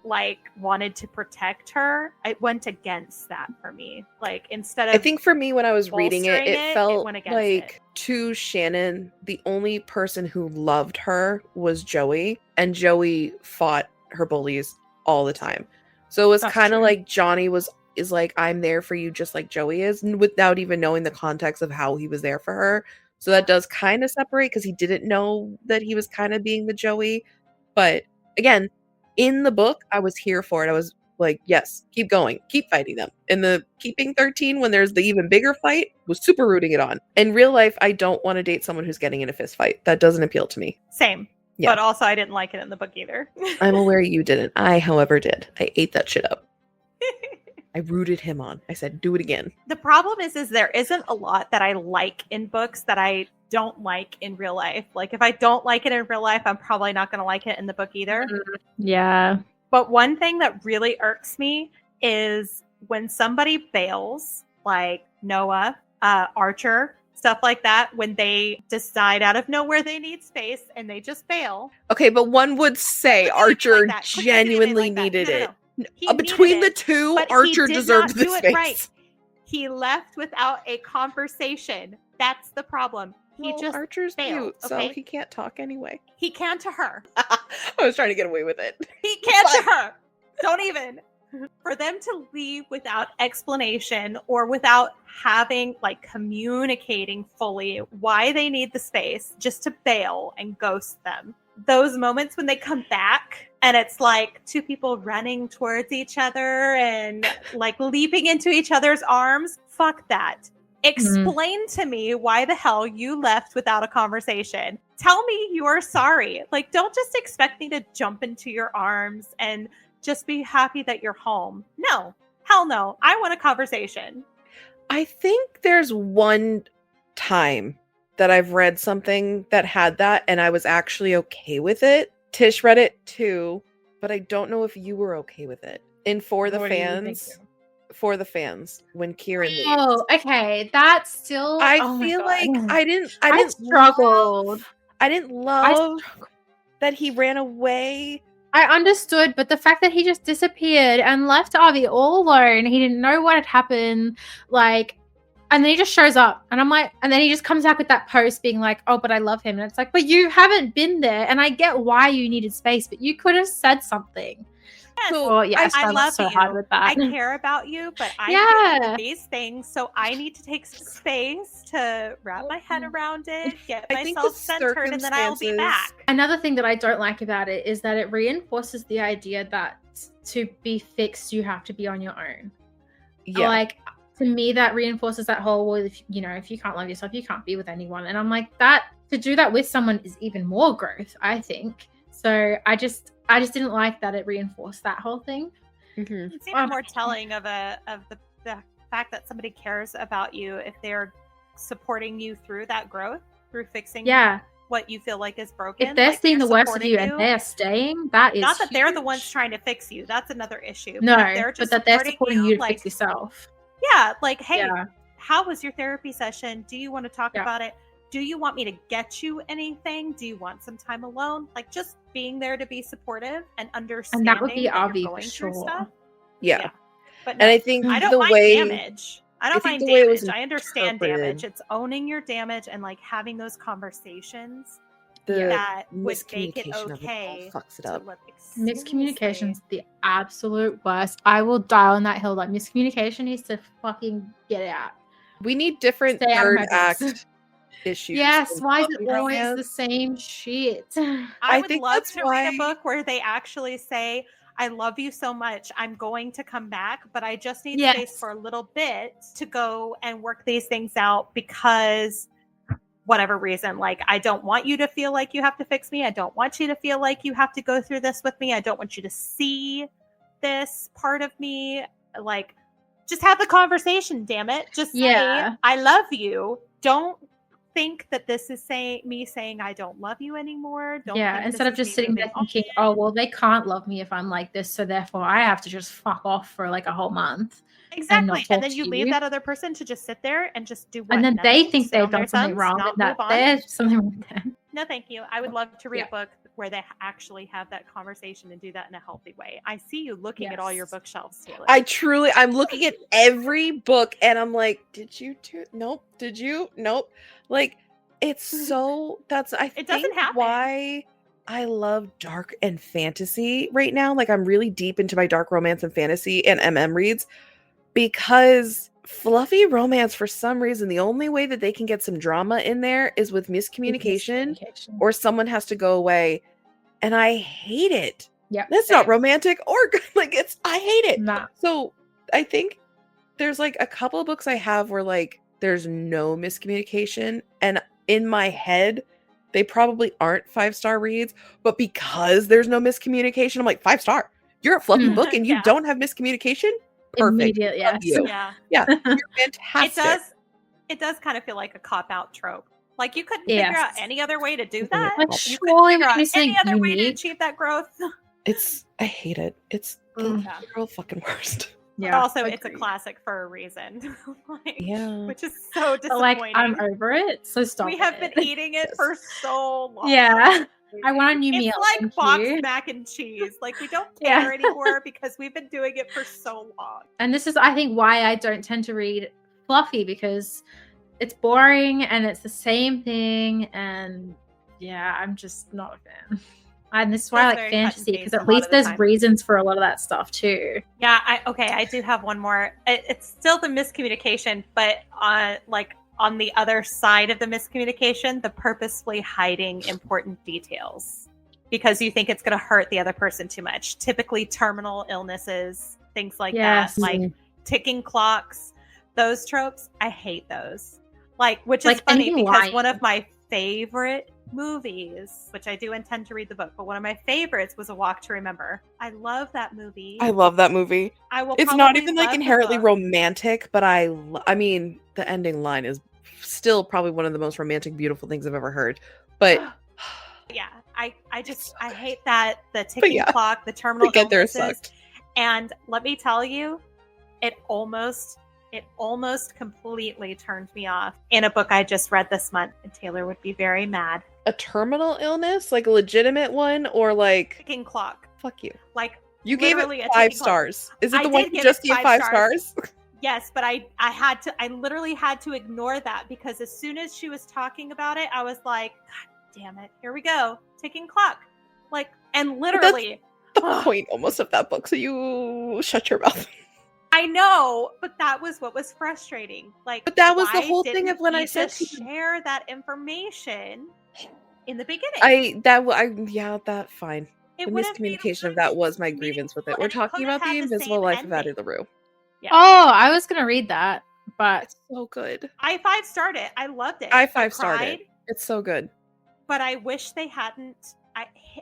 A: like wanted to protect her, it went against that for me. Like instead of
B: I think for me when I was reading it,
A: bolstering
B: it felt
A: went against
B: like to Shannon, the only person who loved her was Joey, and Joey fought her bullies all the time. So it was
A: That's
B: kind of
A: true.
B: like Johnny is like, I'm there for you just like Joey is, and without even knowing the context of how he was there for her. So that does kind of separate because he didn't know that he was kind of being the Joey. But again, in the book, I was here for it. I was like, yes, keep going, keep fighting them. In the Keeping 13, when there's the even bigger fight, was super rooting it on. In real life, I don't want to date someone who's getting in a fist fight. That doesn't appeal to me.
A: Same. Yeah. But also I didn't like it in the book either.
B: I'm aware you didn't. I, however, did. I ate that shit up. I rooted him on. I said, do it again.
A: The problem is there isn't a lot that I like in books that I don't like in real life. Like if I don't like it in real life, I'm probably not going to like it in the book either.
C: Yeah.
A: But one thing that really irks me is when somebody bails, like Noah, Archer, stuff like that, when they decide out of nowhere they need space and they just bail.
B: Okay, but one would say Archer genuinely needed it. Between the two, Archer deserved the space. Right.
A: He left without a conversation. That's the problem. He just
B: Archer's
A: failed,
B: mute, so he can't talk anyway.
A: He can to her.
B: I was trying to get away with it.
A: He can to her. Don't even. For them to leave without explanation or without having, like, communicating fully why they need the space, just to bail and ghost them. Those moments when they come back and it's like two people running towards each other and like leaping into each other's arms. Fuck that. Explain to me why the hell you left without a conversation. Tell me you're sorry. Like, don't just expect me to jump into your arms and just be happy that you're home. No, hell no. I want a conversation.
B: I think there's one time that I've read something that had that and I was actually okay with it. Tish read it too, but I don't know if you were okay with it. And For the Fans, when Kieran leaves.
C: Oh, okay. That's still
B: I feel like I didn't
C: struggled.
B: I didn't love that he ran away.
C: I understood, but the fact that he just disappeared and left Avi all alone, he didn't know what had happened, like, and then he just shows up, and I'm like, and then he just comes back with that post being like, oh, but I love him, and it's like, but you haven't been there, and I get why you needed space, but you could have said something.
A: Yes.
C: Well, yeah,
A: I love
C: so
A: you.
C: hard with that.
A: I care about you, but I do these things, so I need to take some space to wrap my head around it, get myself centered, and then I'll be back.
C: Another thing that I don't like about it is that it reinforces the idea that to be fixed, you have to be on your own. Yeah. Like, to me, that reinforces that whole, well, if you can't love yourself, you can't be with anyone. And I'm like, that to do that with someone is even more growth, I think. So I just didn't like that it reinforced that whole thing.
A: Mm-hmm. It's even more telling of the fact that somebody cares about you if they're supporting you through that growth, through fixing what you feel like is broken.
C: If they're seeing the worst of you and they're staying, that is
A: not that
C: huge.
A: They're the ones trying to fix you. That's another issue.
C: No, but that they're supporting you to fix yourself.
A: Yeah, like, hey, how was your therapy session? Do you want to talk about it? Do you want me to get you anything? Do you want some time alone? Like, just being there to be supportive and understanding.
C: And that would be
A: that
C: obvious
A: going
C: for
A: through
C: sure.
A: stuff.
B: Yeah.
A: But no,
B: and I think
A: I don't mind damage. I don't mind damage. I understand damage. It's owning your damage and like having those conversations that would make it okay.
B: Fucks it up.
C: Miscommunication's the absolute worst. I will die on that hill. Like, miscommunication needs to fucking get out.
B: We need different third act issues.
C: Yes, why is it always the same shit?
A: I would love to read a book where they actually say, I love you so much, I'm going to come back, but I just need space for a little bit to go and work these things out because whatever reason, like, I don't want you to feel like you have to fix me. I don't want you to feel like you have to go through this with me. I don't want you to see this part of me. Like, just have the conversation, damn it. Just say, I love you. Don't think that this is me saying I don't love you anymore.
C: Instead of just sitting there thinking, oh, well, they can't love me if I'm like this, so therefore I have to just fuck off for like a whole month.
A: Exactly. And then you leave that other person to just sit there and just do what?
C: And then they think they've done something wrong and that there's something wrong with them.
A: No, thank you. I would love to read a book where they actually have that conversation and do that in a healthy way. I see you looking at all your bookshelves, Taylor.
B: I'm looking at every book and I'm like, did you do it? Nope. Did you? Nope. Like, it's so, I think why I love dark and fantasy right now. Like, I'm really deep into my dark romance and fantasy and MM reads, because fluffy romance, for some reason, the only way that they can get some drama in there is with miscommunication. Or someone has to go away. And I hate it.
C: Yeah.
B: That's not romantic or good. Like, I hate it.
C: Nah.
B: So I think there's like a couple of books I have where like there's no miscommunication. And in my head, they probably aren't 5-star reads, but because there's no miscommunication, I'm like, 5-star. You're a fluffy book and you don't have miscommunication? Perfect.
C: Immediate, yes.
A: Yeah.
B: You're fantastic.
A: It does kind of feel like a cop-out trope. Like, you couldn't figure out any other way to do that.
C: Like,
A: you couldn't figure out any other way to achieve that growth.
B: I hate it. It's the real fucking worst.
A: Yeah. But also, it's a classic for a reason. Which is so disappointing.
C: Like, I'm over it. So stop.
A: We have been eating it for so long.
C: Yeah. I want a new meal.
A: It's like boxed mac and cheese. Like, we don't care anymore because we've been doing it for so long.
C: And this is, I think, why I don't tend to read fluffy, because it's boring and it's the same thing. And yeah, I'm just not a fan. And this is why I like fantasy, because at least there's reasons for a lot of that stuff too.
A: Yeah, I do have one more. It's still the miscommunication, but on the other side of the miscommunication, the purposefully hiding important details because you think it's going to hurt the other person too much. Typically terminal illnesses, things like that, like ticking clocks, those tropes. I hate those. Like, which is funny because one of my favorite movies, which I do intend to read the book, but one of my favorites was A Walk to Remember. I love that movie.
B: I love that movie.
A: It's
B: not even like inherently romantic, but I mean, the ending line is still probably one of the most romantic, beautiful things I've ever heard. But
A: yeah, I hate that, the ticking clock, the terminal illnesses. And let me tell you, it almost completely turned me off in a book I just read this month, and Taylor would be very mad.
B: A terminal illness? Like a legitimate one? Or like
A: ticking clock?
B: Fuck you.
A: Like,
B: you gave it 5 stars. Is it the one you just gave 5 stars?
A: Yes, but I literally had to ignore that because as soon as she was talking about it, I was like, God damn it, here we go. Ticking clock. Like, and literally
B: the point almost of that book, so you shut your mouth.
A: I know, but that was what was frustrating. Like,
B: but that was the whole thing of when I said
A: to share that information in the beginning.
B: That fine. The miscommunication of that was my grievance with it. We're talking about the Invisible Life of Addie LaRue.
C: Yeah. Oh, I was gonna read that, but
B: it's so good.
A: I 5-starred it. I loved it.
B: I 5-starred it. It's so good.
A: But I wish they hadn't.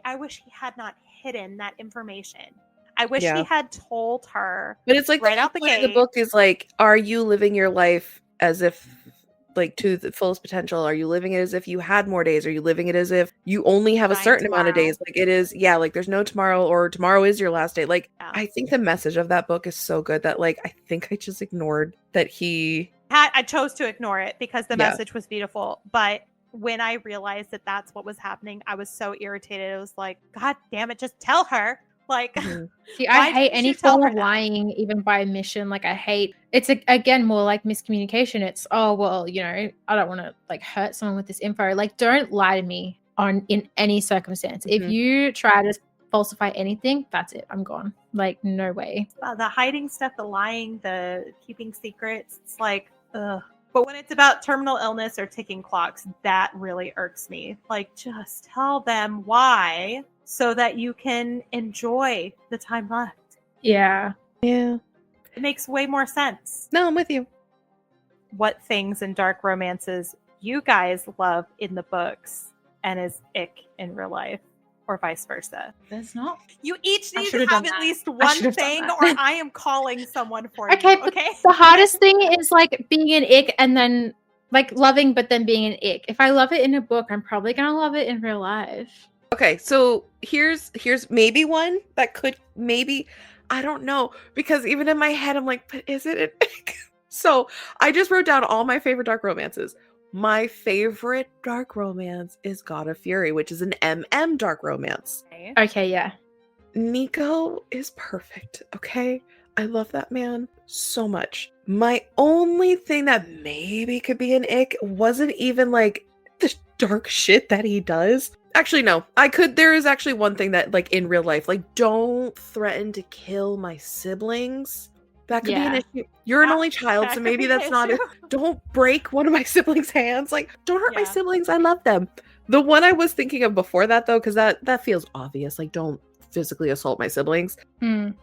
A: I wish he had not hidden that information. I wish he had told her.
B: But it's like
A: right out the gate.
B: The book is like, are you living your life as if, like, to the fullest potential? Are you living it as if you had more days? Are you living it as if you only have a certain amount of days? Like, it is, like, there's no tomorrow, or tomorrow is your last day. Like, I think the message of that book is so good that, like, I think I just ignored that
A: I chose to ignore it because the message was beautiful. But when I realized that that's what was happening, I was so irritated. It was like, God damn it, just tell her. Like,
C: see, I hate any form of lying, even by omission. Like, I hate it's again more like miscommunication. It's I don't want to like hurt someone with this info. Like, don't lie to me in any circumstance. If you try to falsify anything, that's it. I'm gone. Like, no way.
A: The hiding stuff, the lying, the keeping secrets. It's like, ugh. But when it's about terminal illness or ticking clocks, that really irks me. Like, just tell them why, so that you can enjoy the time left.
B: Yeah.
A: It makes way more sense.
B: No, I'm with you.
A: What things in dark romances you guys love in the books and is ick in real life, or vice versa?
C: That's not.
A: You each need to have at least one thing, or I am calling someone for you. Okay.
C: The hardest thing is like being an ick and then like loving, but then being an ick. If I love it in a book, I'm probably gonna love it in real life.
B: Okay, so here's maybe one that could I don't know, because even in my head I'm like, but is it an ick? So I just wrote down all my favorite dark romances. My favorite dark romance is God of Fury, which is an MM dark romance.
C: Okay, yeah.
B: Nico is perfect, okay? I love that man so much. My only thing that maybe could be an ick wasn't even like the dark shit that he does. Actually, no. There is actually one thing that, like, in real life, like, don't threaten to kill my siblings. That could be an issue. You're an only child, so maybe that's not it. Don't break one of my siblings' hands. Like, don't hurt my siblings. I love them. The one I was thinking of before that, though, because that feels obvious. Like, don't physically assault my siblings. And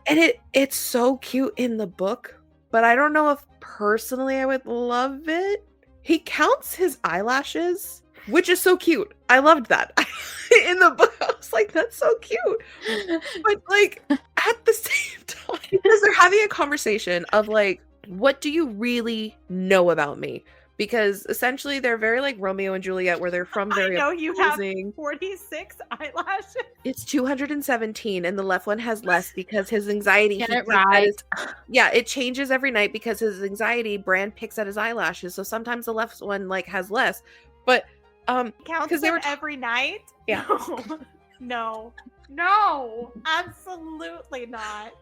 B: it's so cute in the book, but I don't know if personally I would love it. He counts his eyelashes, which is so cute. I loved that. In the book, I was like, that's so cute. But like at the same time, because they're having a conversation of like, what do you really know about me? Because essentially they're very like Romeo and Juliet, where they're from very
A: I know you have
B: opposing.
A: 46 eyelashes.
B: It's 217, and the left one has less because his anxiety.
C: Get it right.
B: Yeah, it changes every night because his anxiety. Brand picks at his eyelashes, so sometimes the left one like has less. But
A: counts them every night.
B: Yeah.
A: No, absolutely not.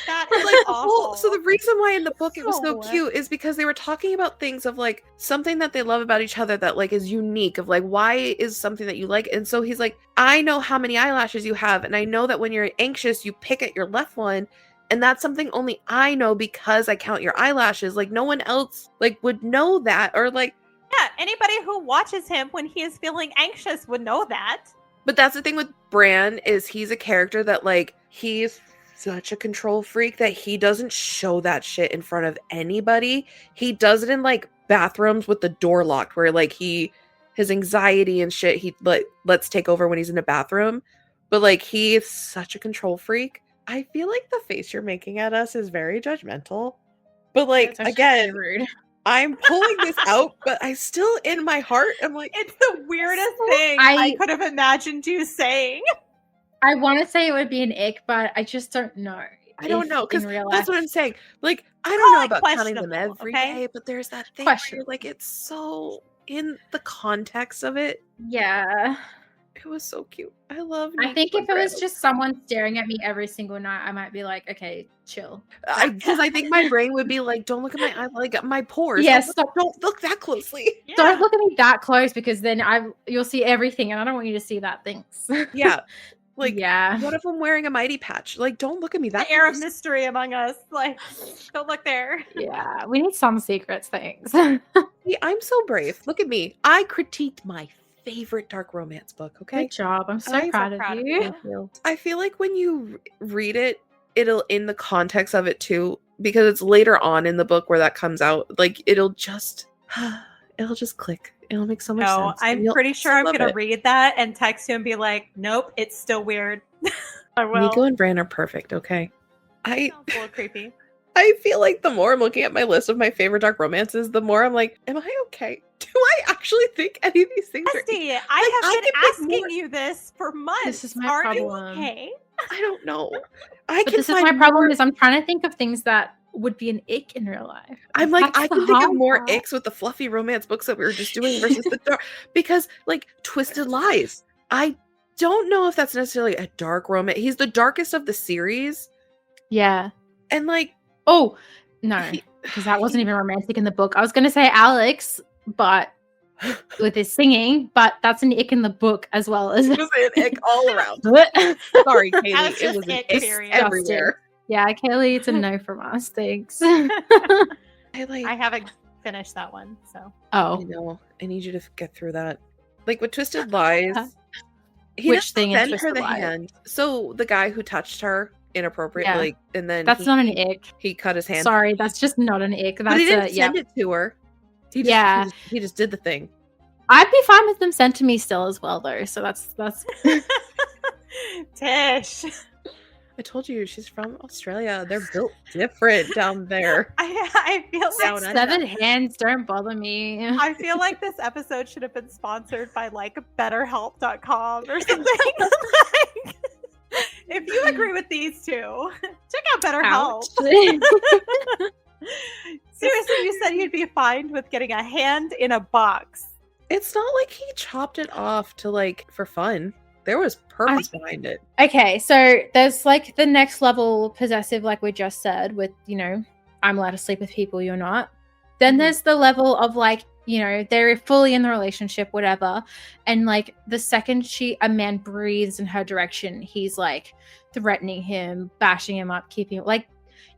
A: That is like awful.
B: So the reason why in the book it was so cute is because they were talking about things of like something that they love about each other that like is unique, of like, why is something that you like? And so he's like, I know how many eyelashes you have, and I know that when you're anxious you pick at your left one, and that's something only I know because I count your eyelashes. Like no one else like would know that, or like,
A: yeah, anybody who watches him when he is feeling anxious would know that.
B: But that's the thing with Bran, is he's a character that like, he's such a control freak that he doesn't show that shit in front of anybody. He does it in like bathrooms with the door locked, where like his anxiety and shit he lets take over when he's in a bathroom. But like, he is such a control freak. I feel like the face you're making at us is very judgmental. But like, again, rude. I'm pulling this out, but I still, in my heart, I'm like,
A: it's the weirdest thing I could have imagined you saying.
C: I want to say it would be an ick, but I just don't know.
B: I don't know, because that's what I'm saying. Like, I don't know about counting them every day, but there's that thing where, like, it's so in the context of it.
C: Yeah.
B: It was so cute. I love
C: I think if it was just someone staring at me every single night, I might be like, okay, chill.
B: Because I think my brain would be like, don't look at my eye, like my pores.
C: Yes,
B: don't look that closely.
C: Yeah. Don't look at me that close, because then you'll see everything, and I don't want you to see that things.
B: Yeah. Like, what if I'm wearing a mighty patch? Like, don't look at me that
A: the air of mystery among us. Like, don't look there.
C: Yeah, we need some secrets things.
B: See, I'm so brave. Look at me. I critiqued my favorite dark romance book. Okay,
C: good job. I'm so proud of you.
B: Thank you. I feel like when you read it, it'll, in the context of it too, because it's later on in the book where that comes out, like it'll just click. It'll make so much sense.
A: I'm pretty sure I'm gonna read that and text you and be like, nope, it's still weird. I will.
B: Nico and Bran are perfect. Okay,
A: sounds a little creepy.
B: I feel like the more I'm looking at my list of my favorite dark romances, the more I'm like, am I okay? Do I actually think any of these things
A: bestie, are... I have been asking you this for months.
C: This is my
A: problem.
C: You
A: okay?
B: I don't know.
C: This is my problem. Is I'm trying to think of things that would be an ick in real life.
B: I'm like, I can think of more icks with the fluffy romance books that we were just doing versus the dark, because like Twisted Lies, I don't know if that's necessarily a dark romance. He's the darkest of the series.
C: Yeah.
B: And like,
C: oh no, because that wasn't even romantic in the book. I was going to say Alex, but with his singing, but that's an ick in the book as well as
B: it was an ick all around. Sorry, Kaylee, it was an ick everywhere.
C: Yeah, Kaylee, it's a no from us. Thanks.
A: I haven't finished that one, so.
B: Oh, I know. I need you to get through that. Like with Twisted Lies,
C: which thing
B: send her the hand. So the guy who touched her inappropriately, like, and then
C: that's not an ick.
B: He cut his hand.
C: Sorry, that's just not an ick. That's
B: but he didn't send it to her. He just did the thing.
C: I'd be fine with them sent to me still as well, though. So that's
A: Tish.
B: I told you she's from Australia. They're built different down there.
A: I feel like
C: 7 hands don't bother me.
A: I feel like this episode should have been sponsored by like BetterHelp.com or something. Like, if you agree with these two, check out BetterHelp. Seriously, you said you'd be fine with getting a hand in a box
B: It's not like he chopped it off to like for fun. There was purpose behind it.
C: Okay, so there's like the next level possessive, like we just said, with, you know, I'm allowed to sleep with people, you're not. Then there's the level of like, you know, they're fully in the relationship, whatever. And like the second a man breathes in her direction, he's like threatening him, bashing him up, keeping it like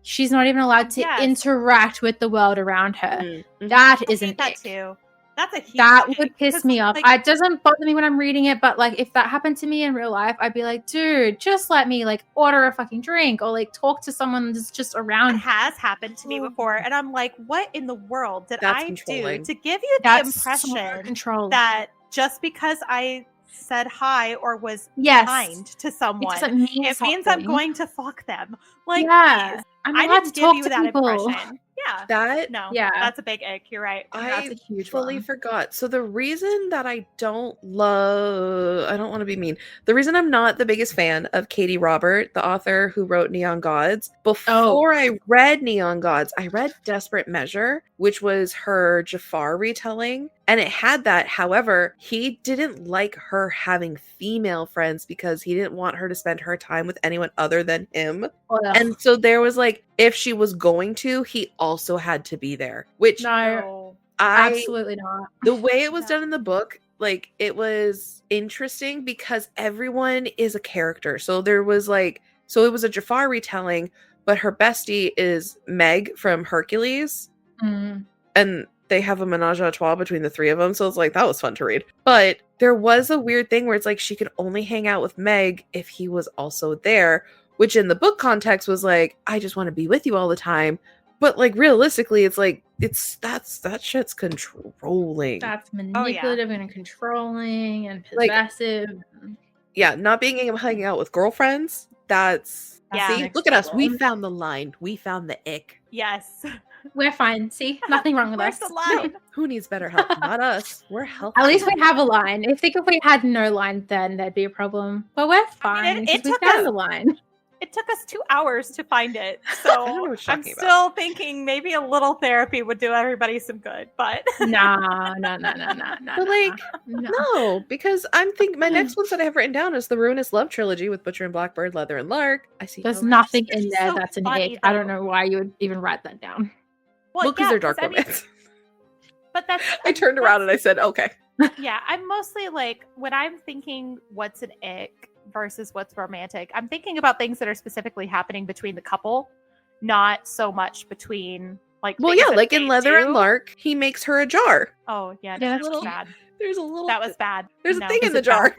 C: she's not even allowed to interact with the world around her.
B: Mm-hmm.
C: That is an ick.
A: Too. That's a huge
C: that would piss me off.
A: Like,
C: it doesn't bother me when I'm reading it, but like if that happened to me in real life, I'd be like, dude, just let me like order a fucking drink or like talk to someone that's just around.
A: It has happened to me before, and I'm like, what in the world did I do to give you the impression that just because I said hi or was kind to someone, it means I'm going to fuck them? Like, please, I didn't give you that impression. Yeah. That's a big ick. You're right. That's a huge
B: fully forgot. So the reason that I don't want to be mean. The reason I'm not the biggest fan of Katie Robert, the author who wrote Neon Gods, before I read Neon Gods, I read Desperate Measure, which was her Jafar retelling. And it had that. However, he didn't like her having female friends because he didn't want her to spend her time with anyone other than him. And so there was like, if she was going to, he also had to be there. Which
C: absolutely not.
B: The way it was done in the book, like it was interesting because everyone is a character. So there was like, so it was a Jafar retelling, but her bestie is Meg from Hercules. And they have a menage a trois between the three of them. So it's like, that was fun to read. But there was a weird thing where it's like, she could only hang out with Meg if he was also there, which in the book context was like, I just want to be with you all the time. But like, realistically, it's like, that shit's controlling.
C: That's manipulative and controlling and possessive.
B: Like, not being able to hang out with girlfriends. See, look at us. We found the line. We found the ick.
A: Yes.
C: We're fine. See, nothing wrong with us.
A: The line?
B: No. Who needs better help? Not us. We're healthy.
C: At least we have a line. I think if we had no line, then there'd be a problem. But we're fine.
A: It
C: we found the line.
A: It took us 2 hours to find it. So I'm still thinking maybe a little therapy would do everybody some good. But
C: no.
B: But like, no, because I'm thinking my next ones that I have written down is the Ruinous Love Trilogy with Butcher and Blackbird, Leather and Lark. I see.
C: There's nothing in there that's an ick. I don't know why you would even write that down.
B: Well, because they're dark romance.
A: But
B: I turned around and I said, okay.
A: Yeah, I'm mostly like, when I'm thinking what's an ick versus what's romantic, I'm thinking about things that are specifically happening between the couple, not so much between like.
B: Well, yeah, like in Leather and Lark, he makes her a jar.
A: Oh yeah, that's bad.
B: There's a little.
A: That was bad.
B: There's a thing in the jar.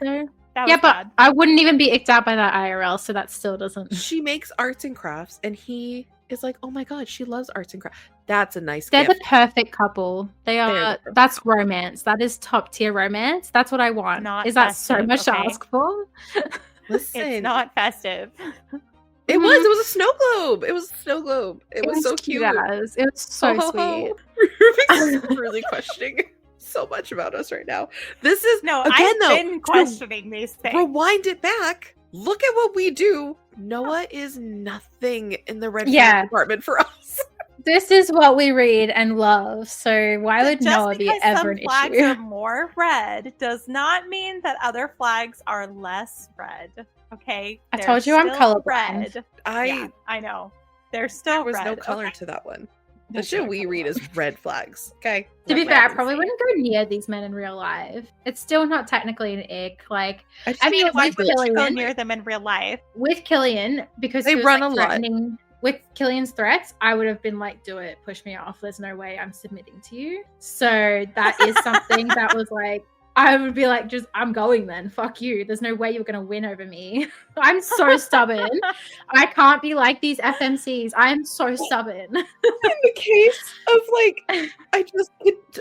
A: That was bad.
C: I wouldn't even be icked out by that IRL, so that still doesn't.
B: She makes arts and crafts, and he is like, oh my god, she loves arts and crafts. That's a nice
C: They're
B: gift.
C: the perfect couple. They are. That's romance. That is top tier romance. That's what I want. Is that festive, so much to ask for?
B: Listen,
A: it's not festive.
B: It was. It was a snow globe. It was a snow globe. It was so cute.
C: It was so sweet.
B: Rubik's really questioning so much about us right now. This is
A: I've been questioning these things.
B: Rewind it back. Look at what we do. Noah is nothing in the red flag department for us.
C: This is what we read and love. So why would Noah be ever an issue?
A: Just because some flags are more red does not mean that other flags are less red. Okay,
C: I told you I'm colorblind.
A: I know. They're still red.
B: There was no color to that one. The shit we read is red flags. Okay.
C: To be fair, I probably wouldn't go near these men in real life. It's still not technically an ick. Like,
A: I mean, why would you go near them in real life?
C: With Killian, because
B: they run a lot.
C: With Killian's threats, I would have been like, do it, push me off. There's no way I'm submitting to you. So that is something that was like, I would be like, I'm going then. Fuck you. There's no way you're going to win over me. I'm so stubborn. I can't be like these FMCs. I am so stubborn.
B: In the case of like,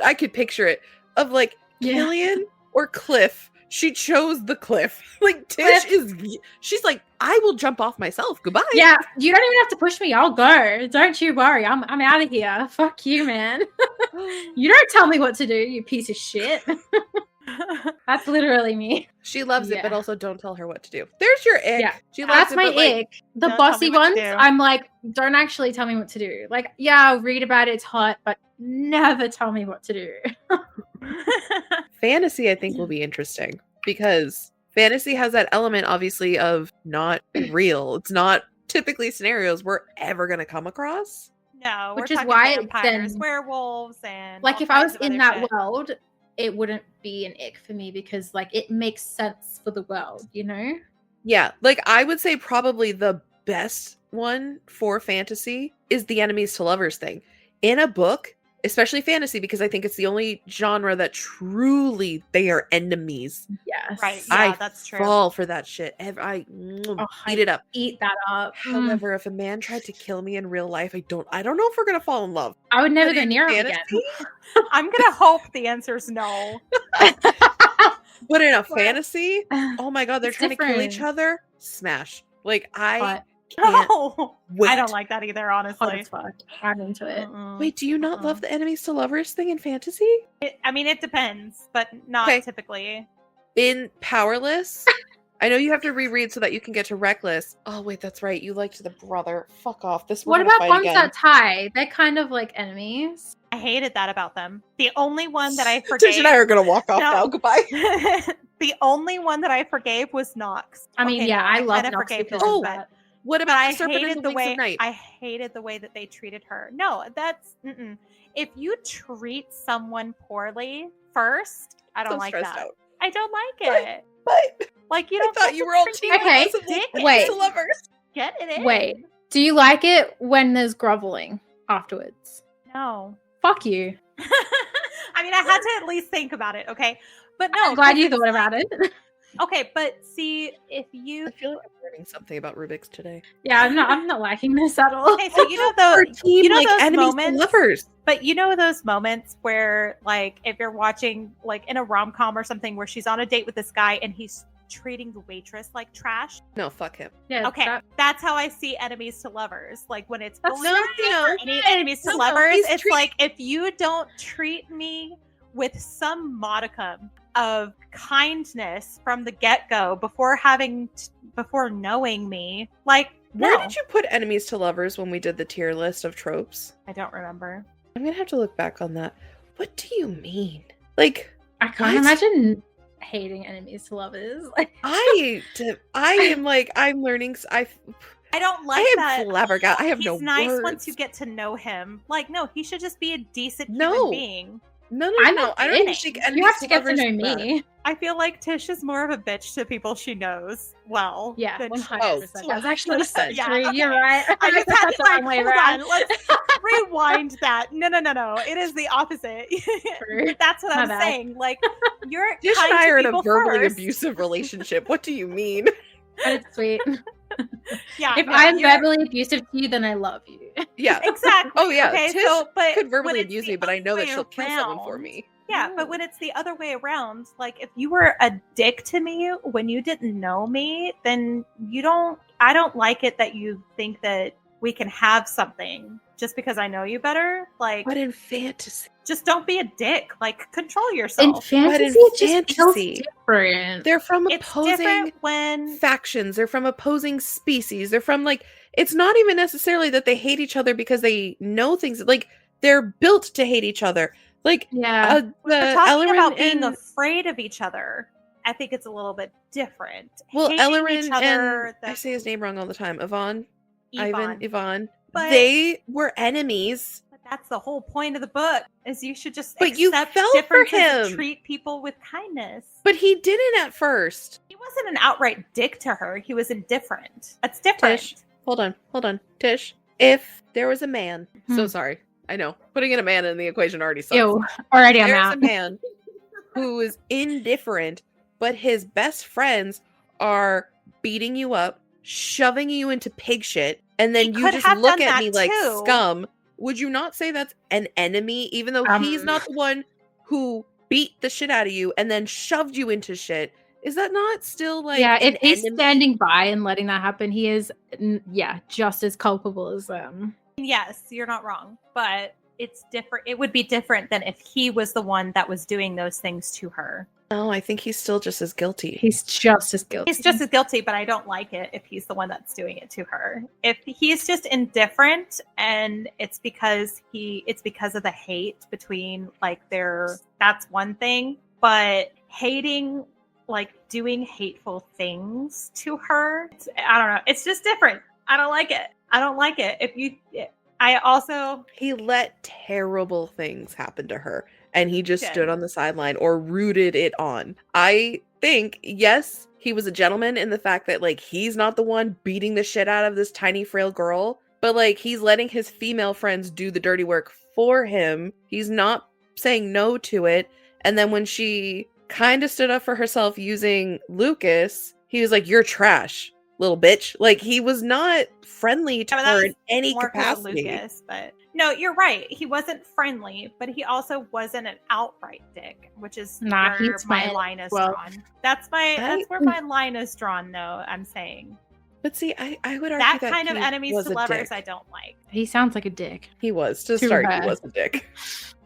B: I could picture it of like Killian or Cliff. She chose the cliff. Like Tish she's like, I will jump off myself. Goodbye.
C: Yeah, you don't even have to push me. I'll go. Don't you worry. I'm out of here. Fuck you, man. You don't tell me what to do, you piece of shit. That's literally me.
B: She loves it, but also don't tell her what to do. There's your ick.
C: Yeah. That's my ick. The bossy ones, I'm like, don't actually tell me what to do. Like, yeah, I'll read about it, it's hot, but never tell me what to do.
B: Fantasy, I think, will be interesting because fantasy has that element, obviously, of not real. It's not typically scenarios we're ever going to come across.
A: No,
C: Which
A: we're
C: is
A: talking
C: why
A: vampires,
C: then,
A: werewolves, and
C: like
A: all
C: if I was
A: kinds of
C: in
A: other
C: that
A: shit.
C: world, it wouldn't be an ick for me because like it makes sense for the world, you know?
B: Yeah, like I would say probably the best one for fantasy is the enemies to lovers thing. In a book, especially fantasy, because I think it's the only genre that truly they are enemies.
C: Yes.
A: Right, yeah,
B: I
A: that's true.
B: fall for that shit. I eat it up.
C: Eat that up.
B: However, if a man tried to kill me in real life, I don't know if we're gonna fall in love.
C: I would never
B: But
C: go
B: in
C: near him
B: fantasy?
C: again.
A: I'm gonna hope the answer's no.
B: But in a fantasy, oh my god, they're
C: It's
B: trying to kill each
C: different.
B: other. Smash. Like I
C: Hot.
B: can't
A: No,
B: wait.
A: I don't like that either,
C: Hot
A: honestly.
C: as fuck. I'm into it.
B: Wait, do you not love the enemies to lovers thing in fantasy?
A: I mean, it depends, but not
B: Okay.
A: typically.
B: In Powerless, I know you have to reread so that you can get to Reckless. Oh wait, that's right. You liked the brother. Fuck off. This.
C: What about ones that tie? They're kind of like enemies.
A: I hated that about them. The only one that I
B: Tish
A: forgave.
B: and I are gonna walk off
A: No.
B: now. Goodbye.
A: The only one that I forgave was Nox.
C: I mean,
A: Okay,
C: yeah,
A: no,
C: I love
A: kinda
C: Nox
A: forgave
C: because
A: him,
C: of
A: but-
C: that.
B: What
A: But
B: about
A: I
B: the Serpent and
A: hated
B: the
A: the
B: Wings
A: way
B: of Night?
A: I hated the way that they treated her. No, that's if you treat someone poorly first, I don't
B: So
A: like
B: stressed
A: that.
B: out.
A: I don't like
B: Right.
A: it.
B: But
A: Like you
B: I
A: don't.
B: thought
A: get
B: you
A: to
B: were all
A: treat
B: team
A: me
B: with
C: Okay,
B: us and
A: dick
B: the
C: wait.
B: to lovers.
A: Get it in.
C: Wait, do you like it when there's groveling afterwards?
A: No.
C: Fuck you.
A: I mean, I had to at least think about it. Okay, but no.
C: I'm glad
A: 'cause
C: you
A: it's
C: thought about it.
A: Okay, but see, if you
B: I feel like I'm learning something about Rubik's today.
C: Yeah, I'm not liking this at all.
A: okay, so you know
B: Our
A: those
B: team,
A: you know
B: like
A: those
B: enemies to
A: moments,
B: lovers.
A: but you know those moments where, like, if you're watching, like, in a rom-com or something, where she's on a date with this guy and he's treating the waitress like trash.
B: No, fuck him.
C: Yeah,
A: Okay, that's how I see enemies to lovers. Like when it's
C: That's
A: bullying
B: not
A: or any enemies to
B: No,
A: lovers,
B: he's
A: it's like if you don't treat me with some modicum of kindness from the get-go before before knowing me, like
B: Where
A: no.
B: did you put enemies to lovers when we did the tier list of tropes?
A: I don't remember.
B: I'm gonna have to look back on that. What do you mean? Like,
C: I can't
B: What?
C: imagine hating enemies to lovers. Like,
B: I am like, I'm learning.
A: I don't like
B: I
A: that.
B: am flabbergasted. I have
A: He's
B: no
A: nice
B: words.
A: once you get to know him. Like, no, he should just be a decent
B: No.
A: human being.
B: No.
C: I'm
B: I
C: not
B: don't
C: kidding.
B: even think
C: You
B: enemies
C: have to get to
B: lovers
C: know
B: do that.
C: me.
A: I feel like Tish is more of a bitch to people she knows well.
C: Yeah,
A: than
C: 100%.
B: Oh,
C: That's actually so
B: 100%.
A: Yeah,
C: true.
A: okay.
C: You're right.
A: I just had
C: That's
A: to
C: the
A: like,
C: wrong way
A: hold
C: around.
A: on, let's rewind that. No. It is the opposite.
C: True.
A: That's what
C: My
A: I'm
C: bad.
A: saying. Like, you're
B: Tish
A: kind
B: and I
A: to
B: are in a
A: people
B: verbally
A: first.
B: abusive relationship. What do you mean?
C: It's sweet.
A: Yeah,
C: If
A: no,
C: I'm
A: you're-
C: verbally abusive to you, then I love you.
B: Yeah.
A: exactly.
B: Oh yeah.
A: Okay,
B: Tish
A: so but
B: could
A: when
B: verbally
A: it's
B: abuse
A: the
B: me, but I know
A: other
B: that
A: way
B: she'll kill someone for
A: around-
B: me.
A: Yeah, but when it's the other way around, like if you were a dick to me when you didn't know me, then I don't like it that you think that we can have something just because I know you better. Like,
B: But in fantasy,
A: just don't be a dick. Like, control
C: In
A: yourself.
C: fantasy,
B: in
C: it just feels
B: fantasy,
C: different.
B: they're from
A: It's
B: opposing
A: different when
B: factions. They're from opposing species. They're from like, it's not even necessarily that they hate each other because they know things. Like they're built to hate each other. Like
C: Yeah.
A: we're talking
B: Ellerin
A: about being
B: and
A: afraid of each other. I think it's a little bit different.
B: well,
A: Hating
B: Ellerin
A: each other,
B: and I say his name wrong all the time. Yvonne.
A: Yvonne. But-
B: They were enemies.
A: But that's the whole point of the book, is you should just
B: But you
A: accept
B: fell for
A: differences and
B: him.
A: treat people with kindness.
B: But he didn't at first.
A: He wasn't an outright dick to her. He was indifferent. That's different.
B: Tish, hold on. Tish, if there was a man, so
C: Hmm.
B: sorry. I know. Putting in a man in the equation already sucks.
C: Ew. Already I'm
B: There's
C: out.
B: a man who is indifferent, but his best friends are beating you up, shoving you into pig shit, and then
A: He
B: you
A: could
B: just
A: have
B: look
A: done
B: at
A: that
B: me like
A: too.
B: scum. Would you not say that's an enemy, even though he's not the one who beat the shit out of you and then shoved you into shit? Is that not still like
C: Yeah,
B: an
C: if he's
B: enemy?
C: standing by and letting that happen, he is, just as culpable as them.
A: Yes, you're not wrong. But it's different. It would be different than if he was the one that was doing those things to her.
B: No, I think he's still just as guilty.
C: He's just as guilty.
A: He's just as guilty, but I don't like it if he's the one that's doing it to her. If he's just indifferent and it's because of the hate between like that's one thing, but hating, like doing hateful things to her, I don't know. It's just different. I don't like it.
B: He let terrible things happen to her and he just stood on the sideline or rooted it on. I think, yes, he was a gentleman in the fact that like he's not the one beating the shit out of this tiny frail girl, but like he's letting his female friends do the dirty work for him. He's not saying no to it. And then when she kind of stood up for herself using Lucas, he was like, "You're trash, little bitch." Like he was not friendly to her in any capacity.
A: Lucas, but no, you're right. He wasn't friendly, but he also wasn't an outright dick, which is where my line is drawn. That's where my line is drawn, though. I'm saying.
B: But see, I would argue
A: that kind of enemies to lovers I don't like.
C: He sounds like a dick.
B: He was to start. He was a dick.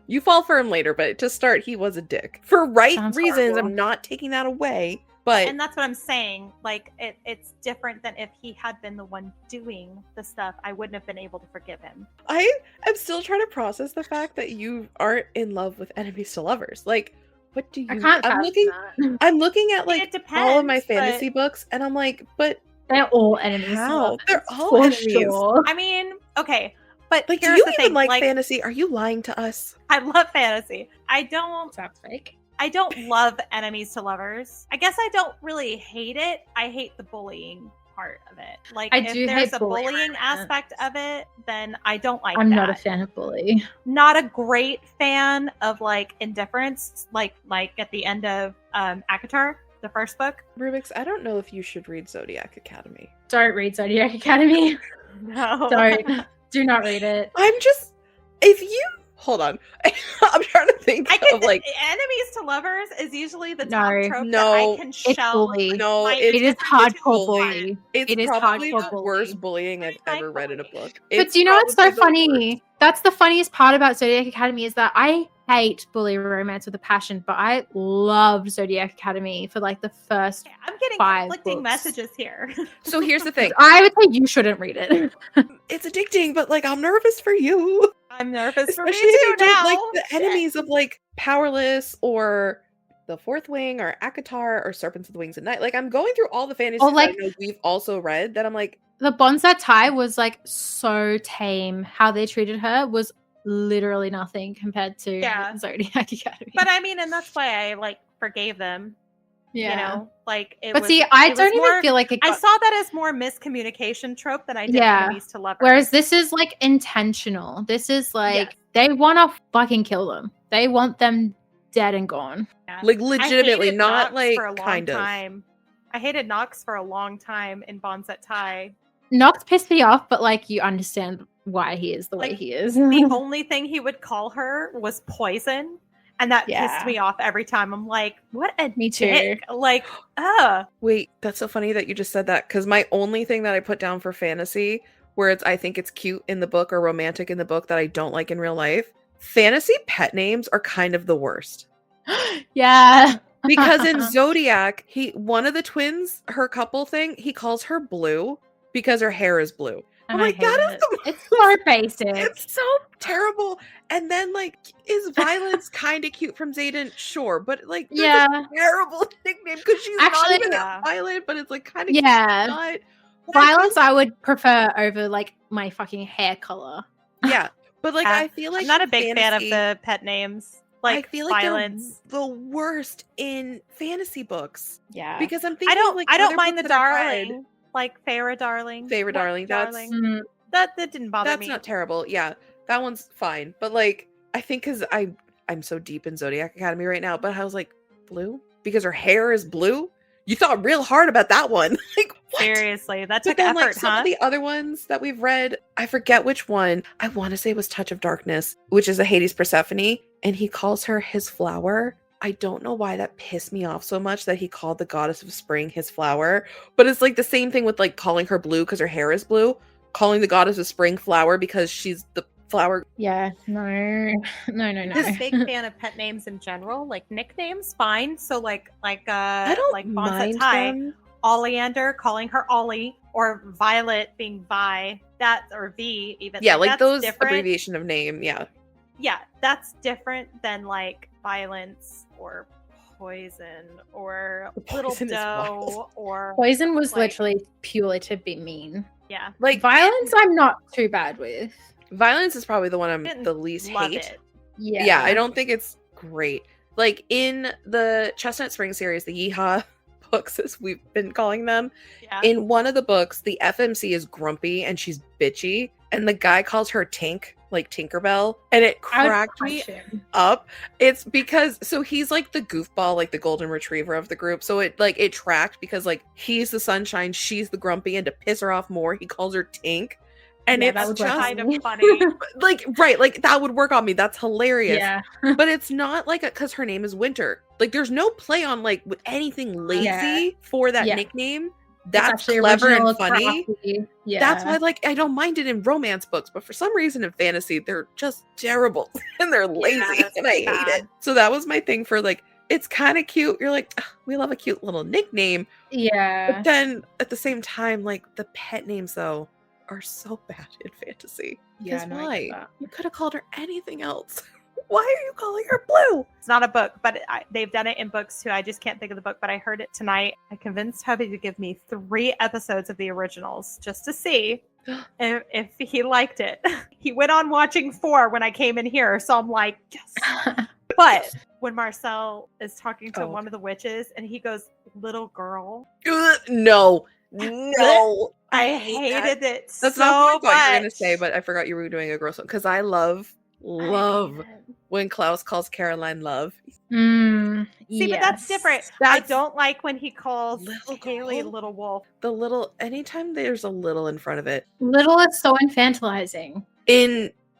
B: You fall for him later, but to start, he was a dick for reasons. Horrible. I'm not taking that away.
A: And that's what I'm saying. Like, it's different than if he had been the one doing the stuff. I wouldn't have been able to forgive him.
B: I am still trying to process the fact that you aren't in love with enemies to lovers. Like, what do you? I'm looking at like all of my fantasy books, and I'm like, but
C: they're all enemies to lovers.
B: They're all enemies.
A: Sure. I mean, okay. But
B: like, do you even like fantasy? Are you lying to us?
A: I love fantasy. I don't.
C: That's fake.
A: I don't love enemies to lovers. I guess I don't really hate it. I hate the bullying part of it. Like, if there's a bullying aspect of it, then I don't like that.
C: I'm not a fan of bully.
A: Not a great fan of like indifference, like at the end of ACOTAR, the first book.
B: Rubik's, I don't know if you should read Zodiac Academy.
C: Don't read Zodiac Academy.
A: No.
C: Don't. Do not read it.
B: Hold on. I'm trying to think of like
A: enemies to lovers is usually the top trope
B: that
A: I can shell.
B: No,
C: it is hardcore bullying.
B: It is probably the worst bullying I've ever read in a book.
C: But do you know what's so funny? That's the funniest part about Zodiac Academy is that I hate bully romance with a passion, but I loved Zodiac Academy for like the first
A: I'm getting
C: 5
A: conflicting
C: books.
A: messages here.
B: So here's the thing.
C: I would say you shouldn't read it.
B: It's addicting, but like I'm nervous for you.
A: I'm nervous for me
B: Especially
A: too now.
B: Like the enemies of like Powerless or The Fourth Wing or ACOTAR or Serpents of the Wings at Night. Like I'm going through all the fantasies that I know we've also read that I'm like,
C: the Bonsai Tai was like so tame. How they treated her was literally nothing compared to Zodiac Academy.
A: But I mean, and that's why I like forgave them.
C: Yeah.
A: You know, like it
C: but
A: was,
C: see, I don't even feel like
A: I saw that as more miscommunication trope than I did enemies to lovers.
C: Whereas this is like intentional. This is like they want to fucking kill them. They want them dead and gone.
A: Yeah.
B: Like legitimately, not
A: Nox
B: like
A: for a long
B: kind
A: time. I hated Nox for a long time in Bonsai Tai.
C: Nox pissed me off, but like you understand why he is the way he is.
A: The only thing he would call her was poison. And that pissed me off every time. I'm like, what a dick. Like,
B: Wait, that's so funny that you just said that. Because my only thing that I put down for fantasy, where I think it's cute in the book or romantic in the book that I don't like in real life, fantasy pet names are kind of the worst.
C: Yeah.
B: Because in Zodiac, one of the twins, her couple thing, he calls her Blue because her hair is blue. I'm like,
C: it's so basic.
B: It's so terrible. And then, like, is Violence kind of cute from Xaden? Sure, but like, that's a terrible nickname because she's not even that violent, but it's like kind of not.
C: Violence, I would prefer over like my fucking hair color.
B: Yeah, but like, I feel like
A: I'm not a big fan of the pet names. Like,
B: I feel like
A: Violence,
B: they're the worst in fantasy books.
C: Yeah,
B: because I'm thinking,
A: I don't mind the darling. Like Feyre Darling.
B: Feyre Darling.
A: That didn't bother me.
B: That's not terrible. Yeah, that one's fine. But like, I think because I'm so deep in Zodiac Academy right now, but I was like, Blue? Because her hair is blue? You thought real hard about that one. Like, what?
A: Seriously, that took
B: then,
A: effort,
B: like, some of the other ones that we've read, I forget which one. I want to say it was Touch of Darkness, which is a Hades Persephone, and he calls her his flower. I don't know why that pissed me off so much that he called the goddess of spring his flower, but it's like the same thing with like calling her blue because her hair is blue, calling the goddess of spring flower because she's the flower.
C: Yeah, no.
A: I'm not a big fan of pet names in general. Like nicknames, fine. So
B: I don't mind them.
A: Oleander, calling her Ollie, or Violet being Vi, that, or V even.
B: Yeah, like
A: that's
B: those
A: different.
B: abbreviation of name. Yeah.
A: Yeah, that's different than like violence or poison or little
B: Poison is
A: doe
B: wild.
A: or
C: Poison was
A: like-
C: literally purely to be mean.
A: yeah.
B: Like
C: Violence, I'm not too bad with.
B: violence is probably the one I'm
A: Didn't
B: the least
A: love
B: hate.
A: it.
C: Yeah.
B: I don't think it's great. Like in the Chestnut Spring series, the Yeehaw books, as we've been calling them,
A: Yeah.
B: in one of the books, the FMC is grumpy and she's bitchy, and the guy calls her Tink, like Tinkerbell, and it cracked me up. It's because so he's like the goofball, like the golden retriever of the group. So it tracked because like he's the sunshine, she's the grumpy, and to piss her off more, he calls her Tink. And
C: Yeah,
B: it's
C: that would
B: just
A: kind of funny.
B: like right, like that would work on me. That's hilarious.
C: Yeah.
B: But it's not like because her name is Winter. Like there's no play on like with anything lazy for that nickname. That's clever and funny.
C: Crafty. Yeah.
B: That's why like I don't mind it in romance books, but for some reason in fantasy they're just terrible and they're lazy and I hate it. So that was my thing for like it's kind of cute. You're like, we love a cute little nickname.
C: Yeah.
B: But then at the same time, like the pet names though are so bad in fantasy.
C: Yeah,
B: Because
C: no, I get
B: why?
C: that.
B: You could have called her anything else. Why are you calling her Blue?
A: It's not a book, but they've done it in books too. I just can't think of the book, but I heard it tonight. I convinced Hubby to give me 3 episodes of the originals just to see if he liked it. He went on watching 4 when I came in here, so I'm like, yes. But when Marcel is talking to one of the witches and he goes, little girl.
B: No.
A: I hated it
B: That's
A: so
B: not what I thought you were
A: much.
B: going to say, but I forgot you were doing a gross one. Because I love when Klaus calls Caroline love.
A: See, but that's different. I don't like when he calls
B: Little
A: Haley
B: girl?
A: little wolf.
B: The little, anytime there's a little in front of it.
C: Little is so infantilizing.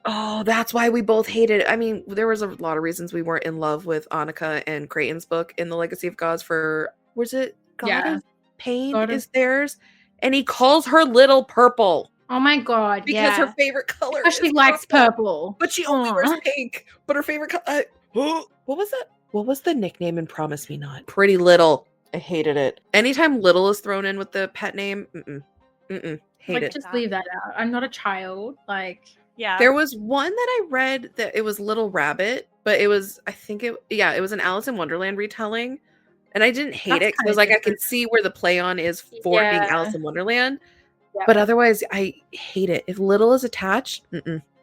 B: That's why we both hated it. I mean, there was a lot of reasons we weren't in love with Annika and Creighton's book in the Legacy of Gods for, was it God of Pain is theirs? And he calls her Little Purple.
C: Oh my god,
B: because her favorite color
C: because she likes purple.
B: But she only wears pink. But her favorite color... what was that? What was the nickname in Promise Me Not? Pretty Little. I hated it. Anytime Little is thrown in with the pet name, hate it.
C: Just leave that out. I'm not a child. Like...
A: Yeah.
B: There was one that I read that it was Little Rabbit, but it was, it was an Alice in Wonderland retelling. And I didn't hate it because I was like, I can see where the play on is for it being Alice in Wonderland. Yeah. But otherwise, I hate it. If Little is attached,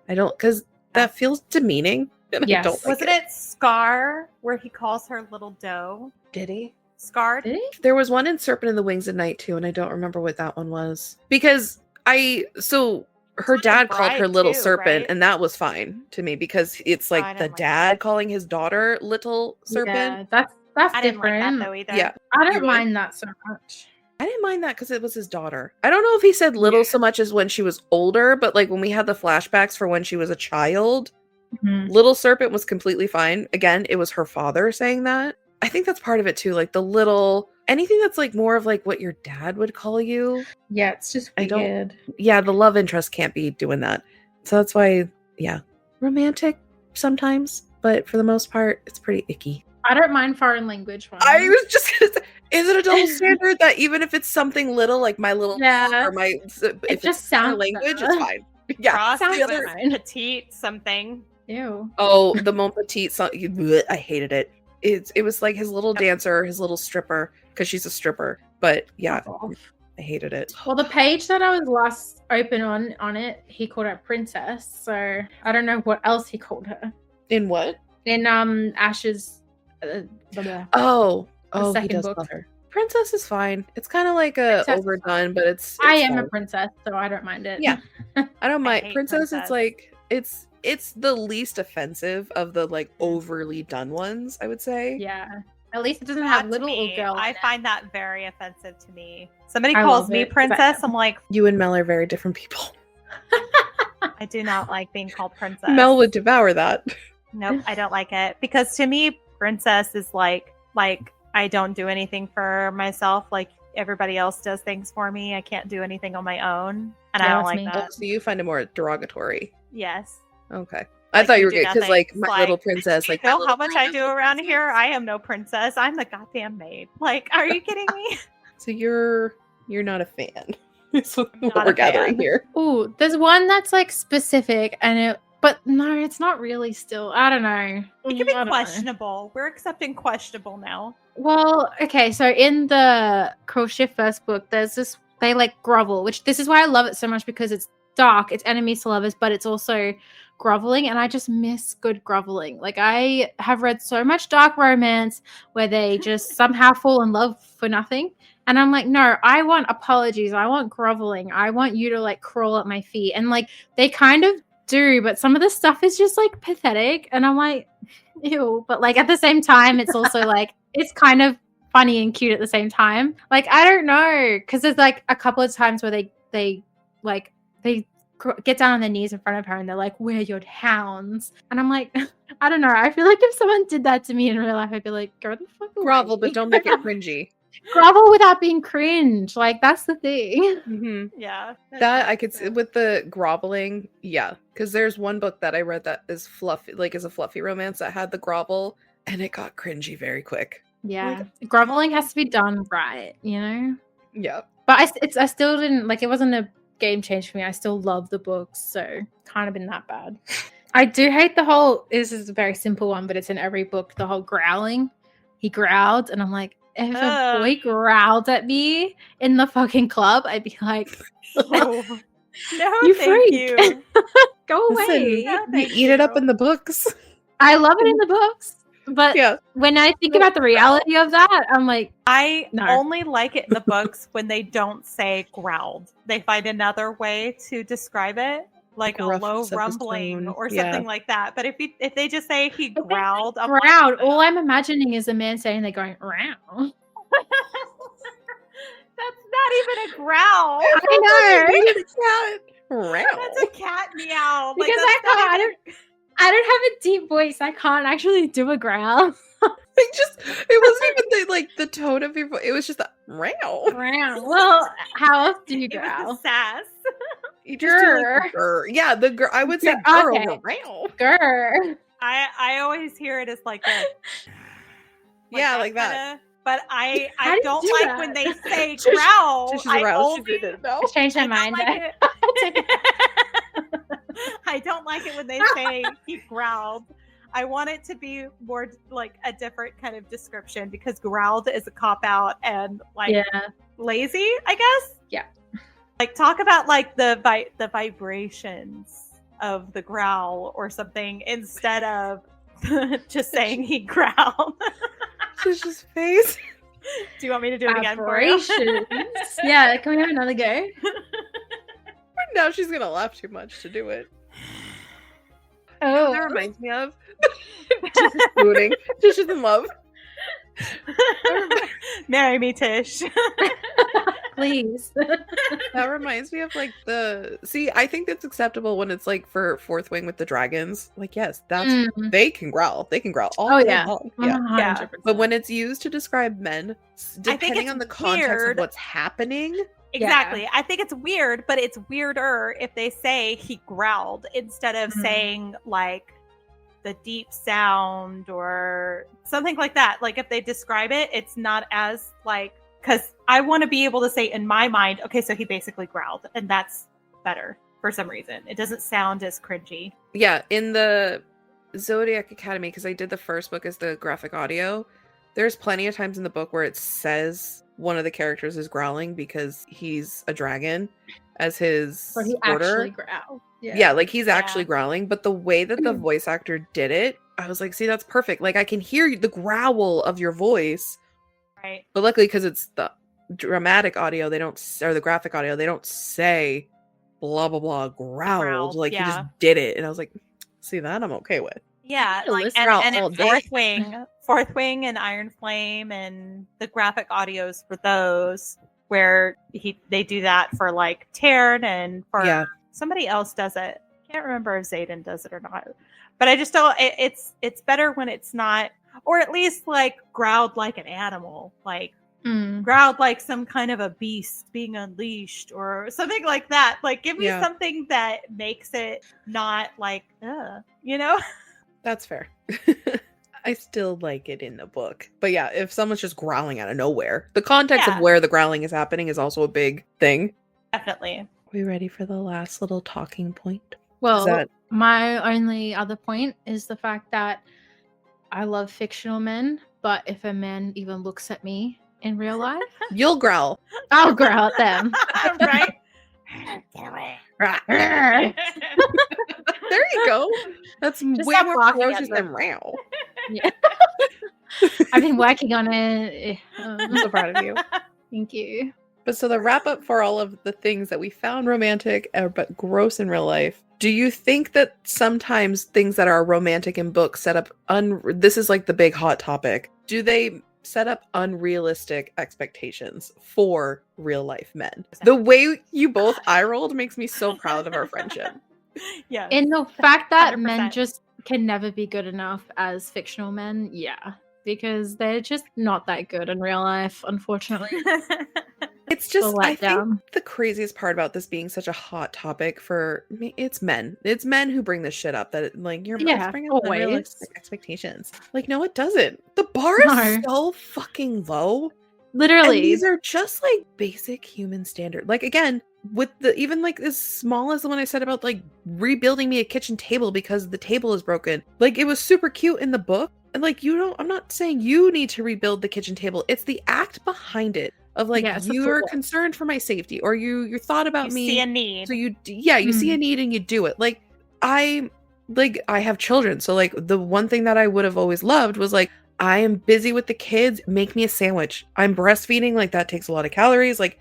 B: I don't, because that feels demeaning. And I don't like
A: Wasn't it Scar where he calls her Little Doe?
B: Did he?
A: Scar?
C: Did he?
B: There was one in Serpent in the Wings at Night too, and I don't remember what that one was. Because her dad called her Little Serpent, right? And that was fine to me because it's like the dad calling his daughter Little Serpent.
C: Yeah, that's
A: I
C: different.
A: Didn't like that though either.
B: Yeah,
C: I don't mind that so much.
B: I didn't mind that because it was his daughter. I don't know if he said little so much as when she was older, but like when we had the flashbacks for when she was a child, Little Serpent was completely fine. Again, it was her father saying that. I think that's part of it too. Like the little, anything that's like more of like what your dad would call you.
C: Yeah, it's just weird.
B: The love interest can't be doing that. So that's why, romantic sometimes, but for the most part, it's pretty icky.
C: I don't mind foreign language ones.
B: I was just gonna say, is it a double standard that even if it's something little, like my little or my, if
C: just sounds
B: language, it's fine. Yeah,
A: Cross
B: sounds
A: fine. Petite something.
C: Ew.
B: Oh, the Mon Petit song. I hated it. It was like his little dancer, his little stripper, because she's a stripper. But yeah, I hated it.
C: Well, the page that I was last open on it, he called her Princess. So I don't know what else he called her.
B: In what?
C: In Ash's.
B: He does love her. Princess is fine. It's kind of like overdone, but it's
C: I am
B: fine.
C: A princess, so I don't mind it.
B: Yeah, I don't mind.
A: Princess.
B: It's like it's the least offensive of the like overly done ones, I would say.
C: Yeah. At least it doesn't have little old girl.
A: I find that very offensive to me. Somebody calls me princess, I'm like,
B: you and Mel are very different people.
A: I do not like being called princess.
B: Mel would devour that.
A: Nope, I don't like it because to me, princess is like I don't do anything for myself. Like everybody else does things for me. I can't do anything on my own, and I don't like that.
B: So you find it more derogatory.
A: Yes.
B: Okay. I thought you were good because, like, My Little Princess.
A: Like, know how much I do around here? I am no princess. I'm the goddamn maid. Like, are you kidding me?
B: So you're not a fan. That's what we're gathering here.
C: Ooh, there's one that's like specific, but no, it's not really. Still, I don't know.
A: It could be questionable. We're accepting questionable now.
C: Well, okay. So in the Cruel Shift first book, there's this. They like grovel, which this is why I love it so much because it's dark, it's enemies to lovers, but it's also groveling, and I just miss good groveling. Like, I have read so much dark romance where they just somehow fall in love for nothing, and I'm like, no, I want apologies, I want groveling, I want you to like crawl at my feet. And like, they kind of do, but some of the stuff is just like pathetic, and I'm like, ew. But like at the same time, it's also like, it's kind of funny and cute at the same time. Like, I don't know, because there's like a couple of times where they get down on their knees in front of her and they're like, we're your hounds. And I'm like, I don't know. I feel like if someone did that to me in real life, I'd be like, go the fuck away.
B: Grovel, but don't make it cringy.
C: Grovel without being cringe. Like, that's the thing.
B: Mm-hmm.
A: Yeah.
B: That I could see with the groveling. Yeah. Because there's one book that I read that is fluffy, like is a fluffy romance that had the grovel, and it got cringy very quick.
C: Yeah. Like, groveling has to be done right, you know?
B: Yeah.
C: But I still didn't, like, it wasn't a game change for me. I still love the books, so kind of been that bad. I do hate the whole, this is a very simple one, but it's in every book, the whole growling. He growled, and I'm like, if a boy growled at me in the fucking club, I'd be like,
A: no,
C: you
A: thank
C: freak.
A: you.
C: Go away.
B: You eat it up in the books.
C: I love it in the books, but
B: yeah.
C: When I think about the reality of that, I'm like,
A: I only like it in the books when they don't say growled. They find another way to describe it, like a low rumbling or something like that. But if they just say he growled,
C: all I'm imagining is a man saying they're going row.
A: That's not even a growl.
C: I know.
A: That's a cat meow.
C: Because I don't have a deep voice. I can't actually do a growl.
B: It wasn't even the tone of your voice. It was just a row.
C: Well, how else do you growl?
A: It was sass.
B: You just do like grr. Yeah, the girl. I would say girl. Okay. Row.
C: Grr.
A: I always hear it as like that.
B: Yeah, like that.
A: But I don't like that? When they say growl.
C: I changed my mind.
A: I don't like it when they say he growled. I want it to be more like a different kind of description, because growled is a cop out and like lazy, I guess.
C: Yeah.
A: Like, talk about like the vibrations of the growl or something instead of just saying he growled.
B: Tish's face.
A: Do you want me to do it again for you?
C: Yeah, can we have another go?
B: Now she's gonna laugh too much to do it.
C: Oh,
B: that reminds me of Tish is spooning. Tish is in love.
A: Marry me, Tish.
C: Please.
B: That reminds me of like I think that's acceptable when it's like for Fourth Wing with the dragons. Like, yes, that's they can growl. They can growl all day long. Yeah. But when it's used to describe men, depending on the context of what's happening.
A: Exactly. Yeah. I think it's weird, but it's weirder if they say he growled instead of saying like the deep sound or something like that. Like, if they describe it, it's not as like, because I want to be able to say in my mind, okay, so he basically growled, and that's better for some reason. It doesn't sound as cringy. Yeah,
B: in the Zodiac Academy, because I did the first book as the graphic audio, there's plenty of times in the book where it says one of the characters is growling because he's a dragon as his order.
C: Actually growl.
B: Yeah, like he's actually growling, but the way that the voice actor did it, I was like, see, that's perfect. Like, I can hear the growl of your voice.
A: Right.
B: But luckily, because it's the dramatic audio, or the graphic audio, they don't say blah blah blah growled. Like, he just did it, and I was like, see, that I'm okay with.
A: Yeah, like and in Fourth Wing and Iron Flame and the graphic audios for those where they do that for like Taryn and for somebody else does it. Can't remember if Zayden does it or not. But I just don't. It's better when it's not, or at least like growled like an animal. Like, growled like some kind of a beast being unleashed or something like that. Like, give me something that makes it not like, you know?
B: That's fair. I still like it in the book. But yeah, if someone's just growling out of nowhere, the context of where the growling is happening is also a big thing.
A: Definitely.
B: Are we ready for the last little talking point?
C: Well, my only other point is the fact that I love fictional men, but if a man even looks at me in real life,
B: you'll growl.
C: I'll growl at them.
A: Right?
B: There you go. That's
C: Just
B: way more ferocious than row.
C: Yeah. I've been working on it.
B: I'm so proud of you.
C: Thank you.
B: But so the wrap up for all of the things that we found romantic but gross in real life. Do you think that sometimes things that are romantic in books set up this is like the big hot topic. Do they set up unrealistic expectations for real life men? The way you both eye rolled makes me so proud of our friendship.
A: Yeah.
C: And the fact that
A: 100%.
C: Men just can never be good enough as fictional men, because they're just not that good in real life, unfortunately.
B: It's just, I think the craziest part about this being such a hot topic for me, it's men. It's men who bring this shit up, that like you're bringing up unrealistic expectations. Like, no, it doesn't. The bar is so fucking low.
C: Literally.
B: And these are just like basic human standard. Like, again, with the even like as small as the one I said about like rebuilding me a kitchen table because the table is broken. Like, it was super cute in the book. And like, I'm not saying you need to rebuild the kitchen table. It's the act behind it. Of like, you are concerned for my safety, or you thought about me.
A: You see a need.
B: So you see a need and you do it. Like, I have children. So like the one thing that I would have always loved was like, I am busy with the kids. Make me a sandwich. I'm breastfeeding. Like, that takes a lot of calories. Like,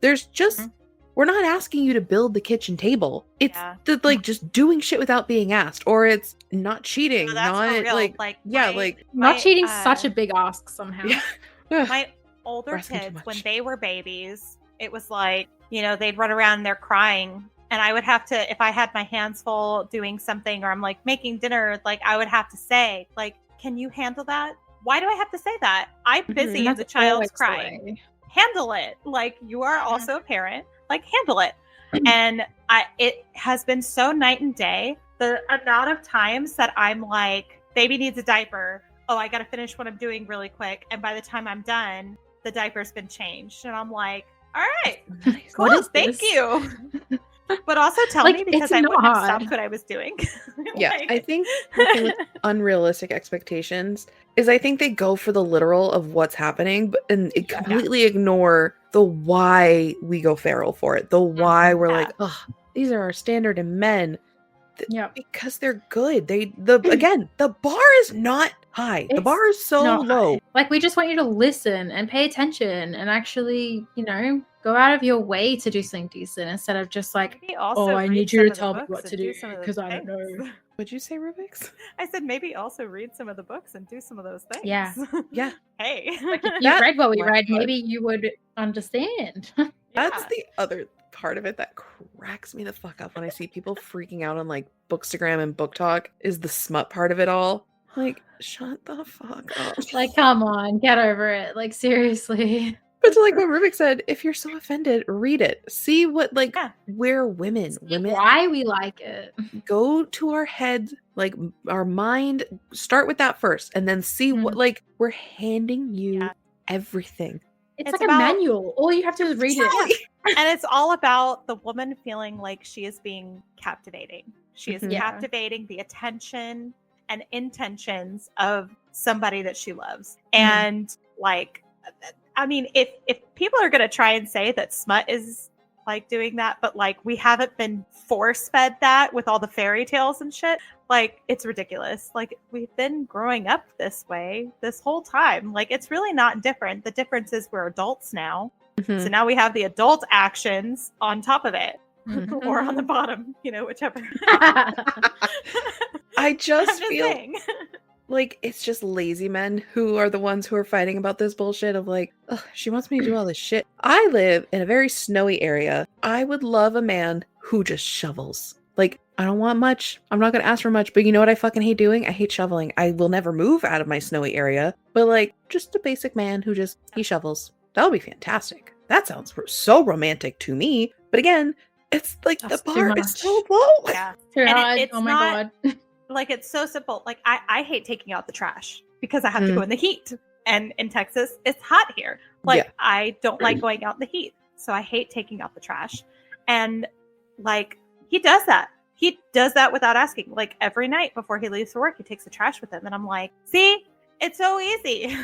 B: there's just, we're not asking you to build the kitchen table. It's the, like, just doing shit without being asked, or it's not cheating.
A: No, that's for real.
C: Not cheating's such a big ask somehow.
B: Yeah.
A: My older kids, when they were babies, it was like, they'd run around and they're crying, and I would have to, if I had my hands full doing something, or I'm like making dinner, like I would have to say, like, can you handle that? Why do I have to say that? I'm busy and the child's crying. Handle it. Like, you are also a parent. Like, handle it. And it has been so night and day. The amount of times that I'm like, baby needs a diaper. Oh, I got to finish what I'm doing really quick. And by the time I'm done, the diaper's been changed. And I'm like, all right, cool, thank you. But also tell me, because I wouldn't have stopped what I was doing.
B: I think the thing with unrealistic expectations is I think they go for the literal of what's happening, and completely ignore the why we go feral for it. The why we're like, oh, these are our standard in men. Because they're good. Again, the bar is not high. The bar is so low.
C: High. Like, we just want you to listen and pay attention and actually, go out of your way to do something decent, instead of just like, I need you to tell me what to do because I don't know.
B: What'd you say, Rubik's?
A: I said maybe also read some of the books and do some of those things.
C: Yeah.
A: Hey.
C: Like, if you read what we read, maybe you would understand.
B: That's the other part of it that cracks me the fuck up when I see people freaking out on like Bookstagram and Book Talk, is the smut part of it all. Like, shut the fuck up.
C: Like, come on, get over it. Like, seriously.
B: But like what Rubik said, if you're so offended, read it. See what, like, we're women.
C: Why we like it.
B: Go to our head, like our mind. Start with that first, and then see what, like, we're handing you everything.
C: It's like a manual. All you have to do is read it.
A: And it's all about the woman feeling like she is being captivating. She is captivating the attention and intentions of somebody that she loves. And like, I mean, if people are going to try and say that smut is like doing that, but like, we haven't been force fed that with all the fairy tales and shit. Like, it's ridiculous. Like, we've been growing up this way this whole time. Like, it's really not different. The difference is we're adults now. So now we have the adult actions on top of it. Or on the bottom, whichever.
B: I just feel like it's just lazy men who are the ones who are fighting about this bullshit of like, ugh, she wants me to do all this shit. I live in a very snowy area. I would love a man who just shovels. Like, I don't want much. I'm not going to ask for much, but you know what I fucking hate doing? I hate shoveling. I will never move out of my snowy area, but like, just a basic man who he shovels. That would be fantastic. That sounds so romantic to me. But again, it's like
C: That's
B: the
C: too
B: bar is
C: much.
B: so low.
A: Yeah.
C: Too
A: And
C: hard.
A: it's
C: Oh my
A: not-
C: god.
A: Like, it's so simple. Like, I hate taking out the trash because I have to go in the heat. And in Texas, it's hot here. Like,
B: Yeah.
A: I don't like going out in the heat. So I hate taking out the trash. And, like, he does that. He does that without asking. Like, every night before he leaves for work, he takes the trash with him. And I'm like, see? It's so easy.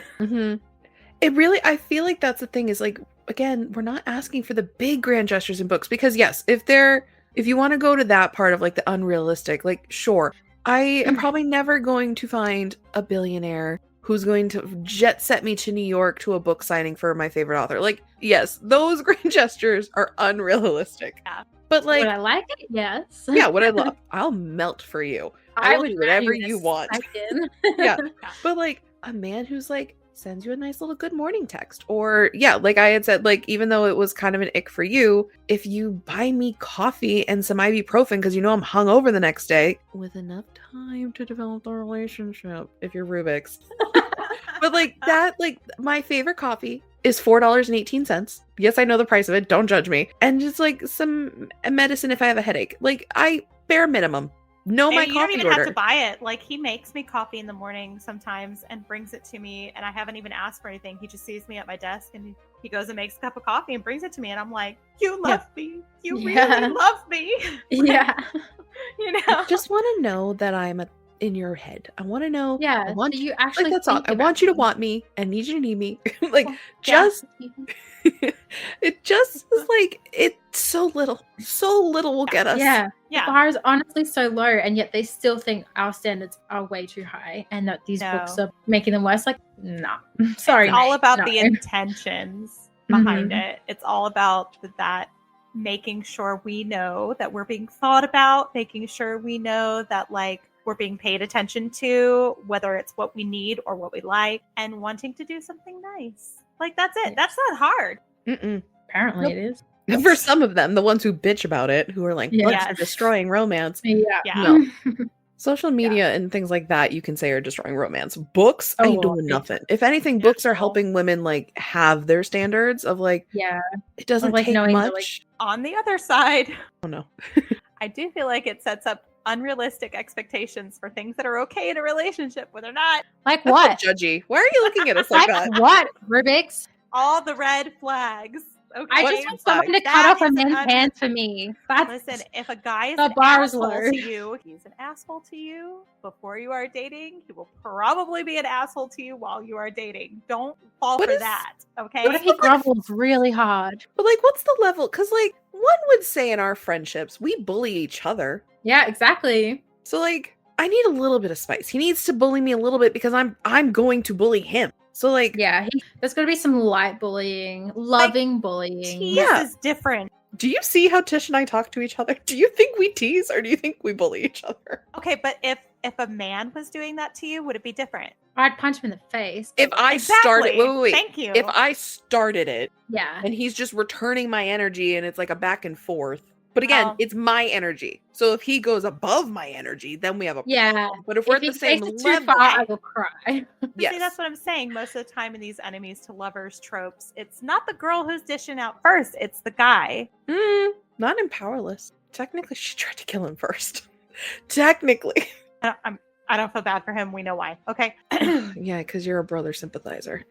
B: It really, I feel like that's the thing is like, again, we're not asking for the big grand gestures in books because yes, if you want to go to that part of like the unrealistic, like sure, I am probably never going to find a billionaire who's going to jet set me to New York to a book signing for my favorite author. Like, yes, those grand gestures are unrealistic.
A: Yeah.
B: But like,
C: Would I like it? Yes.
B: yeah, what I love, I'll melt for you. I will do whatever you want. Yeah. But like a man who's like sends you a nice little good morning text, or yeah, like I had said, like even though it was kind of an ick for you, if you buy me coffee and some ibuprofen because you know I'm hungover the next day, with enough time to develop the relationship, if you're Rubik's. But like that, like my favorite coffee is $4.18. Yes, I know the price of it. Don't judge me. And just like some medicine if I have a headache. Like I bare minimum. Know my
A: And you
B: coffee
A: don't even
B: order.
A: have to buy it. Like, he makes me coffee in the morning sometimes and brings it to me, and I haven't even asked for anything. He just sees me at my desk and he goes and makes a cup of coffee and brings it to me, and I'm like, you love me. You really love me.
C: Yeah.
A: You know?
B: I just want to know that I'm in your head. I want to know.
C: Yeah.
B: I want
C: so you actually
B: like that's all.
C: think
B: I
C: about
B: want you to
C: me.
B: want me and need you to need me. Like
C: Yeah.
B: just it just is like it's so little will get us.
C: Yeah.
A: Yeah.
C: The bar is honestly so low, and yet they still think our standards are way too high and that these books are making them worse. Like, nah. Sorry.
A: It's all
C: mate.
A: about
C: No.
A: the intentions behind it. It's all about that making sure we know that we're being thought about, making sure we know that like we're being paid attention to, whether it's what we need or what we like, and wanting to do something nice. Like, that's it. That's not hard.
C: Apparently
B: Nope.
C: it is.
B: For some of them, the ones who bitch about it, who are like,
C: Yeah.
B: books are destroying romance.
C: Yeah.
B: No. Social media and things like that, you can say are destroying romance. Books ain't doing nothing. If anything, books are helping women like have their standards of like, it doesn't
C: like,
B: take
C: knowing
B: much.
C: that, like-
A: On the other side,
B: oh no.
A: I do feel like it sets up unrealistic expectations for things that are okay in a relationship when they're not.
C: Like
B: That's
C: what?
B: so judgy. Why are you looking at us like that?
C: What, Rubik's?
A: All the red flags. Okay?
C: I just want someone to cut off a man's hand for me.
A: Listen, if a guy is
C: the
A: an
C: bar is
A: asshole
C: low.
A: to you, he's an asshole to you before you are dating. He will probably be an asshole to you while you are dating. Don't fall for that. Okay.
C: What if he grovels really hard?
B: But like, what's the level? Because like, one would say in our friendships, we bully each other.
C: Yeah, exactly.
B: So like, I need a little bit of spice. He needs to bully me a little bit because I'm going to bully him. So like,
C: yeah, there's going to be some light bullying, loving bullying.
A: Tease is different.
B: Do you see how Tish and I talk to each other? Do you think we tease or do you think we bully each other?
A: Okay, but if a man was doing that to you, would it be different?
C: I'd punch him in the face.
B: If I started, wait.
A: Thank you.
B: If I started it,
C: yeah,
B: and he's just returning my energy, and it's like a back and forth. But again, it's my energy. So if he goes above my energy, then we have a problem. But if we're at the same level,
C: too far, I will cry.
B: Yes.
A: See, that's what I'm saying. Most of the time in these enemies to lovers tropes, it's not the girl who's dishing out first; it's the guy.
B: Not in Powerless. Technically, she tried to kill him first. Technically.
A: I don't feel bad for him. We know why. Okay.
B: Yeah, because you're a brother sympathizer.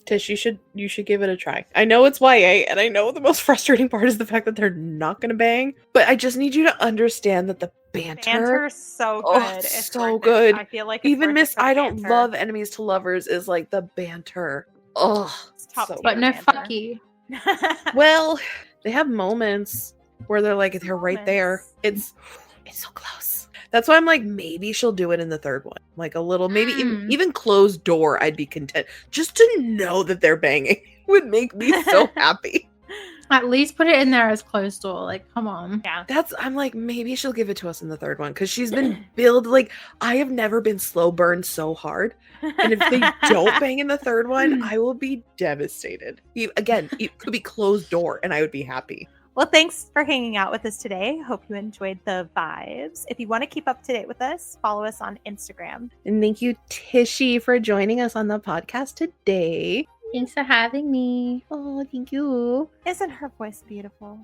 B: Tish, you should give it a try. I know it's YA, and I know the most frustrating part is the fact that they're not going to bang, but I just need you to understand that the banter
A: is so good.
B: Oh,
A: it's
B: so
A: worth it.
B: good.
A: I feel like it's
B: even
A: worth
B: Miss
A: it for the
B: I don't
A: banter.
B: love enemies to lovers is like the banter. Oh,
A: top
B: so
A: tier.
C: But no
A: banter.
C: fuck you.
B: well, they have moments where they're like they're right there. It's so close. That's why I'm like, maybe she'll do it in the third one. Like a little, maybe even closed door, I'd be content. Just to know that they're banging would make me so happy.
C: At least put it in there as closed door. Like, come on.
A: Yeah.
B: I'm like, maybe she'll give it to us in the third one. Because she's been billed, like, I have never been slow burned so hard. And if they don't bang in the third one, I will be devastated. Again, it could be closed door and I would be happy.
A: Well, thanks for hanging out with us today. Hope you enjoyed the vibes. If you want to keep up to date with us, follow us on Instagram.
B: And thank you, Tishy, for joining us on the podcast today.
C: Thanks for having me.
B: Oh, thank you.
A: Isn't her voice beautiful?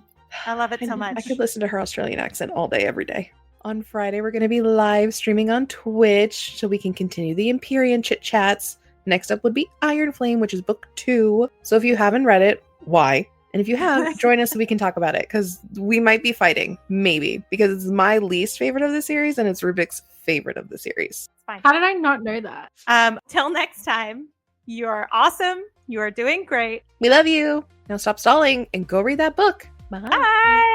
A: I love it so much.
B: I could listen to her Australian accent all day, every day. On Friday, we're going to be live streaming on Twitch so we can continue the Empyrean chit chats. Next up would be Iron Flame, which is book 2. So if you haven't read it, why? And if you have, join us so we can talk about it, because we might be fighting, maybe, because it's my least favorite of the series and it's Rubik's favorite of the series.
A: Fine.
C: How did I not know that?
A: Till next time, you're awesome. You are doing great.
B: We love you. Now stop stalling and go read that book. Bye.
A: Bye.